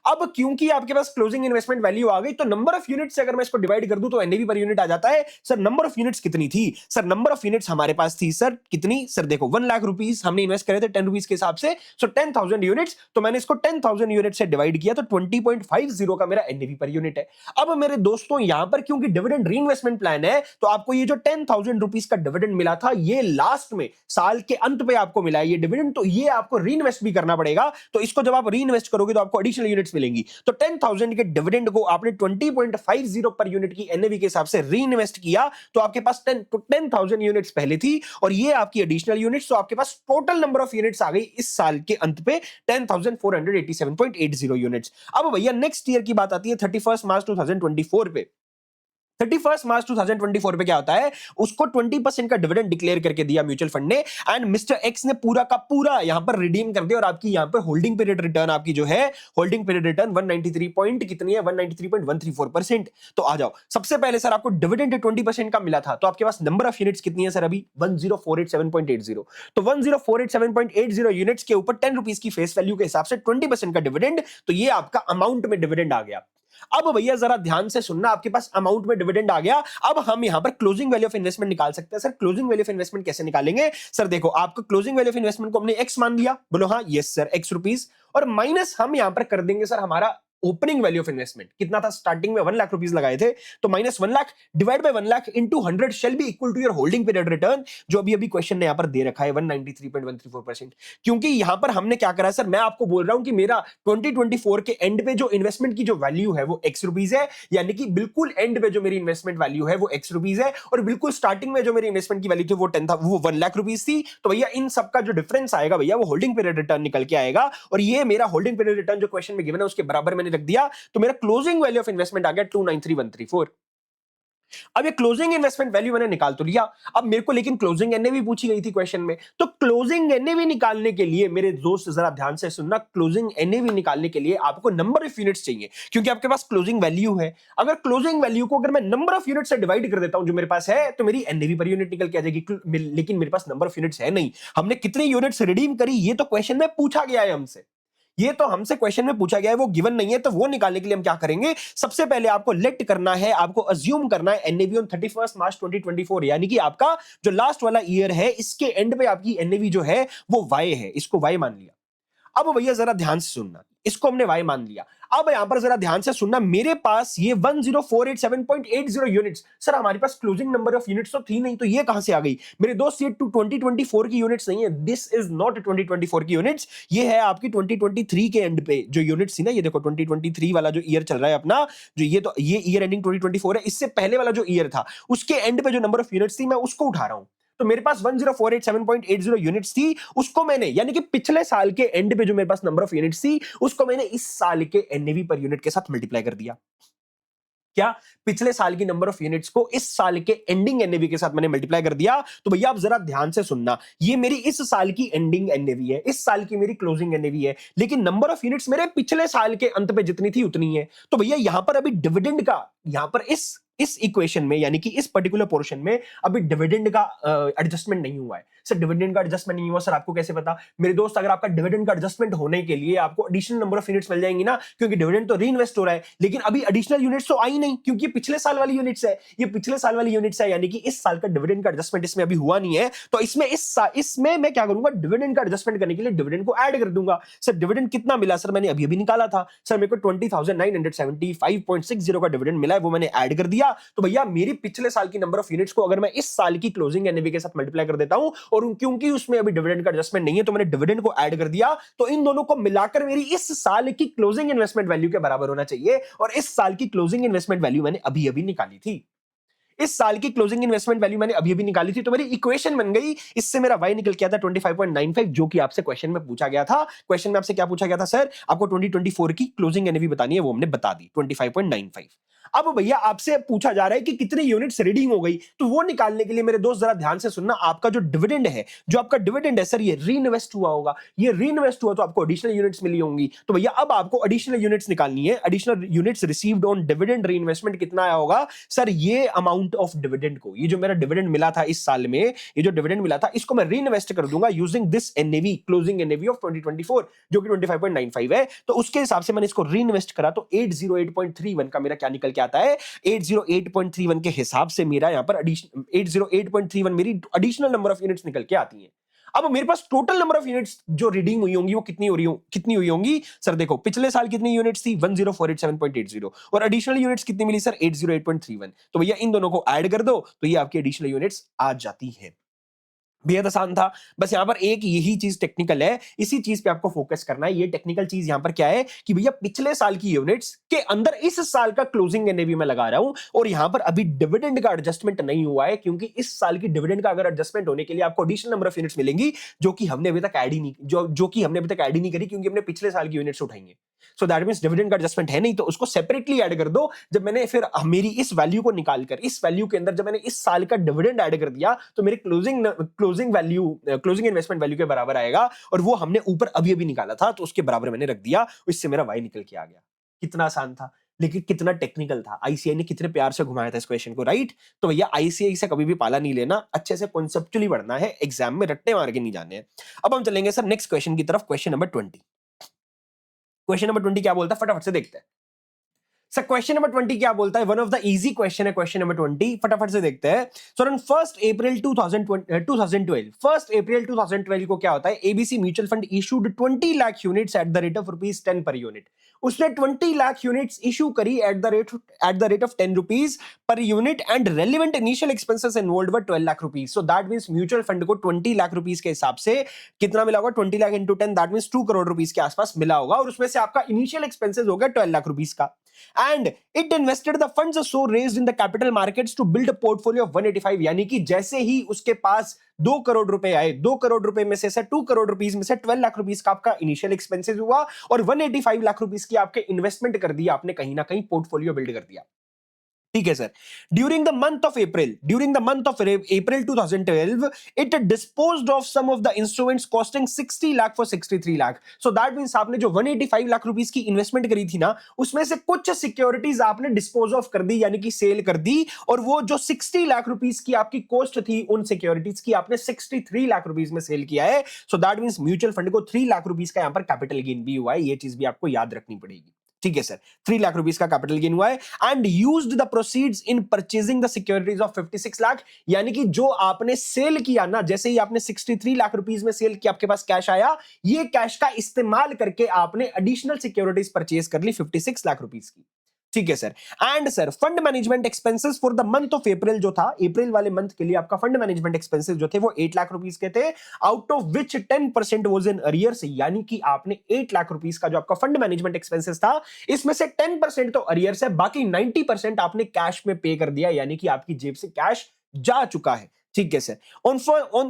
अब क्योंकि आपके पास क्लोजिंग इन्वेस्टमेंट वैल्यू आ गई, तो नंबर ऑफ यूनिट्स से अगर मैं इसको डिवाइड कर दूं तो एनएवी पर यूनिट आ जाता है। सर नंबर ऑफ यूनिट्स कितनी थी सर, नंबर ऑफ यूनिट्स हमारे पास थी सर कितनी सर, देखो 1 लाख रुपीस हमने इन्वेस्ट करे थे 10 रुपीस के हिसाब से, सो 10,000 यूनिट्स। तो मैंने इसको 10,000 यूनिट से डिवाइड किया, तो 20.50 का मेरा एनएवी पर यूनिट है। अब मेरे दोस्तों यहां पर क्योंकि डिविडेंड री इन्वेस्टमेंट प्लान है, तो आपको ये जो 10,000 रुपीस का डिविडेंड मिला था ये लास्ट में साल के अंत पे आपको मिला है ये डिविडेंड, तो ये आपको री इन्वेस्ट भी करना पड़ेगा। तो इसको जब आप री इन्वेस्ट करोगे तो आपको एडिशनल यूनिट्स मिलेंगी। तो 10,000 के डिविडेंड को आपने 20.50 पर यूनिट की एनएवी के हिसाब से री इन्वेस्ट किया, तो आपके पास 10,000 यूनिट्स पहले थी और ये आपकी एडिशनल यूनिट्स, तो आपके पास टोटल नंबर ऑफ यूनिट्स आ गई इस साल के अंत पे 10,487.80 यूनिट्स। अब भैया नेक्स्ट ईयर की बात आती है 31 मार्च 2024 पे। 31 मार्च 2024 पे क्या होता है, उसको 20% का डिविडेंड डिक्लेयर करके दिया म्यूचुअल फंड ने, एंड मिस्टर एक्स ने पूरा का पूरा यहां पर रिडीम कर दिया, और आपकी यहां पर होल्डिंग पीरियड रिटर्न आपकी जो है होल्डिंग पीरियड रिटर्न 193 पॉइंट कितनी है 193.134%। तो आ जाओ, सबसे पहले सर आपको डिविडेंड 20% का मिला था, तो आपके पास नंबर ऑफ यूनिट्स कितनी है सर अभी 10487.80। तो 10487.80 यूनिट्स के ऊपर 10 रुपीस की फेस वैल्यू के हिसाब से 20% का डिविडेंड, तो ये आपका अमाउंट में डिविडेंड आ गया। अब भैया जरा ध्यान से सुनना, आपके पास अमाउंट में डिविडेंड आ गया। अब हम यहां पर क्लोजिंग वैल्यू ऑफ इन्वेस्टमेंट निकाल सकते हैं। Sir closing value of investment कैसे निकालेंगे सर, देखो आपका क्लोजिंग वैल्यू ऑफ इन्वेस्टमेंट को हमने x मान लिया, बोलो हाँ यस सर x रुपीस, और माइनस हम यहां पर कर देंगे सर हमारा ओपनिंग वैल्यू ऑफ इन्वेस्टमेंट कितना था, स्टार्टिंग में 1 लाख रुपीस लगाए थे, तो minus 1 lakh divide by 1 lakh into 100 shall be equal to your holding period return, जो अभी अभी क्वेश्चन ने यहां पर दे रखा है 193.134%। क्योंकि यहां पर हमने क्या करा है सर, मैं आपको बोल रहा हूं कि मेरा 2024 के एंड पे जो इन्वेस्टमेंट की जो वैल्यू है वो x रुपीस है, यानी कि बिल्कुल एंड पे जो मेरी इन्वेस्टमेंट वैल्यू है वो x रुपीस है, और बिल्कुल स्टार्टिंग में जो मेरी इन्वेस्टमेंट की वैल्यू थी वो 10 था, वो 1 लाख रुपीस थी। तो भैया इन सबका जो डिफरेंस आएगा भैया वो होल्डिंग पीरियड रिटर्न निकल के आएगा, और ये मेरा होल्डिंग पीरियड रिटर्न जो क्वेश्चन में गिवन है उसके बराबर मैंने रख दिया, तो मेरा क्लोजिंग वैल्यू ऑफ इन्वेस्टमेंट आ गया 293134। अब ये क्लोजिंग इन्वेस्टमेंट वैल्यू मैंने निकाल तो लिया, अब मेरे को लेकिन क्लोजिंग एनएवी पूछी गई थी क्वेश्चन में, तो क्लोजिंग एनएवी निकालने के लिए मेरे दोस्त जरा ध्यान से सुनना, क्लोजिंग एनएवी निकालने के लिए आपको नंबर ऑफ यूनिट्स चाहिए, क्योंकि आपके पास क्लोजिंग वैल्यू है। अगर क्लोजिंग वैल्यू को अगर मैं नंबर ऑफ यूनिट से डिवाइड कर देता हूं जो मेरे पास है, तो मेरी एनएवी पर यूनिट निकल के आ जाएगी, लेकिन मेरे पास नंबर ऑफ यूनिट्स है नहीं। हमने कितनी यूनिट्स रिडीम करी ये तो क्वेश्चन में पूछा गया है हमसे, ये तो हमसे क्वेश्चन में पूछा गया है, वो गिवन नहीं है, तो वो निकालने के लिए हम क्या करेंगे, सबसे पहले आपको लेट करना है, आपको अज्यूम करना है एनएवी ऑन 31 मार्च 2024, यानी कि आपका जो लास्ट वाला ईयर है इसके एंड पे आपकी एनएवी जो है वो वाई है, इसको वाई मान लिया। अब भैया जरा ध्यान से सुनना, इसको हमने वाई मान लिया। अब यहां पर जरा ध्यान से सुनना, मेरे पास ये 10487.80 यूनिट्स, सर हमारे पास क्लोजिंग नंबर ऑफ यूनिट्स तो थी नहीं, तो ये कहां से आ गई मेरे दोस्त, ये 2024 की यूनिट्स नहीं है, दिस इज नॉट 2024 की यूनिट्स, ये है आपकी 2023 के एंड पे जो यूनिट्स थी ना, ये देखो 2023 वाला जो ईयर चल रहा है अपना, जो ये ईयर एंडिंग 2024 है, इससे पहले वाला जो ईयर था उसके एंड पे जो नंबर ऑफ यूनिट्स थी मैं उसको उठा रहा हूं। तो मेरे पास 10487.80 यूनिट्स थी, उसको मैंने यानी कि पिछले साल के एंड पे जो मेरे पास नंबर ऑफ यूनिट्स थी उसको मैंने इस साल के एनएवी पर यूनिट के साथ मल्टीप्लाई कर दिया। क्या, पिछले साल की नंबर ऑफ यूनिट्स को इस साल के एंडिंग एनएवी के साथ मैंने मल्टीप्लाई कर दिया। तो भैया आप जरा ध्यान से सुनना, ये मेरी इस साल की एंडिंग एनएवी है, इस साल की मेरी क्लोजिंग एनएवी है, लेकिन नंबर ऑफ यूनिट्स मेरे पिछले साल के अंत पे जितनी थी उतनी है। तो भैया यहां पर अभी डिविडेंड का, यहां पर इस इक्वेशन में यानी कि इस पर्टिकुलर पोर्शन में अभी डिविडेंड का एडजस्टमेंट नहीं हुआ है। सर डिविडेंड का एडजस्टमेंट नहीं हुआ, सर आपको कैसे पता? मेरे दोस्त अगर आपका डिविडेंड का एडजस्टमेंट होने के लिए आपको एडिशनल नंबर ऑफ यूनिट्स मिल जाएंगी ना, क्योंकि डिविडेंड तो रीइन्वेस्ट हो रहा है, लेकिन अभी एडिशनल यूनिट्स तो आई नहीं, क्योंकि पिछले साल वाली यूनिट्स है, ये पिछले साल वाली यूनिट्स है, यानी कि इस साल का डिविडेंड का एडजस्टमेंट इसमें अभी हुआ नहीं है। तो इसमें मैं क्या करूंगा, डिविडेंड का एडजस्टमेंट करने के लिए डिविडेंड को ऐड कर दूंगा। सर डिविडेंड कितना मिला? सर मैंने अभी अभी निकाला था, सर मेरे को 20,975.60 का डिविडेंड मिला है, वो मैंने ऐड कर दिया। तो भैया मेरी पिछले साल की नंबर ऑफ यूनिट्स को अगर मैं इस साल की क्लोजिंग एनएवी के साथ मल्टीप्लाई कर देता हूं, और क्योंकि उसमें अभी डिविडेंड का एडजस्टमेंट नहीं है तो मैंने डिविडेंड को ऐड कर दिया, तो इन दोनों को मिलाकर मेरी इस साल की क्लोजिंग इन्वेस्टमेंट वैल्यू के बराबर होना चाहिए, और इस साल की क्लोजिंग इन्वेस्टमेंट वैल्यू मैंने अभी अभी निकाली थी। इस साल की क्लोजिंग इन्वेस्टमेंट वैल्यू मैंने अभी अभी निकाली थी, तो मेरी इक्वेशन बन गई, इससे मेरा y निकल के आता 25.95, जो कि आपसे क्वेश्चन में पूछा गया था। क्वेश्चन में आपसे क्या पूछा गया था सर? आपको 2024 की क्लोजिंग एनएवी बतानी है, वो हमने बता दी 25.95। अब भैया आपसे पूछा जा रहा है कि कितनी यूनिट्स रीडिंग हो गई, तो वो निकालने के लिए मेरे दोस्त जरा ध्यान से सुनना, आपका जो डिविडेंड है, जो आपका डिविडेंड है सर, ये रीइन्वेस्ट हुआ होगा, ये रीइन्वेस्ट हुआ तो आपको एडिशनल यूनिट्स मिली होंगी। तो भैया अब आपको एडिशनल यूनिट्स निकालनी है, additional units received on dividend reinvestment कितना आया होगा सर? ये अमाउंट ऑफ डिविडेंड को, ये जो मेरा डिविडेंड मिला था इस साल में, ये जो डिविडेंड मिला था इसको मैं रीइन्वेस्ट कर दूंगा using this NAV, closing NAV of 2024, जो कि 25.95 है। तो उसके हिसाब से मैंने इसको रीइन्वेस्ट करा, तो 808.31 का मेरा क्या निकल के आता है? 808.31 के हिसाब से मेरा यहां पर 808.31 मेरी एडिशनल नंबर ऑफ यूनिट्स निकल के आती है। अब मेरे पास टोटल नंबर ऑफ यूनिट्स जो रीडिंग हुई होंगी वो कितनी हुई होंगी सर? देखो पिछले साल कितनी यूनिट्स थी, 10487.80, और एडिशनल यूनिट्स कितनी मिली सर? 808.31। तो भैया इन दोनों को ऐड कर दो, तो ये आपकी एडिशनल यूनिट्स आ जाती है। बेहद आसान था, बस यहां पर एक यही चीज टेक्निकल है, इसी चीज पे आपको फोकस करना है। ये टेक्निकल चीज यहां पर क्या है कि भैया पिछले साल की यूनिट्स के अंदर इस साल का क्लोजिंग एनएवी में लगा रहा हूं, और यहां पर अभी डिविडेंड का एडजस्टमेंट नहीं हुआ है, क्योंकि इस साल की डिविडेंड का अगर एडजस्टमेंट होने के लिए आपको एडिशनल नंबर ऑफ यूनिट्स मिलेंगी, जो कि हमने अभी तक ऐड ही नहीं, जो कि हमने अभी तक ऐड ही नहीं करी, क्योंकि हमने पिछले साल की यूनिट्स उठाएंगे। सो दैट मींस डिविडेंड का एडजस्टमेंट है नहीं, तो उसको सेपरेटली ऐड कर दो। जब मैंने फिर मेरी इस वैल्यू को निकालकर, इस वैल्यू के अंदर जब मैंने इस साल का डिविडेंड ऐड कर दिया, तो मेरी क्लोजिंग इन्वेस्टमेंट वैल्यू के बराबर आएगा, और वो हमने ऊपर अभी अभी निकाला था, तो उसके बराबर मैंने रख दिया, इससे मेरा वाई निकल के आ गया। कितना आसान था, लेकिन कितना टेक्निकल था। आईसीआई ने कितने प्यार से घुमाया था इस क्वेश्चन को, राइट? तो भैया आईसीआई से कभी भी पाला नहीं लेना, अच्छे से कॉन्सेप्चुअली पढ़ना है, एग्जाम में रट्टे मार के नहीं जाने हैं। अब हम चलेंगे सर नेक्स्ट क्वेश्चन की तरफ, क्वेश्चन नंबर 20। क्वेश्चन नंबर 20 क्या बोलता है, फटाफट से देखते हैं सर क्वेश्चन नंबर 20 क्या बोलता है? One of the easy question है क्वेश्चन नंबर 20, फटाफट से देखते हैं। सो ऑन 1 अप्रैल 2012 को क्या होता है? ABC mutual fund issued 20 lakh units at the rate of ₹10 per unit. उसने 20 लाख यूनिट्स इशू करी at the rate of 10 rupees per unit and relevant initial expenses involved were 12 lakh rupees. So that means mutual fund को 20 लाख रुपीज के हिसाब से कितना मिला होगा? 20 lakh into 10, that means 2 crore rupees के आसपास मिला होगा, और उसमें से आपका इनिशियल एक्सपेंसेस हो गया 12 लाख रुपीज का। And it invested the funds so raised in the capital markets to build a portfolio of 185, यानी कि जैसे ही उसके पास 2 करोड़ रुपए आए, 2 करोड़ रुपए में से 2 करोड़ रुपीस में से 12 लाख रुपीस का आपका इनिशियल एक्सपेंसेस हुआ और 185 लाख रुपीस की आपके इन्वेस्टमेंट कर दिया आपने, कहीं ना कहीं पोर्टफोलियो बिल्ड कर दिया। ठीक है sir. During the month of April 2012 it disposed of some of the instruments costing 60 lakh for 63 lakh. So that means आपने जो 185 लाख रुपीस की इन्वेस्टमेंट करी थी ना, उसमें से कुछ सिक्योरिटीज आपने डिस्पोज ऑफ कर दी, यानी कि सेल कर दी, और वो जो 60 लाख रुपीस की आपकी कॉस्ट थी उन सिक्योरिटीज की आपने 63 लाख रुपीस में सेल किया है। So that means mutual fund को 3 लाख रुपीस का यहां पर कैपिटल गेन भी हुआ है, ये चीज भी आपको याद रखनी पड़ेगी। ठीक है सर, 3 लाख रुपीस का कैपिटल गेन हुआ है। And used the proceeds in purchasing the securities of 56 lakh, यानी कि जो आपने सेल किया ना, जैसे ही आपने 63 लाख रुपीस में सेल किया, आपके पास कैश आया, ये कैश का इस्तेमाल करके आपने एडिशनल सिक्योरिटीज परचेज कर ली 56 लाख रुपीस की। ठीक है sir. And sir fund management expenses for the month of अप्रैल जो था, अप्रैल वाले मंथ के लिए आपका फंड मैनेजमेंट एक्सपेंसेस जो थे वो 8 लाख रुपीस के थे, out of which 10% was in arrears, यानी कि आपने 8 लाख रुपीस का जो आपका फंड मैनेजमेंट एक्सपेंसेस था, इसमें से 10% तो अरियर्स है, बाकी 90% आपने कैश में पे कर दिया, यानी कि आपकी जेब से कैश जा चुका है। ठीक है sir. On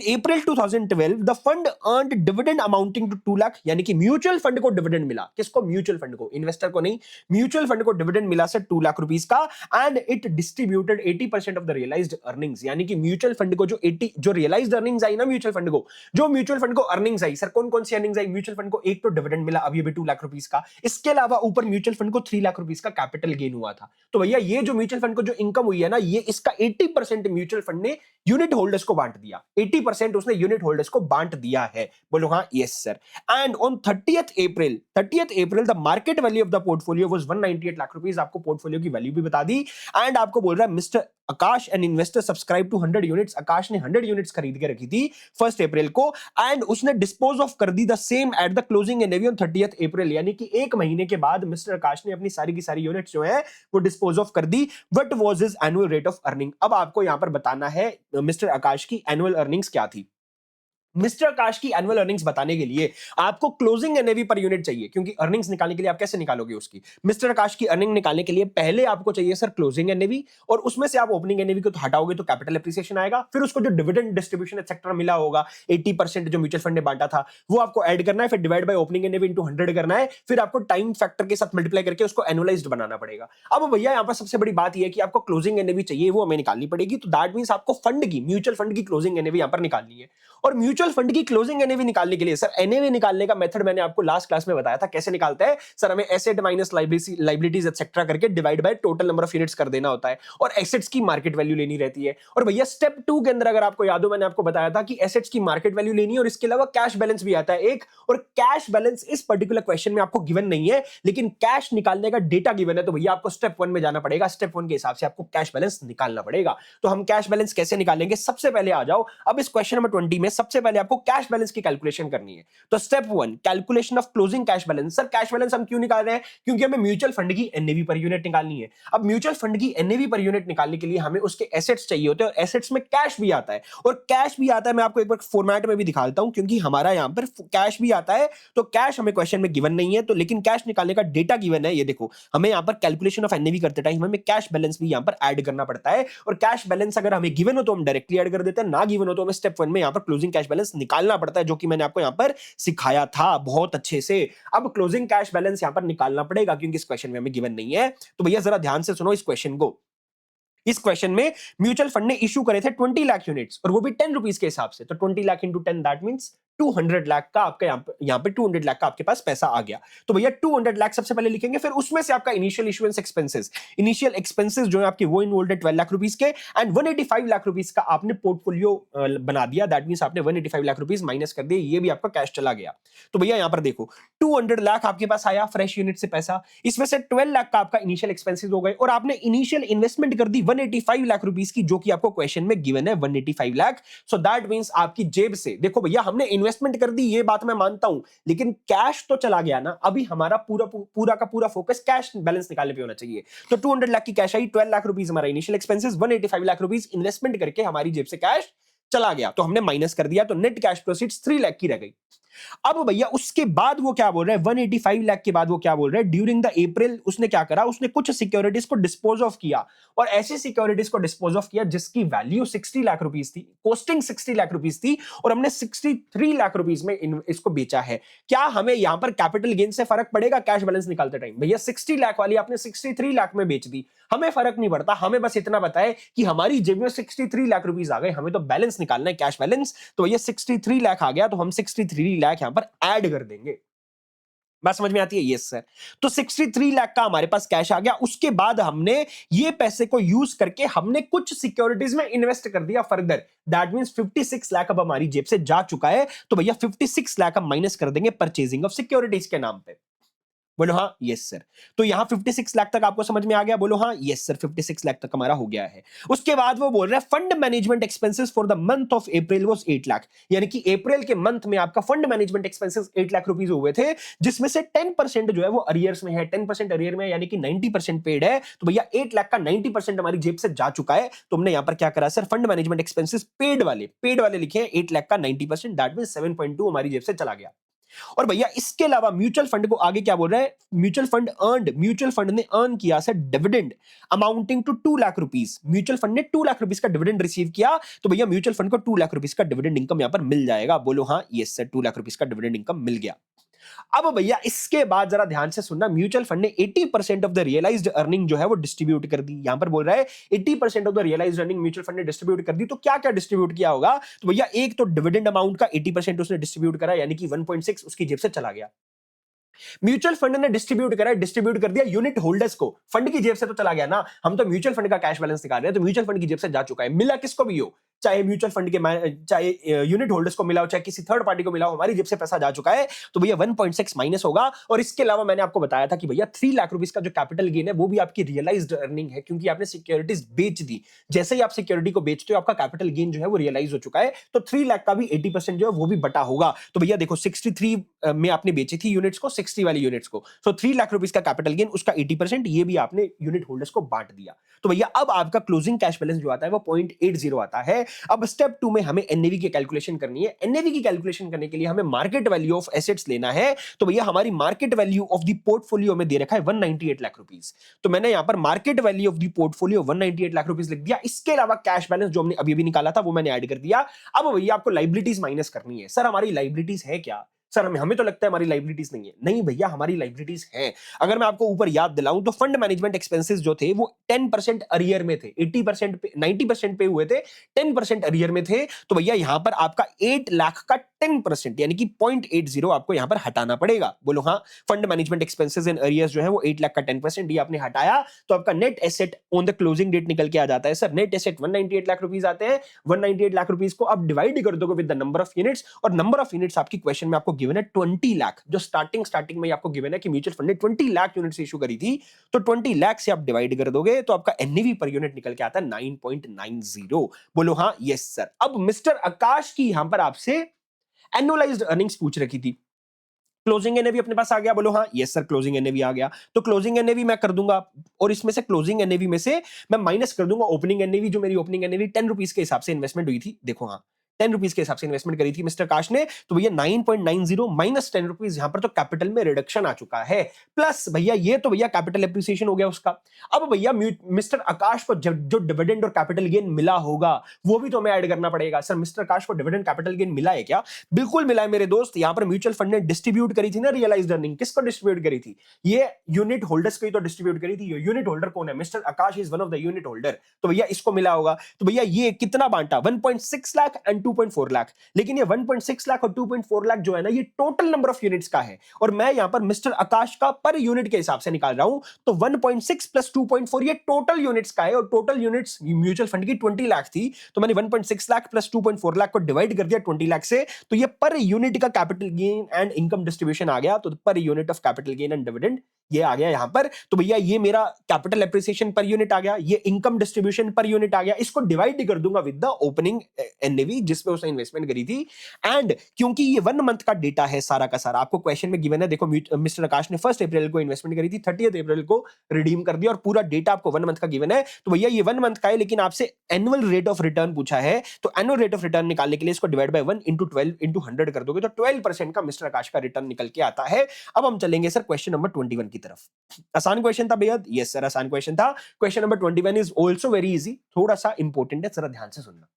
April 2012 the fund earned dividend amounting to 2 lakh, यानी कि म्यूचुअल फंड को डिविडेंड मिला। किसको? म्यूचुअल फंड को, इन्वेस्टर को नहीं, म्यूचुअल फंड को डिविडेंड मिला सर 2 लाख रुपीस का। And it distributed 80% of the realised earnings, यानी कि म्यूचुअल फंड को जो रियलाइज्ड अर्निंग्स आई ना, म्यूचुअल फंड को जो म्यूचुअल फंड को अर्निंग्स आई सर, कौन कौन सी अर्निंग्स आई? म्यूचुअल फंड को एक तो डिविडेंड मिला अभी 2 लाख रुपीस का, इसके अलावा ऊपर म्यूचुअल फंड को 3 लाख रुपीस का कैपिटल गेन हुआ था। तो भैया ये जो म्यूचुअल फंड को जो इनकम हुई है ना, ये इसका 80% म्यूचुअल फंड ने यूनिट होल्डर्स को बांट दिया, 80% उसने यूनिट होल्डर्स को बांट दिया है। बोलो हाँ, yes sir. And on 30th April the market value of the portfolio was 198 lakh rupees. आपको पोर्टफोलियो की वैल्यू भी बता दी। एंड आपको बोल रहा है mister Akash an investor subscribe to 100 units. Akash ने 100 यूनिट्स खरीद के रखी थी 1 अप्रैल को, एंड उसने डिस्पोज ऑफ कर दी the same at the closing NAV on 30th April, यानी कि एक महीने के बाद मिस्टर आकाश ने अपनी सारी की सारी यूनिट्स जो है वो डिस्पोज ऑफ कर दी। What was his annual rate of earning? अब आपको यहां पर बताना है मिस्टर आकाश की एनुअल अर्निंग्स क्या थी। मिस्टर आकाश की एनुअल अर्निंग्स बताने के लिए आपको क्लोजिंग एनएवी पर यूनिट चाहिए, क्योंकि अर्निंग्स निकालने के लिए आप कैसे निकालोगे उसकी? मिस्टर आकाश की अर्निंग निकालने के लिए पहले आपको चाहिए सर क्लोजिंग एनएवी, और उसमें से आप ओपनिंग एनएवी को तो हटाओगे तो कैपिटल एप्रिसिएशन आएगा, फिर उसको जो डिविडेंड डिस्ट्रीब्यूशन एक्सेट्रा मिला होगा 80% जो म्यूचुअल फंड ने बांटा था वो आपको ऐड करना है, फिर divide by opening NAV into 100 करना है, फिर आपको टाइम फैक्टर के साथ मल्टीप्लाई करके उसको एनुअलाइज्ड बनाना पड़ेगा। अब भैया यहां पर सबसे बड़ी बात यह है कि आपको क्लोजिंग एनएवी चाहिए, वो हमें निकालनी पड़ेगी। तो दैट मींस आपको फंड की, म्यूचुअल फंड की क्लोजिंग एनएवी यहां पर निकालनी है। और म्यूचुअल फंड की क्लोजिंग एनएवी निकालने के लिए सर, एनएवी निकालने का मेथड मैंने आपको लास्ट क्लास में बताया था कैसे निकालते हैं सर। हमें एसेट माइनस लायबिलिटीज एक्सेट्रा करके divide by total number of units कर देना होता है, और एसेट्स की मार्केट वैल्यू लेनी रहती है। और भैया स्टेप 2 के अंदर अगर आपको याद हो, मैंने आपको बताया था कि एसेट्स की मार्केट वैल्यू लेनी है, और इसके अलावा कैश बैलेंस भी आता है एक, और कैश बैलेंस इस पर्टिकुलर क्वेश्चन में आपको गिवन नहीं है, लेकिन कैश निकालने का डेटा गिवन है। तो भैया आपको स्टेप 1 में जाना पड़ेगा, स्टेप 1 के हिसाब से आपको कैश बैलेंस निकालना पड़ेगा। तो हम कैश बैलेंस कैसे निकालेंगे? सबसे पहले आ जाओ अब इस क्वेश्चन नंबर 20 में, सबसे पहले आपको कैश बैलेंस की कैलकुलेशन करनी है। तो step 1 calculation of closing cash balance. Sir cash balance हम क्यों निकाल रहे हैं? क्योंकि हमें म्यूचुअल फंड की एनएवी पर यूनिट निकालनी है। अब म्यूचुअल फंड की एनएवी पर यूनिट निकालने के लिए हमें उसके एसेट्स चाहिए होते हैं, और एसेट्स में कैश भी आता है, और कैश भी आता है। मैं आपको एक बार फॉर्मेट में भी दिखा देता हूं, क्योंकि हमारा यहां पर कैश भी आता है। तो कैश हमें क्वेश्चन में गिवन नहीं है, तो लेकिन कैश निकालने का डेटा गिवन है। ये देखो, हमें यहां पर कैलकुलेशन ऑफ एनएवी करते टाइम हमें कैश बैलेंस भी यहां पर ऐड करना पड़ता है, और कैश बैलेंस अगर हमें गिवन हो तो हम डायरेक्टली ऐड कर देते हैं, ना गिवन हो तो हमें स्टेप 1 में यहां पर क्लोजिंग कैश बैलेंस निकालना पड़ता है, जो कि मैंने आपको यहां पर सिखाया था बहुत अच्छे से। अब क्लोजिंग कैश बैलेंस यहां पर निकालना पड़ेगा, क्योंकि इस क्वेश्चन में हमें गिवन नहीं है। तो भैया जरा ध्यान से सुनो इस क्वेश्चन को। इस क्वेश्चन में म्यूचुअल फंड ने इशू करे थे 20 लाख यूनिट्स, और वो भी 10 रुपीस के हिसाब से। तो 20 lakh into 10 that means 200 lakh का आपका यहाँ पे 200 लाख का आपके पास पैसा आ गया। तो भैया 200 लाख सबसे पहले लिखेंगे, फिर उसमें से आपका initial issuance expenses, initial expenses जो है आपके वो इन्वॉल्व है 12 लाख रुपीस के, एंड 185 लाख रुपीस का आपने पोर्टफोलियो बना दिया। दैट मींस आपने 185 लाख रुपीस माइनस कर दिए, ये भी आपका कैश चला गया। तो भैया यहां पर देखो 200 लाख आपके पास आया फ्रेश यूनिट से पैसा, इसमें से 12 लाख का आपका इनिशियल एक्सपेंसेस हो गए, और आपने इनिशियल इन्वेस्टमेंट कर दी 185 लाख रुपीस की, जो कि आपको क्वेश्चन में गिवन है 185 लाख। सो दैट मींस आपकी जेब से, देखो भैया हमने इन्वेस्टमेंट कर दी, ये बात मैं मानता हूं, लेकिन कैश तो चला गया ना। अभी हमारा पूरा का पूरा फोकस कैश बैलेंस निकालने पे होना चाहिए। तो 200 लाख की कैश आई, 12 लाख रुपीस हमारा initial expenses, 185 lakh rupees investment करके हमारी जेब से कैश चला गया, तो हमने माइनस कर दिया, तो नेट कैश प्रोसीड्स 3 लाख की रह गई। अब भैया उसके बाद वो क्या बोल रहा है, 185 लाख के बाद वो क्या बोल रहा है, ड्यूरिंग द अप्रैल उसने क्या करा, उसने कुछ सिक्योरिटीज को डिस्पोज ऑफ किया, और ऐसी सिक्योरिटीज को डिस्पोज ऑफ किया जिसकी वैल्यू 60 लाख रुपीस थी, कॉस्टिंग 60 लाख रुपीस थी, और हमने 63 लाख रुपीस में इसको बेचा है। क्या हमें यहां पर कैपिटल गेन से फर्क पड़ेगा कैश बैलेंस निकालते टाइम? भैया 60 लाख वाली आपने 63 लाख में बेच दी, हमें फर्क नहीं पड़ता, हमें बस इतना बताए कि हमारी जेब में 63 लाख रुपीस आ गए, हमें तो बैलेंस निकालना है, कैश बैलेंस। तो ये 63 लाख आ गया, तो हम 63 लाख यहां पर ऐड कर देंगे। बात समझ में आती है? Yes sir. तो 63 लाख का हमारे पास कैश आ गया, उसके बाद हमने ये पैसे को यूज करके हमने कुछ सिक्योरिटीज में इन्वेस्ट कर दिया फर्दर। दैट मींस 56 लाख अब हमारी जेब से जा चुका है, तो भैया 56 लाख हम माइनस कर देंगे परचेजिंग ऑफ सिक्योरिटीज के नाम पे। बोलो हाँ यस सर। तो यहां 56 लाख तक आपको समझ में आ गया? बोलो हाँ यस सर, 56 लाख तक हमारा हो गया है। उसके बाद वो बोल रहा है fund management expenses for the month of April was 8 lakh, यानी कि अप्रैल के मंथ में आपका fund management expenses 8 lakh rupees हुए थे, जिसमें से 10% जो है वो अरियर्स में है, 10% अरियर में, यानी कि 90% पेड है। तो भैया 8 लाख का 90% हमारी जेब से जा चुका है, तो हमने यहां पर क्या करा sir, fund management expenses paid वाले लिखे हैं, 8 लाख का 90%, दैट मींस 7.2 हमारी जेब से चला गया। और भैया इसके अलावा म्यूचुअल फंड को आगे क्या बोल रहा है, म्यूचुअल फंड ने अर्न किया sir dividend amounting to 2 lakh rupees. Mutual fund ने 2 लाख रुपीस का डिविडेंड रिसीव किया, तो भैया म्यूचुअल फंड को 2 लाख रुपीस का डिविडेंड इनकम यहां पर मिल जाएगा। बोलो हाँ यस सर, 2 लाख रुपीस का डिविडेंड इनकम मिल गया। अब भैया इसके बाद जरा ध्यान से सुनना, म्यूचुअल फंड ने 80% ऑफ द रियलाइज्ड अर्निंग जो है वो डिस्ट्रीब्यूट कर दी। यहां पर बोल रहा है 80% of the realised earning mutual fund ने डिस्ट्रीब्यूट कर दी। तो क्या क्या डिस्ट्रीब्यूट किया होगा? तो भैया एक तो डिविडेंड अमाउंट का 80% उसने डिस्ट्रीब्यूट करा, यानी कि 1.6 उसकी जेब से चला गया। म्यूचुअल फंड ने डिस्ट्रीब्यूट कर दिया यूनिट होल्डर्स को, फंड की जेब से तो चला गया ना, हम तो म्यूचुअल फंड का कैश बैलेंस निकाल रहे हैं, तो म्यूचुअल फंड की जेब से जा चुका है। मिला किसको भी हो, चाहे म्यूचुअल फंड के चाहे यूनिट होल्डर्स को मिला हो, चाहे किसी थर्ड पार्टी को मिला हो, हमारी जेब से पैसा जा चुका है, तो भैया 1.6 माइनस होगा। और इसके अलावा मैंने आपको बताया था कि भैया 3 लाख रुपीस का जो कैपिटल गेन है वो भी आपकी रियलाइज्ड अर्निंग है, क्योंकि आपने सिक्योरिटीज बेच दी। जैसे ही आप सिक्योरिटी को बेचते हो आपका कैपिटल गेन जो है वो रियलाइज हो चुका है, तो 3 लाख का भी 80% जो है वो भी बटा होगा। तो भैया देखो 63 में आपने बेची थी यूनिट्स को, 60 वाली यूनिट्स को, सो 3 लाख रुपीस का कैपिटल गेन, उसका 80% ये भी आपने यूनिट होल्डर्स को बांट दिया। तो भैया अब आपका क्लोजिंग कैश बैलेंस जो आता है वो 0.80 आता है। अब स्टेप 2 में हमें एनएवी की कैलकुलेशन करनी है। एनएवी की कैलकुलेशन करने के लिए हमें मार्केट वैल्यू ऑफ एसेट्स लेना है। तो भैया हमारी market value of the portfolio में दे रखा है 198 लाख रुपीस, तो मैंने यहां पर market value of the portfolio 198 lakh rupees लिख दिया। इसके अलावा कैश बैलेंस जो हमने अभी भी निकाला था वो मैंने ऐड कर दिया। अब भैया आपको लाइबिलिटीज माइनस करनी है। सर हमारी लाइबिलिटीज है क्या? सर हमें तो लगता है हमारी लाइबिलिटीज नहीं है। नहीं भैया हमारी लाइबिलिटीज है। अगर मैं आपको ऊपर याद दिलाऊं तो फंड मैनेजमेंट एक्सपेंसेस जो थे वो 10% अरियर में थे, 80% पे 90% पे हुए थे, 10% अरियर में थे। तो भैया यहां पर आपका 8 लाख का 10% यानी कि 0.80 आपको यहां पर हटाना पड़ेगा। बोलो हाँ, fund management expenses in arrears जो है वो 8 लाख का 10% ये आपने हटाया, तो आपका net asset on the closing date निकल के आ जाता है। Sir net asset 198 lakh rupees आते हैं। 198 लाख रुपीस को आप डिवाइड कर दोगे with the number of units, और नंबर ऑफ यूनिट्स आपकी क्वेश्चन में आपको गिवन है 20 लाख, जो स्टार्टिंग में आपको गिवन है कि म्यूचुअल फंड ने 20 लाख यूनिट्स इशू करी थी, तो 20 लाख से आप डिवाइड कर दोगे तो आपका एनएवी पर यूनिट निकल के आता है 9.90। बोलो हाँ यस सर। अब मिस्टर आकाश की यहां पर आपसे एनुअलाइज्ड अर्निंग्स पूछ रखी थी। क्लोजिंग एनएवी अपने पास आ गया। बोलो हाँ यस सर, क्लोजिंग एनएवी आ गया। तो क्लोजिंग एनएवी मैं कर दूंगा, और इसमें से क्लोजिंग एनएवी में से मैं माइनस कर दूंगा ओपनिंग एनएवी, जो मेरी ओपनिंग एनएवी 10 रुपीस के हिसाब से इन्वेस्टमेंट हुई थी। देखो हाँ 10 रुपीस के हिसाब से इन्वेस्टमेंट करी थी मिस्टर काश ने, तो भैया 9.90 माइनस 10 रुपीस यहां पर तो कैपिटल में रिडक्शन आ चुका है। प्लस भैया ये तो भैया कैपिटल एप्रिसिएशन हो गया उसका। अब भैया मिस्टर आकाश को जो डिविडेंड और कैपिटल गेन मिला होगा वो भी तो हमें ऐड करना पड़ेगा। सर मिस्टर आकाश को डिविडेंड कैपिटल गेन मिला है क्या? बिल्कुल मिला है मेरे दोस्त। यहां पर म्यूचुअल फंड ने डिस्ट्रीब्यूट करी थी ना रियलाइज्ड अर्निंग, किसको डिस्ट्रीब्यूट करी थी? ये यूनिट होल्डर्स को ही तो डिस्ट्रीब्यूट करी थी। यूनिट होल्डर कौन है? Mister Akash is one of the unit holder, तो भैया इसको मिला होगा। तो भैया ये कितना बांटा? 1.6 लाख एंड 2.4 लाख, लेकिन ये 1.6 लाख और 2.4 लाख जो है ना ये टोटल नंबर ऑफ यूनिट्स का है, और मैं यहां पर मिस्टर आकाश का पर यूनिट के हिसाब से निकाल रहा हूं। तो 1.6 प्लस 2.4 ये टोटल यूनिट्स का है, और टोटल यूनिट्स म्यूचुअल फंड की 20 लाख थी, तो मैंने 1.6 लाख प्लस 2.4 लाख को डिवाइड कर दिया 20 लाख से, तो ये पर यूनिट का capital gain and income distribution आ गया। तो पर unit of capital gain and dividend ये आ गया यहां पर। तो भैया ये मेरा कैपिटल एप्रिसिएशन पर यूनिट आ गया, ये इनकम डिस्ट्रीब्यूशन पर यूनिट आ गया, इसको डिवाइड कर दूंगा विद द ओपनिंग एनएवी जिसमें उसने इन्वेस्टमेंट करी थी। एंड क्योंकि ये 1 मंथ का डेटा है सारा का सारा, आपको क्वेश्चन में गिवन है, देखो मिस्टर आकाश ने 1 अप्रैल को इन्वेस्टमेंट करी थी, 30 अप्रैल को रिडीम कर दिया, और पूरा डेटा आपको 1 मंथ का गिवन है। तो भैया ये 1 मंथ का है, लेकिन आपसे एनुअल रेट ऑफ रिटर्न पूछा है, तो एनुअल रेट ऑफ रिटर्न निकालने के लिए इसको डिवाइड बाय 1 इंटू 12 इंटू 100 कर दोगे, तो 12% का मिस्टर आकाश का रिटर्न निकल के आता है। अब हम चलेंगे सर क्वेश्चन नंबर 21 की तरफ। आसान क्वेश्चन था बेहद, यस सर आसान क्वेश्चन था। Question number 21 is also very easy, थोड़ा सा इंपॉर्टेंट है, जरा ध्यान से सुनना।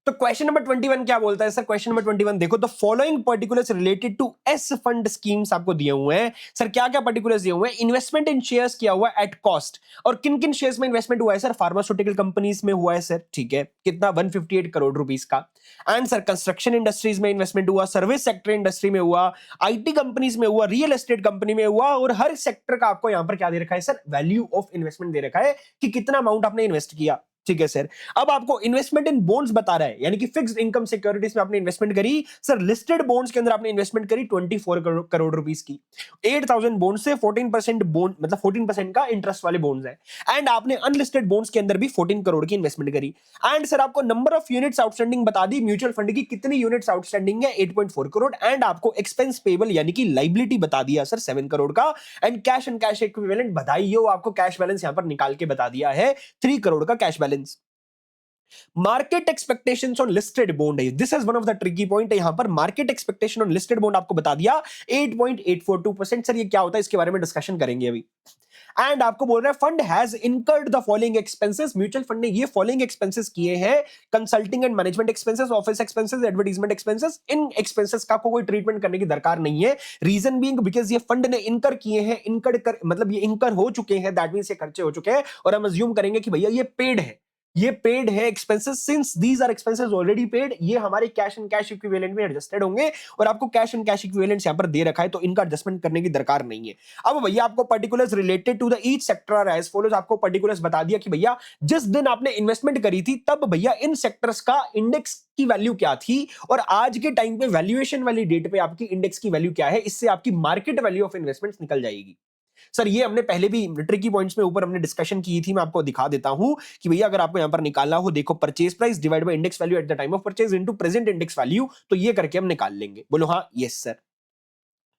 तो क्वेश्चन नंबर 21 क्या बोलता है सर? क्वेश्चन नंबर 21 देखो, the following particulars related to S fund schemes आपको दिए हुए हैं। सर क्या क्या पर्टिकुलर्स दिए हुए हैं? इन्वेस्टमेंट इन शेयर्स किया हुआ है एट कॉस्ट, और किन किन शेयर्स में इन्वेस्टमेंट हुआ है सर? फार्मास्यूटिकल कंपनीज में हुआ है सर, ठीक है, कितना? 158 करोड़ रुपीस का। एंड सर कंस्ट्रक्शन इंडस्ट्रीज में इन्वेस्टमेंट हुआ, सर्विस सेक्टर इंडस्ट्री में हुआ, आईटी कंपनीज में हुआ, रियल एस्टेट कंपनी में हुआ, और हर सेक्टर का आपको यहां पर क्या दे रखा है सर? वैल्यू ऑफ इन्वेस्टमेंट दे रखा है कि कितना अमाउंट आपने इन्वेस्ट किया, ठीक है सर। अब आपको इन्वेस्टमेंट इन बॉन्ड्स बता रहा है, यानी कि फिक्स्ड इनकम सिक्योरिटीज में आपने इन्वेस्टमेंट करी सर, लिस्टेड बॉन्ड्स के अंदर आपने इन्वेस्टमेंट करी 24 करोड़ रुपीस की, 8000 बॉन्ड से 14% बॉन्ड, मतलब 14% का इंटरेस्ट वाले बॉन्ड्स है। एंड आपने अनलिस्टेड बॉन्ड्स के अंदर भी 14 करोड़ की इन्वेस्टमेंट करी। एंड सर आपको नंबर ऑफ यूनिट्स आउटस्टैंडिंग बता दी, म्यूचुअल फंड की कितनी यूनिट्स आउटस्टैंडिंग है? 8.4 करोड़। एंड आपको एक्सपेंस पेबल यानी कि लाइबिलिटी बता दिया सर 7 करोड़ का। And cash and cash equivalent बधाई हो, आपको कैश बैलेंस यहां पर निकाल के बता दिया है 3 करोड़ का cash balance. Market expectations on listed bond है, this is one of the tricky point है यहां पर। Market expectation on listed bond आपको बता दिया 8.842%। सर ये क्या होता है, इसके बारे में डिस्कशन करेंगे अभी। एंड आपको बोल रहा है fund has incurred the following expenses, mutual fund ने ये फॉलोइंग एक्सपेंसेस किए हैं, consulting and management expenses, office expenses, advertisement expenses. In expenses का कोई ट्रीटमेंट करने की दरकार नहीं है, रीजन बीइंग बिकॉज ये फंड ने इनकर किए हैं, इनकर कर मतलब ये इनकर हो चुके हैं, दैट मींस ये खर्चे हो चुके हैं, और हम अज्यूम करेंगे कि भैया ये पेड है, ये पेड है expenses, since these are expenses already paid, ये हमारे कैश एंड कैश इक्विवेलेंट में एडजस्टेड होंगे, और आपको कैश एंड कैश इक्विवेलेंट यहां पर दे रखा है, तो इनका एडजस्टमेंट करने की दरकार नहीं है। अब भैया आपको particulars related to the each sector are as follows, आपको पर्टिकुलर्स बता दिया कि भैया जिस दिन आपने इन्वेस्टमेंट करी थी तब भैया इन सेक्टर्स का इंडेक्स की वैल्यू क्या थी, और आज के टाइम पे वैल्यूएशन वाली डेट पे आपकी इंडेक्स की वैल्यू क्या है, इससे आपकी मार्केट वैल्यू ऑफ इन्वेस्टमेंट्स निकल जाएगी। सर ये हमने पहले भी ट्रिकी पॉइंट्स में ऊपर हमने डिस्कशन की थी, मैं आपको दिखा देता हूं कि भैया अगर आपको यहां पर निकालना हो, देखो purchase price divide by index value eight the time of purchase into present index value, तो ये करके हम निकाल लेंगे। बोलो हाँ यस सर।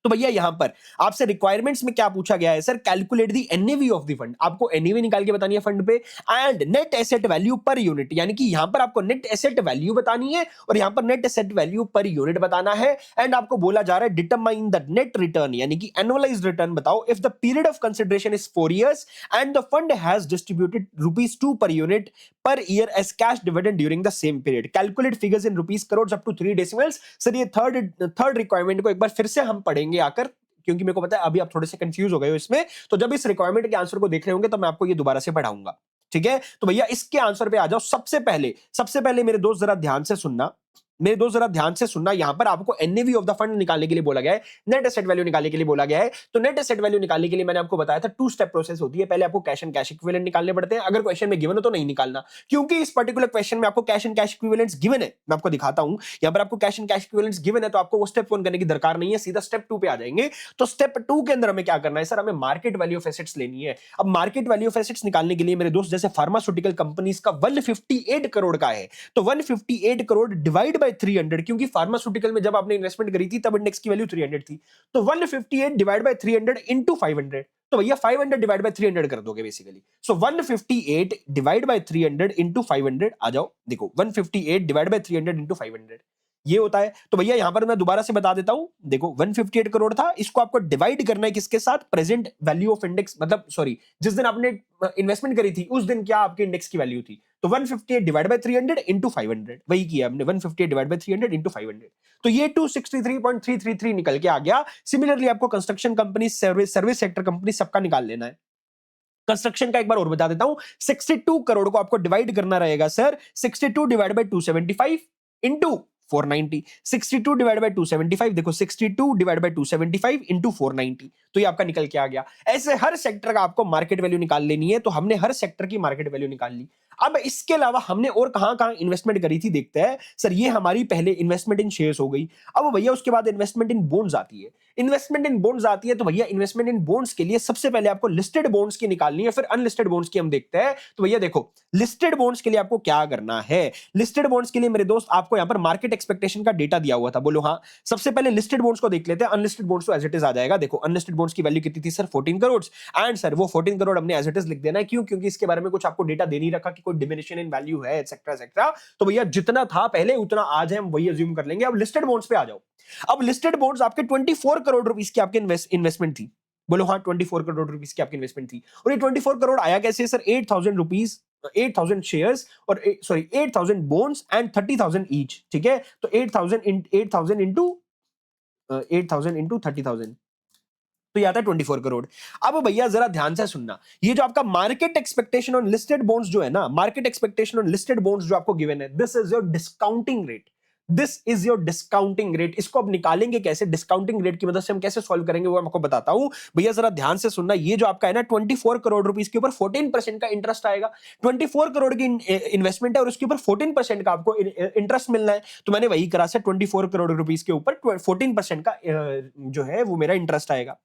तो भैया यहां पर आपसे रिक्वायरमेंट्स में क्या पूछा गया है sir? Calculate the NAV of the fund, आपको एनएवी निकाल के बतानी है फंड पे, and net asset value per unit, यानी कि यहां पर आपको नेट एसेट वैल्यू बतानी है, और यहां पर net asset value per unit बताना है। एंड आपको बोला जा रहा है डिटरमाइन द नेट रिटर्न, यानी कि एनुअलाइज्ड रिटर्न बताओ if the period of consideration is 4 years and the fund has distributed ₹2 per unit per year as cash dividend during the same period. Calculate figures in rupees crores up to 3 decimals. Sir ये थर्ड रिक्वायरमेंट को एक बार फिर से हम पढ़ेंगे आकर, क्योंकि मेरे को पता है अभी आप थोड़े से कंफ्यूज हो गए हो इसमें, तो जब इस रिक्वायरमेंट के आंसर को देख रहे होंगे तो मैं आपको ये दोबारा से पढ़ाऊंगा, ठीक है? तो भैया इसके आंसर पे आ जाओ। सबसे पहले मेरे दोस्त जरा ध्यान से सुनना, यहां पर आपको एनएवी ऑफ द फंड निकालने के लिए बोला गया है, नेट एसेट वैल्यू निकालने के लिए बोला गया है। तो नेट एसेट वैल्यू निकालने के लिए मैंने आपको बताया था 2 स्टेप प्रोसेस होती है, पहले आपको कैश एंड कैश इक्विवेलेंट निकालने पड़ते हैं, अगर क्वेश्चन में गिवन हो तो नहीं निकालना, क्योंकि इस पर्टिकुलर क्वेश्चन में आपको cash and cash equivalents given है। मैं आपको दिखाता हूं, यहां पर आपको cash and cash equivalents given है, तो आपको वो स्टेप 1 करने की दरकार नहीं है, सीधा स्टेप 2 पे आ जाएंगे। तो स्टेप 2 के अंदर हमें क्या करना है सर? हमें मार्केट वैल्यू ऑफ एसेट्स लेनी है। अब मार्केट वैल्यू ऑफ एसेट्स निकालने के लिए मेरे दोस्त जैसे फार्मास्यूटिकल कंपनीज का 158 करोड़ का है, तो 158 करोड़ डिवाइड बाय 300, क्योंकि फार्मास्यूटिकल में जब आपने इन्वेस्टमेंट करी थी तब इंडेक्स की वैल्यू 300 थी, तो 158 डिवाइड बाय 300 इनटू 500, तो भैया 500 डिवाइड बाय 300 कर दोगे basically. So 158 divide by 300 into 500, आ जाओ देखो 158 डिवाइड बाय 300 इनटू 500 ये होता है। तो भैया यहां पर मैं दोबारा से बता देता हूं, देखो 158 करोड़ था, इसको आपको डिवाइड करना है किसके साथ? प्रेजेंट वैल्यू ऑफ इंडेक्स, मतलब सॉरी जिस दिन आपने इन्वेस्टमेंट करी थी उस दिन क्या आपके इंडेक्स की वैल्यू थी, तो 158 डिवाइड बाय 300 इनटू 500, वही किया हमने, 158 डिवाइड बाय 300 इनटू 500, तो ये 263.333 निकल के आ गया। सिमिलरली आपको construction company, service sector company सबका निकाल लेना है। कंस्ट्रक्शन का एक बार और बता देता हूं, 62 करोड़ को आपको डिवाइड करना रहेगा sir, 62 divide by 275, into 490, 62 divide by 275, देखो 62 डिवाइड बाय 275 इंटू 490, तो ये आपका निकल के आ गया। ऐसे हर सेक्टर का आपको मार्केट वैल्यू निकाल लेनी है, तो हमने हर सेक्टर की मार्केट वैल्यू निकाल ली। अब इसके अलावा हमने और कहां कहां इन्वेस्टमेंट करी थी देखते हैं। सर ये हमारी पहले इन्वेस्टमेंट इन शेयर्स हो गई। अब भैया उसके बाद इन्वेस्टमेंट इन बॉन्ड्स आती है। इन्वेस्टमेंट इन बॉन्ड्स आती है तो भैया इन्वेस्टमेंट इन बॉन्ड्स के लिए सबसे पहले आपको लिस्टेड बॉन्ड्स की निकालनी है, फिर अनलिस्टेड बॉन्ड्स की हम देखते हैं। तो भैया देखो लिस्टेड बॉन्ड्स के लिए आपको क्या करना है। लिस्टेड बॉन्ड्स के लिए मेरे दोस्त आपको यहां पर मार्केट एक्सपेक्टेशन का डेटा दिया हुआ था, बोलो हाँ। सबसे पहले लिस्टेड बॉन्ड्स को देख लेते हैं, अनलिस्टेड बॉन्ड्स तो एज इट इज आ जाएगा। देखो अनलिस्टेड बॉन्ड्स की वैल्यू कितनी थी सर, 14 करोड़। एंड सर वो 14 करोड़ हमने एज इट इज लिख देना है, क्यों? क्योंकि इसके बारे में कुछ आपको डेटा दे नहीं रखा कि कोई डिमिनिशन इन वैल्यू है एक्सेट्रा एक्सेट्रा। तो भैया जितना था पहले उतना आज है, हम वही अज्यूम कर लेंगे। अब लिस्टेड बॉन्ड्स पे आ जाओ। अब लिस्टेड बॉन्ड्स आपके 24 करोड़ रुपीस की आपके इन्वेस्टमेंट थी, बोलो हाँ 24 करोड़ रुपीस की आपकी इन्वेस्टमेंट थी। और ये 24 करोड़ आया कैसे सर, 8,000 रुपीस, 8,000 शेयर्स और सॉरी 8,000 बॉन्ड्स एंड 30,000 ईच, ठीक है। तो 8,000 इंटू 8,000 इंटू 30,000, तो ये आता है 24 करोड़। अब भैया जरा ध्यान से सुनना, ये जो आपका market expectation on listed bonds जो है ना, market expectation on listed bonds जो आपको गिवन है, this is your discounting rate. This is your discounting rate. इसको अब निकालेंगे कैसे, डिस्काउंटिंग रेट की मदद से हम कैसे सॉल्व करेंगे वो मैं आपको बताता हूं। भैया जरा ध्यान से सुनना, ये जो आपका है ना 24 करोड़ रुपीस के ऊपर 14% का इंटरेस्ट आएगा। 24 करोड़ की इन्वेस्टमेंट है और उसके ऊपर 14% का आपको इंटरेस्ट मिलना है। तो मैंने वही करा सर, 24 करोड़ रुपीस के ऊपर 14% का जो है वो मेरा इंटरेस्ट आएगा।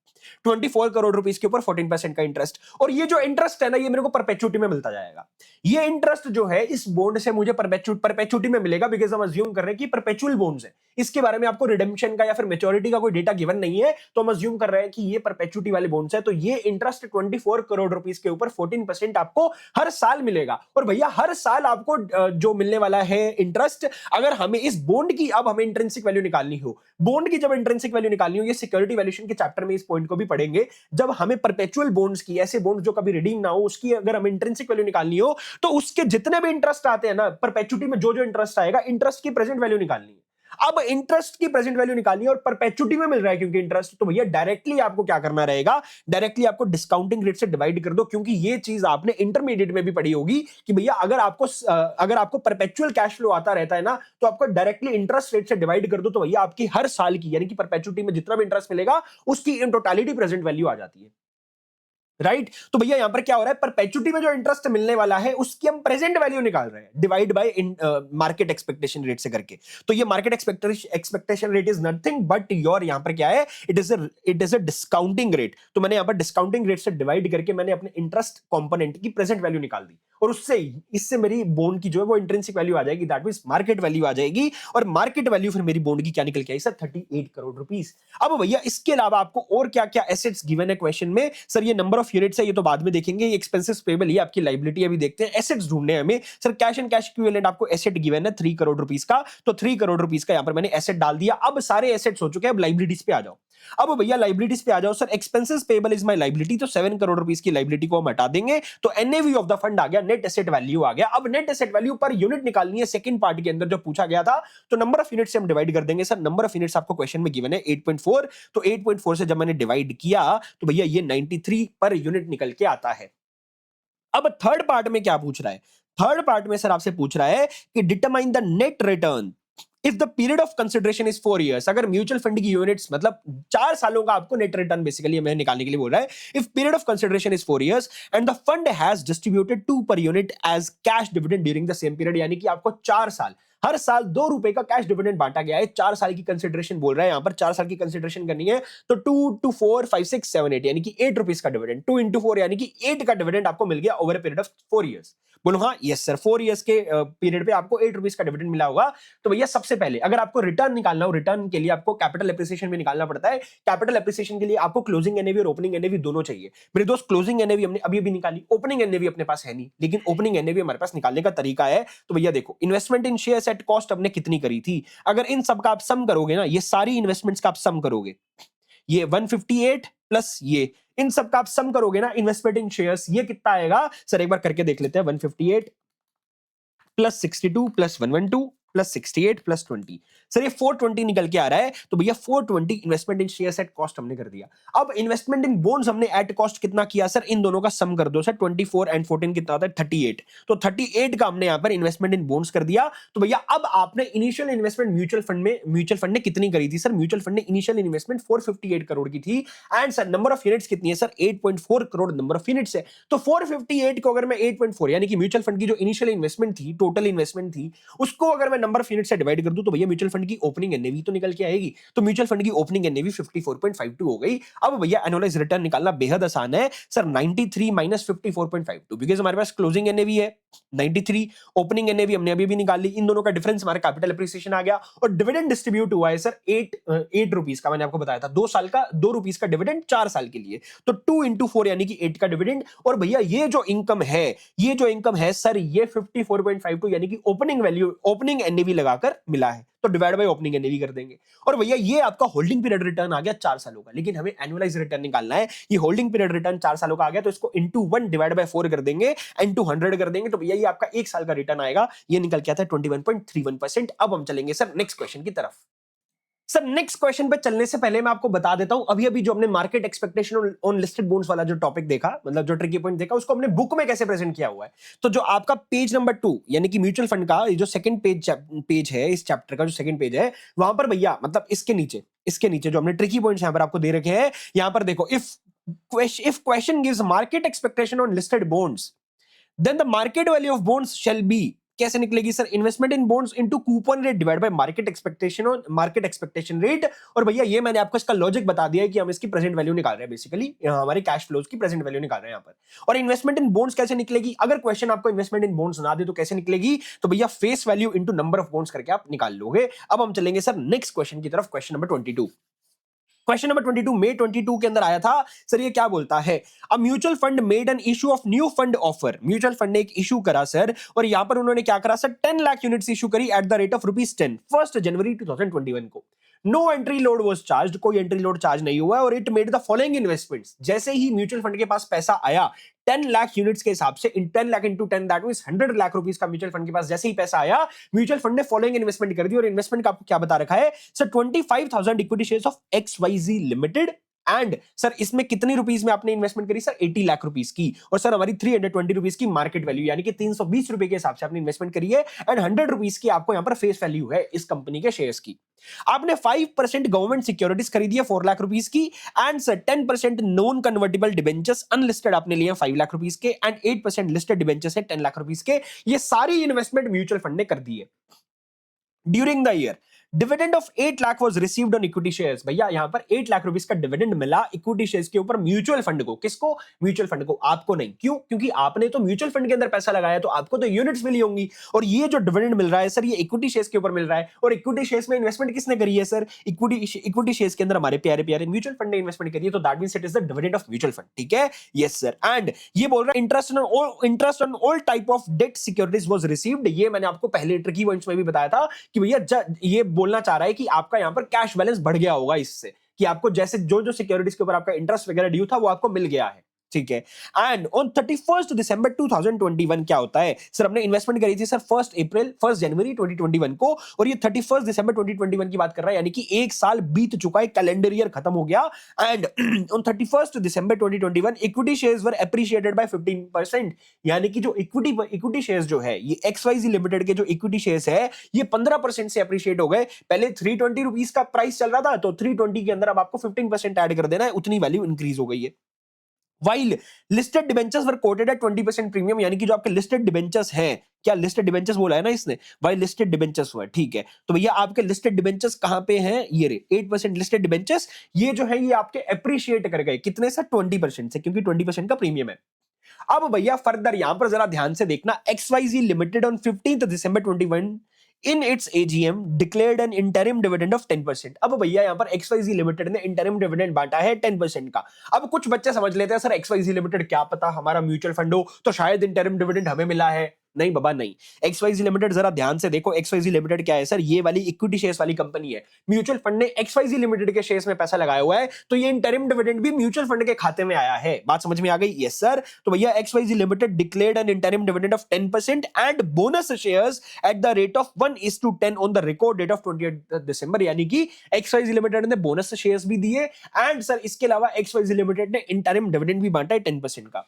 24 करोड़ रुपीस के ऊपर 14% का इंटरेस्ट। और ये जो इंटरेस्ट है ना, ये मेरे को परपेचुटी में मिलता जाएगा। ये इंटरेस्ट जो है इस बॉन्ड से मुझे परपेचुटी में मिलेगा, बिकॉज हम अज्यूम कर रहे हैं कि परपेचुअल बॉन्ड्स है। इसके बारे में आपको रिडेम्पशन का या फिर मैच्योरिटी का कोई डेटा गिवन नहीं है, तो हम अज्यूम कर रहे हैं कि ये परपेचुटी वाले बॉन्ड्स है। तो ये इंटरेस्ट 24 करोड़ रुपीस के ऊपर 14% आपको हर साल मिलेगा। और भैया हर साल आपको जो मिलने वाला है इंटरेस्ट, अगर हमें इस बॉन्ड की अब हमें इंट्रिंसिक वैल्यू निकालनी हो, बॉन्ड की जब इंट्रिंसिक वैल्यू निकालनी हो, ये सिक्योरिटी वैल्यूएशन के चैप्टर में इस पॉइंट को भी पढ़ेंगे। जब हमें परपेचुअल बॉन्ड्स की, ऐसे बॉन्ड जो कभी रिडीम ना हो, उसकी अगर हमें इंट्रिंसिक वैल्यू निकालनी हो, तो उसके जितने भी इंटरेस्ट आते हैं ना, परपेचुटी में जो जो इंटरेस्ट आएगा, इंटरेस्ट की प्रेजेंट वैल्यू निकालनी है। अब इंटरेस्ट की प्रेजेंट वैल्यू निकालनी है और परपेचुटी में मिल रहा है क्योंकि इंटरेस्ट, तो भैया डायरेक्टली आपको क्या करना रहेगा, डायरेक्टली आपको डिस्काउंटिंग रेट से डिवाइड कर दो। क्योंकि ये चीज आपने इंटरमीडिएट में भी पढ़ी होगी कि भैया अगर आपको परपेचुअल कैश फ्लो आता रहता है ना, तो आपको डायरेक्टली इंटरेस्ट रेट से डिवाइड कर दो, तो भैया आपकी हर साल की यानी कि परपेचुटी में जितना भी इंटरेस्ट मिलेगा उसकी इन टोटलिटी प्रेजेंट वैल्यू आ जाती है। राइट तो भैया यहां पर क्या हो रहा है, परपेचुटी में जो इंटरेस्ट मिलने वाला है उसकी हम प्रेजेंट वैल्यू निकाल रहे हैं divide by market expectation rate से करके। तो ये market expectation rate is nothing but your, यहां पर क्या है, it is a discounting rate. तो मैंने यहां पर डिस्काउंटिंग रेट से डिवाइड करके मैंने अपने इंटरेस्ट कंपोनेंट की प्रेजेंट वैल्यू निकाल दी, और इससे मेरी बॉन्ड की जो है वो इंट्रिंसिक वैल्यू आ जाएगी, दैट मींस मार्केट वैल्यू आ जाएगी। और मार्केट वैल्यू फिर मेरी बॉन्ड की क्या निकल के आई सर, 38 करोड़ रुपीस। अब भैया इसके अलावा आपको और क्या क्या एसेट्स गिवन है क्वेश्चन में, सर ये नंबर ऑफ यूनिट्स है, ये तो बाद में देखेंगे। ये एक्सपेंसेस पेबल, ये आपकी लायबिलिटी अभी देखते हैं। एसेट्स ढूंढने हैं हमें sir, cash and cash equivalent आपको एसेट गिवन है 3 करोड़ रुपीस का, तो 3 करोड़ रुपीस का यहां पर मैंने एसेट डाल दिया। अब सारे एसेट्स हो चुके हैं, अब लायबिलिटीज पे आ जाओ। अब भैया लायबिलिटीज पे आ जाओ sir, expenses payable is my liability, तो 7 करोड़ रुपीस की लायबिलिटी को हम हटा देंगे, तो एनएवी ऑफ द फंड आ गया, नेट एसेट वैल्यू आ गया। अब net asset value per unit निकालनी है सेकंड पार्ट के अंदर जो पूछा गया था, तो नंबर ऑफ यूनिट से हम डिवाइड कर देंगे। सर नंबर ऑफ यूनिट्स आपको क्वेश्चन में गिवन है 8.4, तो 8.4 से जब मैंने डिवाइड किया तो भैया ये 93 पर यूनिट निकल के आता है। अब थर्ड पार्ट में क्या पूछ रहा है, थर्ड पार्ट में सर आपसे पूछ रहा है कि determine the net return if the period of consideration is 4 years। अगर म्यूचुअल फंड की यूनिट्स मतलब 4 सालों का आपको नेट रिटर्न बेसिकली हमें निकालने के लिए बोल रहा है। If period of consideration is 4 years and the fund has distributed 2 per unit as cash dividend during the same period, यानी कि आपको 4 साल, हर साल 2 रुपए का कैश डिविडेंड बांटा गया है। 4 साल की कंसिडरेशन बोल रहा है, यहां पर 4 साल की कंसिडरेशन करनी है, तो 2 to 4 5 6 7 8 यानी कि 8 रुपीस का डिविडेंड, 2 into 4 यानी कि 8 का डिविडेंड आपको मिल गया over a period of 4 years। बोलो हाँ यस सर, 4 years के पीरियड पे आपको 8 रुपीस का डिविडेंड मिला होगा। तो भैया सबसे पहले अगर आपको रिटर्न निकालना हो, रिटर्न के लिए आपको कैपिटल एप्रिसिएशन भी निकालना पड़ता है। कैपिटल एप्रिसिएशन के लिए आपको क्लोजिंग एनएवी और ओपनिंग एनएवी दोनों चाहिए। मेरे दोस्त क्लोजिंग एनएवी हमने अभी निकाली, ओपनिंग एनएवी अपने पास है नहीं, लेकिन ओपनिंग एनएवी हमारे पास निकालने का तरीका है। तो भैया देखो, investment in shares at cost हमने कितनी करी थी, अगर इन सब का आप सम करोगे ना, ये सारी इन्वेस्टमेंट्स का आप सम करोगे, ये 158 प्लस ये, इन सब का आप सम करोगे ना इन्वेस्टमेंट इन शेयर्स, ये कितना आएगा सर, एक बार करके देख लेते हैं। 158 plus 62 plus 112 plus 68 plus 20, sir ये 420 निकल के आ रहा है। तो भैया 420 investment in shares at cost हमने कर दिया। अब इन्वेस्टमेंट इन बॉन्ड्स हमने एट कॉस्ट कितना किया सर, इन दोनों का सम कर दो सर, 24 एंड 14 कितना होता है 38। तो 38 का हमने यहां पर इन्वेस्टमेंट इन बॉन्ड्स कर दिया। तो भैया अब आपने इनिशियल इन्वेस्टमेंट म्यूचुअल फंड ने कितनी करी थी सर, म्यूचुअल फंड ने इनिशियल इन्वेस्टमेंट 458 करोड़ की थी। And sir number of units कितनी है sir, 8.4 crore number of units है। तो 458 को अगर मैं 8.4 यानी कि म्यूचुअल फंड की जो इनिशियल इन्वेस्टमेंट थी, टोटल इन्वेस्टमेंट थी, उसको अगर मैं नंबर ऑफ यूनिट से डिवाइड कर दूं तो भैया म्यूचुअल फंड की ओपनिंग एनएवी तो निकल के आएगी। तो म्यूचुअल फंड की ओपनिंग एनएवी 54.52 हो गई। अब भैया एनुअलाइज रिटर्न निकालना बेहद आसान है सर, 93 माइनस 54.52, बिकॉज़ हमारे पास क्लोजिंग एनएवी है 93, ओपनिंग एनएवी हमने अभी भी निकाल ली, इन दोनों का डिफरेंस हमारा कैपिटल एप्रिसिएशन आ गया। और डिविडेंड डिस्ट्रीब्यूट हुआ है सर 8 रुपीस का, मैंने आपको बताया था 2 साल का 2 रुपीस का डिविडेंड 4 साल के लिए, तो 2 into 4 यानी कि 8 का डिविडेंड। और भैया ये जो इनकम है सर, ये 54.52 यानी कि ओपनिंग वैल्यू, ओपनिंग एनएवी लगाकर मिला है, तो डिवाइड बाय ओपनिंग एनएवी कर देंगे। और भैया ये आपका होल्डिंग पीरियड रिटर्न आ गया 4 सालों का, लेकिन हमें एनुअलाइज रिटर्न निकालना है। ये होल्डिंग पीरियड रिटर्न 4 सालों का आ गया, तो इसको इंटू 1 डिवाइड बाय 4 कर देंगे, इंटू 100 कर देंगे, तो भैया ये आपका 1 साल का रिटर्न आएगा। ये निकल के आता है 21.31%। अब हम चलेंगे सर नेक्स्ट क्वेश्चन की तरफ। सर नेक्स्ट क्वेश्चन पे चलने से पहले मैं आपको बता देता हूं, अभी जो हमने market expectation on listed bonds वाला जो टॉपिक देखा, मतलब जो ट्रिकी पॉइंट देखा, उसको हमने बुक में कैसे प्रेजेंट किया हुआ है। तो जो आपका पेज नंबर 2 यानी कि म्यूचुअल फंड का जो सेकंड पेज है, इस चैप्टर का जो सेकंड पेज है, वहां पर भैया मतलब इसके नीचे जो हमने ट्रिकी पॉइंट्स यहां पर आपको दे रखे हैं, यहां पर देखो, if question gives market expectation on listed bonds, then the market value of bonds shall be, कैसे निकलेगी sir, investment in bonds into coupon rate divide by market expectation rate. और भैया ये मैंने आपको इसका लॉजिक बता दिया है कि हम इसकी प्रेजेंट वैल्यू निकाल रहे हैं, बेसिकली हमारे कैश फ्लोज की प्रेजेंट वैल्यू निकाल रहे हैं यहां पर। और इन्वेस्टमेंट इन बॉन्ड्स कैसे निकलेगी, अगर क्वेश्चन आपको इन्वेस्टमेंट इन बॉन्ड्स ना दे तो कैसे निकलेगी, तो भैया face value into number of bonds करके आप निकाल लोगे। अब हम चलेंगे सर नेक्स्ट क्वेश्चन की तरफ, क्वेश्चन नंबर 22। क्वेश्चन नंबर 22 मई 22 के अंदर आया था सर, ये क्या बोलता है, a mutual fund made an issue of new fund offer, mutual fund ने एक इशू करा सर, और यहां पर उन्होंने क्या करा सर, 10 लाख यूनिट्स इशू करी एट द रेट ऑफ ₹10 1 जनवरी 2021 को। No entry load was charge, कोई एंट्री लोड चार्ज नहीं हुआ, और it made the following investments, जैसे ही म्यूचुअल फंड के पास पैसा आया 10 लाख यूनिट्स के हिसाब से, इन 10 lakh into 10 that means 100 lakh rupees का म्यूचुअल फंड के पास जैसे ही पैसा आया, म्यूचुअल फंड ने फॉलोइंग इन्वेस्टमेंट कर दी। और इन्वेस्टमेंट का आपको क्या बता रखा है sir, 25,000 equity shares of XYZ limited. And sir इसमें कितनी रुपीस में आपने इन्वेस्टमेंट करी सर, 80 लाख रुपीस की, और सर हमारी 320 रुपीस की मार्केट वैल्यू यानी कि 320 रुपए के हिसाब से आपने इन्वेस्टमेंट करी है, एंड 100 रुपीस की आपको यहां पर फेस वैल्यू है इस कंपनी के शेयर्स की। आपने 5% गवर्नमेंट सिक्योरिटीज खरीदी है 4 लाख रुपीस की, and sir 10% non convertible debentures unlisted आपने लिए 5 लाख रुपीस के, एंड 8% लिस्टेड डिबेंचर्स है 10 लाख रुपीस के। ये सारी इन्वेस्टमेंट म्यूचुअल फंड ने कर दी है। During the year dividend of 8 lakh was received on equity shares, भैया यहां पर 8 लाख रुपीस का डिविडेंड मिला इक्विटी शेयर्स के ऊपर म्यूचुअल फंड को। किसको, म्यूचुअल फंड को, आपको नहीं। क्यों, क्योंकि आपने तो म्यूचुअल फंड के अंदर पैसा लगाया, तो आपको तो यूनिट्स मिली होंगी, और ये जो डिविडेंड मिल रहा है सर, ये इक्विटी शेयर्स के ऊपर मिल रहा है। और इक्विटी शेयर्स में इन्वेस्टमेंट किसने करी है सर, इक्विटी शेयर्स के अंदर हमारे प्यारे प्यारे म्यूचुअल फंड ने इन्वेस्टमेंट करी है, तो that means it is the dividend of mutual fund, ठीक है, यस सर। एंड ये बोल रहा है interest on all type of debt securities was received, ये मैंने आपको पहले ट्रिकी पॉइंट्स में भी बताया था कि भैया ये बोलना चाह रहा है कि आपका यहां पर कैश बैलेंस बढ़ गया होगा इससे, कि आपको जैसे जो सिक्योरिटीज के ऊपर आपका इंटरेस्ट वगैरह ड्यू था वो आपको मिल गया है, ठीक है। एंड ऑन 31 दिसंबर 2021 क्या होता है सर, हमने इन्वेस्टमेंट करी थी सर 1 जनवरी 2021 को, और ये 31 दिसंबर 2021 की बात कर रहा है, यानी कि 1 साल बीत चुका है, कैलेंडर ईयर खत्म हो गया। And on 31 December 2021 equity shares were appreciated by 15%, यानी कि जो इक्विटी शेयर्स जो है, ये XYZ लिमिटेड के जो इक्विटी शेयर्स है, ये 15% से एप्रिशिएट हो गए। पहले 320 रुपीस का प्राइस चल रहा था, तो 320 के अंदर अब आपको 15% ऐड कर देना है, उतनी वैल्यू इंक्रीज हो गई है। While listed debentures were quoted at 20% premium, यानी कि जो आपके लिस्टेड डिबेंचर्स हैं, क्या लिस्टेड डिबेंचर्स बोला है ना इसने, वाइल लिस्टेड डिबेंचर्स हुआ, ठीक है। तो भैया आपके लिस्टेड डिबेंचर्स कहां पे हैं, ये रे 8% लिस्टेड डिबेंचर्स, ये जो है ये आपके एप्रिशिएट कर गए, कितने से 20% से, क्योंकि 20% का प्रीमियम है। अब भैया फर्दर यहां पर जरा ध्यान से देखना, XYZ limited on 15 December 21 in its AGM declared an interim dividend of 10%। अब भैया यहां पर XYZ लिमिटेड ने इंटरिम डिविडेंड बांटा है 10% का। अब कुछ बच्चे समझ लेते हैं सर XYZ लिमिटेड क्या पता हमारा म्यूचुअल फंड हो, तो शायद इंटरिम डिविडेंड हमें मिला है, नहीं बाबा नहीं। एक्सवाईजी लिमिटेड जरा ध्यान से देखो, एक्सवाईजी लिमिटेड क्या है सर, ये वाली इक्विटी शेयर्स वाली कंपनी है। म्यूचुअल फंड ने एक्सवाईजी लिमिटेड के शेयर्स में पैसा लगाया हुआ है, तो ये इंटरिम डिविडेंड भी म्यूचुअल फंड के खाते में आया है। बात समझ में आ गई? Yes sir. तो भैया XYZ limited declared an interim dividend of 10% and bonus shares at the rate of 1:10 on the record date of 28 December, यानी कि एक्सवाईजी लिमिटेड ने बोनस शेयर्स भी दिए एंड सर इसके अलावा एक्सवाईजी लिमिटेड ने इंटरिम डिविडेंड भी बांटा है 10% का।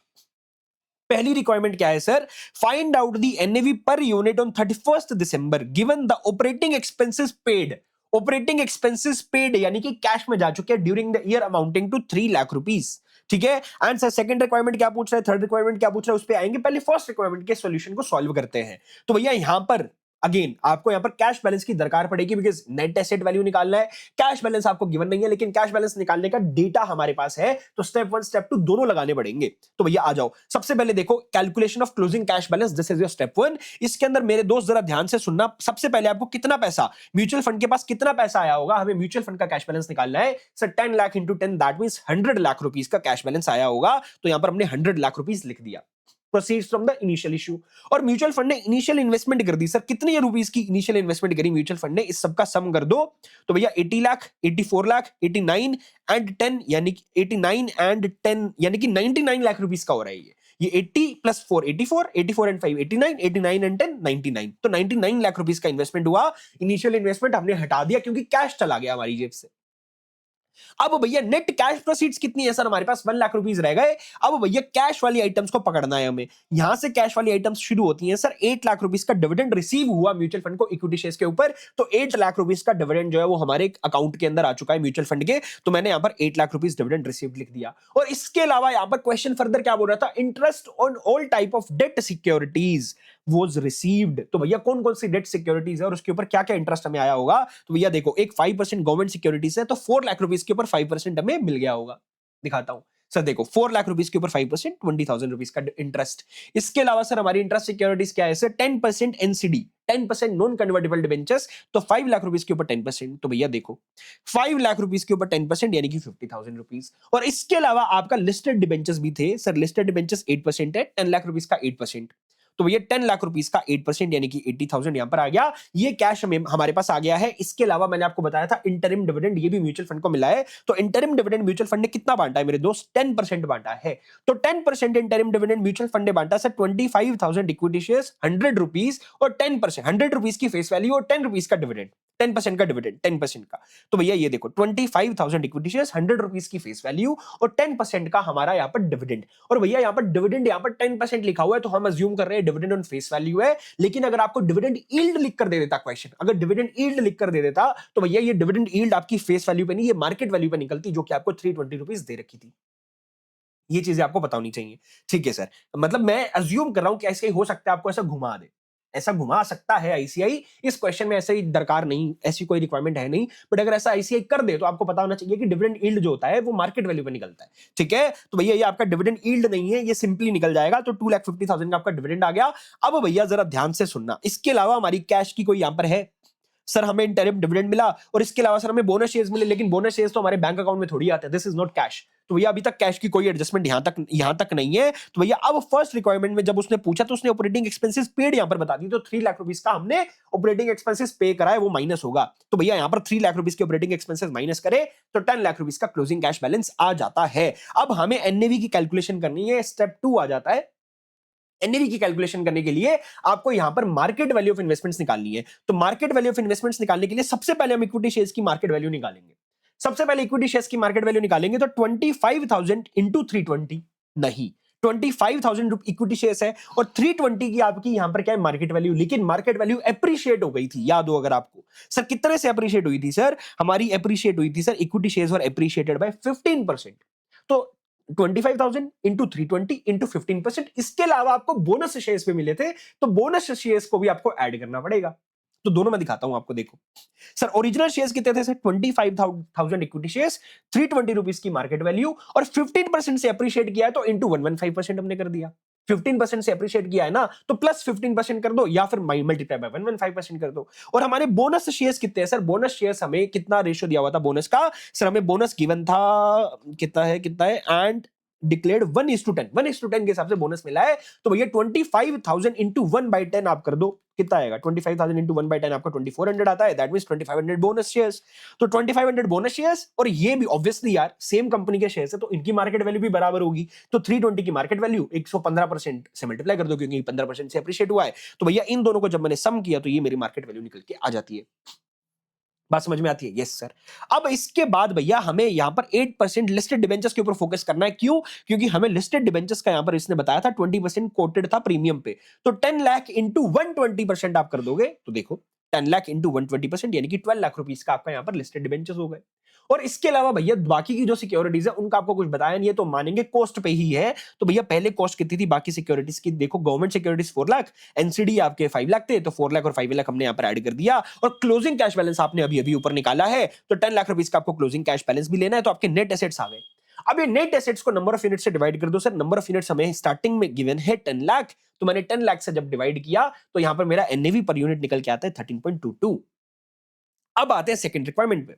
पहली रिक्वायरमेंट क्या है sir? Find out the NAV per unit on 31st December given the operating expenses paid. Operating expenses paid यानी कि कैश में जा चुके हैं during the year amounting to 3 lakh rupees. ठीक है। एंड सर सेकंड रिक्वायरमेंट क्या पूछ रहा है, थर्ड रिक्वायरमेंट क्या पूछ रहा है, उस पे आएंगे। पहले फर्स्ट रिक्वायरमेंट के सॉल्यूशन को सॉल्व करते हैं। तो भैया यहां पर अगेन आपको यहां पर कैश बैलेंस की दरकार पड़ेगी, बिकॉज नेट एसेट वैल्यू निकालना है। कैश बैलेंस आपको गिवन नहीं है, लेकिन कैश बैलेंस निकालने का डेटा हमारे पास है, तो स्टेप 1 स्टेप 2 दोनों लगाने पड़ेंगे। तो भैया आ जाओ, सबसे पहले देखो calculation of closing cash balance, this is your step 1। इसके अंदर मेरे दोस्त जरा ध्यान से सुनना। सबसे पहले आपको कितना पैसा म्यूचुअल फंड के पास कितना पैसा आया होगा, हमें म्यूचुअल फंड का कैश बैलेंस निकालना है। Sir 10 lakh into 10 that means 100 lakh rupees का कैश बैलेंस आया होगा। तो यहां पर हमने 100 लाख रुपीस लिख दिया। Proceeds from the initial issue. और म्यूचुअल फंड ने इनिशियल इन्वेस्टमेंट कर दी। सर कितने रुपीस की इनिशियल इन्वेस्टमेंट करी म्यूचुअल फंड ने, इस सबका सम कर दो। तो भैया 80 लाख, 84 लाख, 89 एंड 10 यानी कि 89 एंड 10 यानी कि 99 लाख रुपीस का हो रहा है ये 80 प्लस 4 84, 84 एंड 5 89, 89 एंड 10 99। तो 99 लाख रुपीस का इन्वेस्टमेंट हुआ। इनिशियल इन्वेस्टमेंट हमने हटा दिया क्योंकि कैश चला गया हमारी जेब से। अब भैया नेट कैश प्रोसीड्स कितनी है सर, हमारे पास 1 लाख रुपीस रह गए। अब भैया कैश वाली आइटम्स को पकड़ना है हमें। यहां से कैश वाली आइटम्स शुरू होती हैं। सर 8 लाख रुपीस का डिविडेंड रिसीव हुआ म्यूचुअल फंड को इक्विटी शेयर्स के ऊपर, तो 8 लाख रुपीस का डिविडेंड जो है वो हमारे अकाउंट के अंदर आ चुका है म्यूचुअल फंड के। तो मैंने यहां पर 8 लाख रुपीस डिविडेंड रिसीव लिख दिया। और इसके अलावा यहां पर क्वेश्चन फर्दर क्या बोल रहा था, interest on all type of debt securities was received। तो भैया कौन कौन सी डेट सिक्योरिटीज है और उसके ऊपर क्या क्या इंटरेस्ट हमें आया होगा। तो भैया देखो एक 5% गवर्नमेंट सिक्योरिटीज है, तो 4 लाख रुपीस के ऊपर 5% हमें मिल गया होगा। दिखाता हूं सर, देखो 4 लाख रुपीस के ऊपर 5% 20,000 रुपीस का इंटरेस्ट। इसके अलावा सर हमारी इंटरेस्ट सिक्योरिटीज क्या है sir, 10% NCD, 10% non convertible debentures, तो 5 लाख रुपीस के ऊपर 10%। तो भैया देखो 5 लाख रुपीस के ऊपर 10% यानी कि 50,000 रुपीस। और इसके अलावा आपका लिस्टेड डिबेंचर्स भी थे सर, लिस्टेड डिबेंचर्स 8% है, 10 लाख रुपीस का 8%। तो भैया 10 लाख रुपीस का 8% यानी कि 80,000 यहां पर आ गया। ये कैश हमारे पास आ गया है। इसके अलावा मैंने आपको बताया था इंटरिम डिविडेंड, ये भी म्यूचुअल फंड को मिला है। तो इंटरिम डिविडेंड म्यूचुअल फंड ने कितना बांटा है मेरे दोस्त, 10% बांटा है। तो 10% इंटरिम डिविडेंड म्यूचुअल फंड ने बांटा सर 25,000 इक्विटी शेयर्स, 100 रुपीस और 10%, 100 रुपीस की फेस वैल्यू और 10 रुपीस का डिविडेंड, 10% का डिविडेंड, 10% का। तो भैया ये देखो 25,000 इक्विटी शेयर्स, 100 रुपीस की फेस वैल्यू और 10% का हमारा यहाँ पर डिविडेंड। और भैया यहाँ पर डिविडेंड यहाँ पर 10% लिखा हुआ है, तो हम अज्यूम कर रहे हैं डिविडेंड ऑन फेस वैल्यू है। लेकिन अगर आपको डिविडेंड यील्ड लिख कर दे देता क्वेश्चन, अगर डिविडेंड यील्ड लिख कर दे देता, तो भैया ये डिविडेंड यील्ड आपकी फेस वैल्यू पे नहीं, ये मार्केट वैल्यू पे निकलती, जो कि आपको 320 रुपीस दे रखी थी। ये चीजें आपको पता होनी चाहिए। ठीक है सर, मतलब मैं अज्यूम कर रहा हूं कि ऐसे ही हो सकता है, आपको ऐसा घुमा दे, ऐसा घुमा सकता है आईसीआई। इस क्वेश्चन में ऐसे ही दरकार नहीं, ऐसी कोई रिक्वायरमेंट है नहीं, बट अगर ऐसा आईसीआई कर दे तो आपको पता होना चाहिए कि डिविडेंड यील्ड जो होता है वो मार्केट वैल्यू पे निकलता है। ठीक है, तो भैया ये आपका डिविडेंड यील्ड नहीं है, ये सिंपली निकल जाएगा। तो 2,50,000 का आपका डिविडेंड आ गया। अब भैया जरा ध्यान से सुनना, इसके अलावा हमारी कैश की कोई यहां पर है सर, हमें इंटरिम डिविडेंड मिला और इसके अलावा सर हमें बोनस शेयर्स मिले, लेकिन बोनस शेयर्स तो हमारे बैंक अकाउंट में थोड़ी आते हैं, दिस इज नॉट कैश। तो भैया अभी तक कैश की कोई एडजस्टमेंट यहां तक नहीं है। तो भैया अब फर्स्ट रिक्वायरमेंट में जब उसने पूछा तो उसने ऑपरेटिंग एक्सपेंसेस पेड यहां पर बता दी, तो 3 लाख रुपीस का हमने ऑपरेटिंग एक्सपेंसेस पे करा है, वो माइनस होगा। तो भैया यहां पर 3 लाख रुपीस के ऑपरेटिंग एक्सपेंसेस माइनस करे तो 10 लाख रुपीस का क्लोजिंग कैश बैलेंस आ जाता है। अब हमें एनएवी की कैलकुलेशन करनी है, स्टेप 2 आ जाता है। एनएवी की कैलकुलेशन करने के लिए आपको यहां पर मार्केट वैल्यू ऑफ इन्वेस्टमेंट्स निकालनी है। तो मार्केट वैल्यू ऑफ इन्वेस्टमेंट्स निकालने के लिए सबसे पहले हम इक्विटी शेयर्स की मार्केट वैल्यू निकालेंगे। सबसे पहले इक्विटी शेयर्स की मार्केट वैल्यू निकालेंगे, तो 25,000 इंटू 320 नहीं, 25,000 इक्विटी शेयर्स है और 320 की आपकी यहां पर क्या है मार्केट वैल्यू। लेकिन मार्केट वैल्यू एप्रिशिएट हो गई थी, याद हो अगर आपको। सर कितने से एप्रिशिएट हुई थी सर, हमारी एप्रिशिएट हुई थी sir, equity shares were appreciated by 15%। तो 25,000 इंटू 320 इंटू 15%। इसके अलावा आपको बोनस शेयर्स पे मिले थे, तो बोनस शेयर्स को भी आपको ऐड करना पड़ेगा। तो दोनों मैं दिखाता हूं आपको, देखो सर ओरिजिनल शेयर्स कितने थे सर, 25,000 इक्विटी शेयर्स, 320 रुपीस की मार्केट वैल्यू और 15% से अप्रिशिएट किया है, तो इंटू 115% हमने कर दिया। 15% से अप्रिशिएट किया है ना, तो प्लस 15% कर दो या फिर मल्टीप्लाई बाय 115% कर दो। और हमारे बोनस शेयर्स कितने हैं सर, बोनस शेयर्स हमें कितना रेशियो दिया हुआ था बोनस का, सर हमें बोनस गिवन था कितना है एंड डिक्लेयर्ड 1:10, 1:10 के हिसाब से बोनस मिला है, तो भैया 25,000 इंटू 1/10 आप कर दो, कितना आएगा? 25,000 इंटू 1/10 आपका 2400 आता है, दैट मींस 2500 बोनस शेयर्स। तो 2500 बोनस शेयर्स, और ये भी ऑब्वियसली यार सेम कंपनी के शेयर्स है, तो इनकी मार्केट वैल्यू भी बराबर होगी। तो 320 की मार्केट वैल्यू 115% से मल्टीप्लाई कर दो, क्योंकि 15% से अप्रिशिएट हुआ है। तो भैया इन दोनों को जब मैंने सम किया तो ये मेरी मार्केट वैल्यू निकल के आ जाती है। बात समझ में आती है? Yes sir. अब इसके बाद भैया हमें यहां पर 8% लिस्टेड डिबेंचर्स के ऊपर फोकस करना है। क्यों? क्योंकि हमें लिस्टेड डिबेंचर्स का यहां पर इसने बताया था 20% कोटेड था प्रीमियम पे, तो 10 लाख इंटू 120% आप कर दोगे तो देखो 10 लाख इंटू 120% यानी कि 12 लाख रुपीस का आपका यहां पर लिस्टेड डिबेंचर्स हो गए। और इसके अलावा भैया बाकी की जो सिक्योरिटीज है उनका आपको कुछ बताया नहीं है, तो मानेंगे कॉस्ट पे ही है। तो भैया पहले कॉस्ट कितनी थी बाकी सिक्योरिटीज की? देखो गवर्नमेंट सिक्योरिटीज 4 लाख, एनसीडी आपके 5 लाख थे, तो 4 लाख और 5 लाख हमने यहां पर ऐड कर दिया, और क्लोजिंग कैश बैलेंस आपने अभी अभी ऊपर निकाला है, तो 10 लाख रुपीस का आपको क्लोजिंग कैश बैलेंस भी लेना है, तो आपके नेट एसेट्स आ गए। अब ये नेट एसेट्स को नंबर ऑफ यूनिट से डिवाइड कर दो। सर नंबर ऑफ यूनिट्स हमें स्टार्टिंग में गिवन है 10 लाख, तो मैंने 10 लाख से जब डिवाइड किया तो यहां पर मेरा एनएवी पर यूनिट निकल के आता है 13.22। अब आते हैं सेकंड रिक्वायरमेंट पे।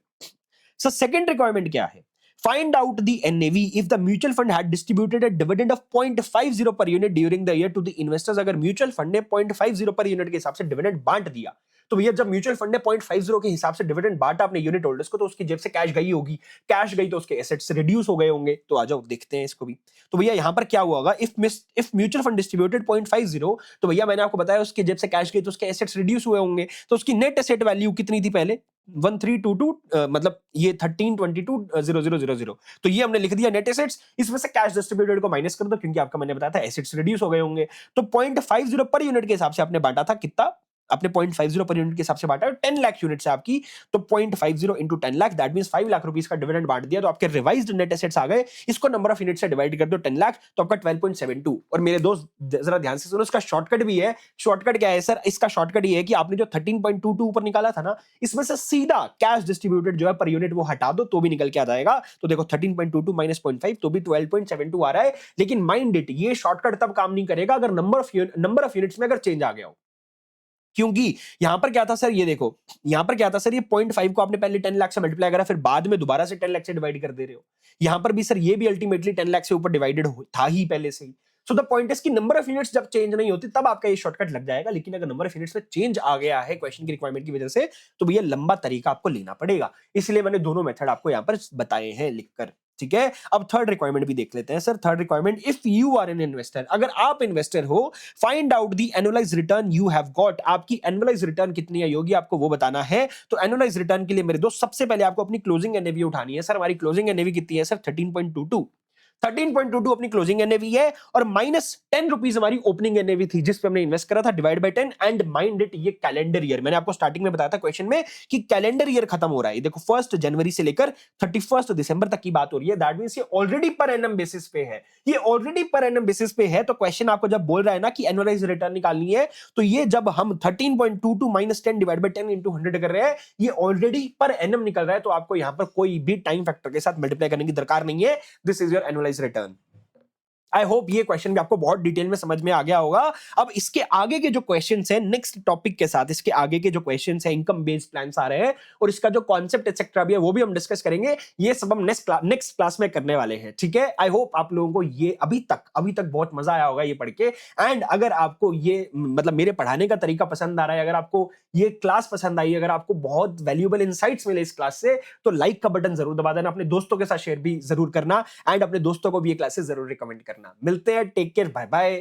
सो सेकंड रिक्वायरमेंट क्या है? Find out the NAV if the mutual fund had distributed a dividend of 0.50 per unit during the year to the investors। अगर म्यूचुअल फंड ने 0.50 पर यूनिट के हिसाब से डिविडेंड बांट दिया, तो भैया जब म्यूचुअल फंड ने 0.50 के हिसाब से डिविडेंड बांटा अपने यूनिट होल्डर्स को, तो उसकी जेब से कैश गई होगी, कैश गई तो उसके एसेट्स रिड्यूस हो गए होंगे। तो आ जाओ देखते हैं इसको भी। तो भैया यहां पर क्या हुआ होगा? इफ म्यूचुअल फंड डिस्ट्रीब्यूटेड 0.50, तो भैया मैंने आपको बताया उसके जेब से कैश गई तो उसके एसेट्स रिड्यूस हुए होंगे, तो उसकी नेट एसेट वैल्यू कितनी थी पहले? 1322, मतलब ये 1322,00,000, तो ये हमने लिख दिया नेट एसेट्स। इसमें से कैश डिस्ट्रीब्यूटेड को माइनस कर दो, क्योंकि आपका मैंने बताया था एसेट्स रिड्यूस हो गए होंगे। तो 0.50 पर यूनिट के हिसाब से आपने बांटा था कितना? आपने 0.50 पर यूनिट के हिसाब से बांटा, 10 लाख यूनिट से आपकी, तो 0.50 into 10 lakh, that means 5 lakh rupees का डिविडेंड बांट दिया, तो आपके रिवाइज्ड नेट एसेट्स आ गए। इसको नंबर ऑफ यूनिट से डिवाइड कर दो 10 लाख, तो आपका 12.72। और मेरे दोस्त जरा ध्यान से सुनो, इसका शॉर्टकट भी है। शॉर्टकट क्या है सर? इसका शॉर्टकट ये है कि आपने जो 13.22 ऊपर निकाला था ना, इसमें से सीधा कैश डिस्ट्रीब्यूटेड जो है पर यूनिट वो हटा दो, तो भी निकल के आ जाएगा। तो देखो 13.22 माइनस 0.5, तो भी 12.72 आ रहा है। लेकिन माइंड इट, ये शॉर्टकट तब काम नहीं करेगा अगर नंबर ऑफ यूनिट्स में अगर चेंज आ गया हो। क्योंकि यहां पर क्या था सर, ये देखो यहां पर क्या था सर, ये 0.5 को आपने पहले 10 लाख से मल्टीप्लाई करा, फिर बाद में दोबारा से 10 लाख से डिवाइड कर दे रहे हो। यहां पर भी सर ये भी अल्टीमेटली 10 लाख से ऊपर डिवाइडेड था ही पहले से ही। सो द पॉइंट इज कि नंबर ऑफ यूनिट्स जब चेंज नहीं होती तब आपका ये शॉर्टकट लग जाएगा, लेकिन अगर नंबर ऑफ यूनिट्स में चेंज आ गया है क्वेश्चन की रिक्वायरमेंट की वजह से, तो भैया लंबा तरीका आपको लेना पड़ेगा। इसलिए मैंने दोनों मेथड आपको यहां पर बताए हैं लिखकर, ठीक है। अब थर्ड रिक्वायरमेंट भी देख लेते हैं sir. Third requirement, if you are an investor, अगर आप इन्वेस्टर हो, find out the annualise return you have got, आपकी एनुअलाइज रिटर्न कितनी आई होगी आपको वो बताना है। तो एनुअलाइज रिटर्न के लिए मेरे दोस्त सबसे पहले आपको अपनी क्लोजिंग एनएवी उठानी है। सर हमारी क्लोजिंग एनएवी कितनी है सर? 13.22। 13.22 अपनी क्लोजिंग एनएवी है, और माइनस 10 रुपीज हमारी ओपनिंग एनएवी थी जिस पे हमने इन्वेस्ट करा था, divide by 10। And mind it, ये कैलेंडर ईयर, मैंने आपको स्टार्टिंग में बताया था क्वेश्चन में कि कैलेंडर ईयर खत्म हो रहा है। देखो 1 जनवरी से लेकर 31 दिसंबर तक की बात हो रही है, दैट मींस ये ऑलरेडी पर एनम बेसिस पे है। ये ऑलरेडी पर एनम बेसिस पे है, तो क्वेश्चन आपको जब बोल रहा है ना कि एनुअलाइज रिटर्न निकालनी है, तो ये जब हम 13.22 माइनस 10 डिवाइड बाय 10 इंटू 100 कर रहे हैं, ये ऑलरेडी पर एनम निकल रहा है, तो आपको यहां पर कोई भी टाइम फैक्टर के साथ मल्टीप्लाई करने की दरकार नहीं है। This is your annualise return. I hope ये क्वेश्चन भी आपको बहुत डिटेल में समझ में आ गया होगा। अब इसके आगे के जो क्वेश्चंस हैं नेक्स्ट टॉपिक के साथ, इसके आगे के जो क्वेश्चंस हैं इनकम बेस्ड प्लान्स आ रहे हैं, और इसका जो कॉन्सेप्ट एक्सेट्रा भी है वो भी हम डिस्कस करेंगे। ये सब हम नेक्स्ट क्लास में करने वाले हैं, ठीक है। आई होप आप लोगों को ये अभी तक बहुत मजा आया होगा ये पढ़ के। एंड अगर आपको ये मतलब मेरे पढ़ाने का तरीका पसंद आ रहा है, अगर आपको ये क्लास पसंद आई, अगर आपको बहुत वैल्यूएबल इनसाइट्स मिले इस क्लास से, तो लाइक का बटन जरूर दबा देना, अपने दोस्तों के साथ शेयर भी जरूर करना, एंड अपने दोस्तों को भी ये क्लासेस जरूर रिकमेंड करना। मिलते हैं, टेक केयर, बाय बाय।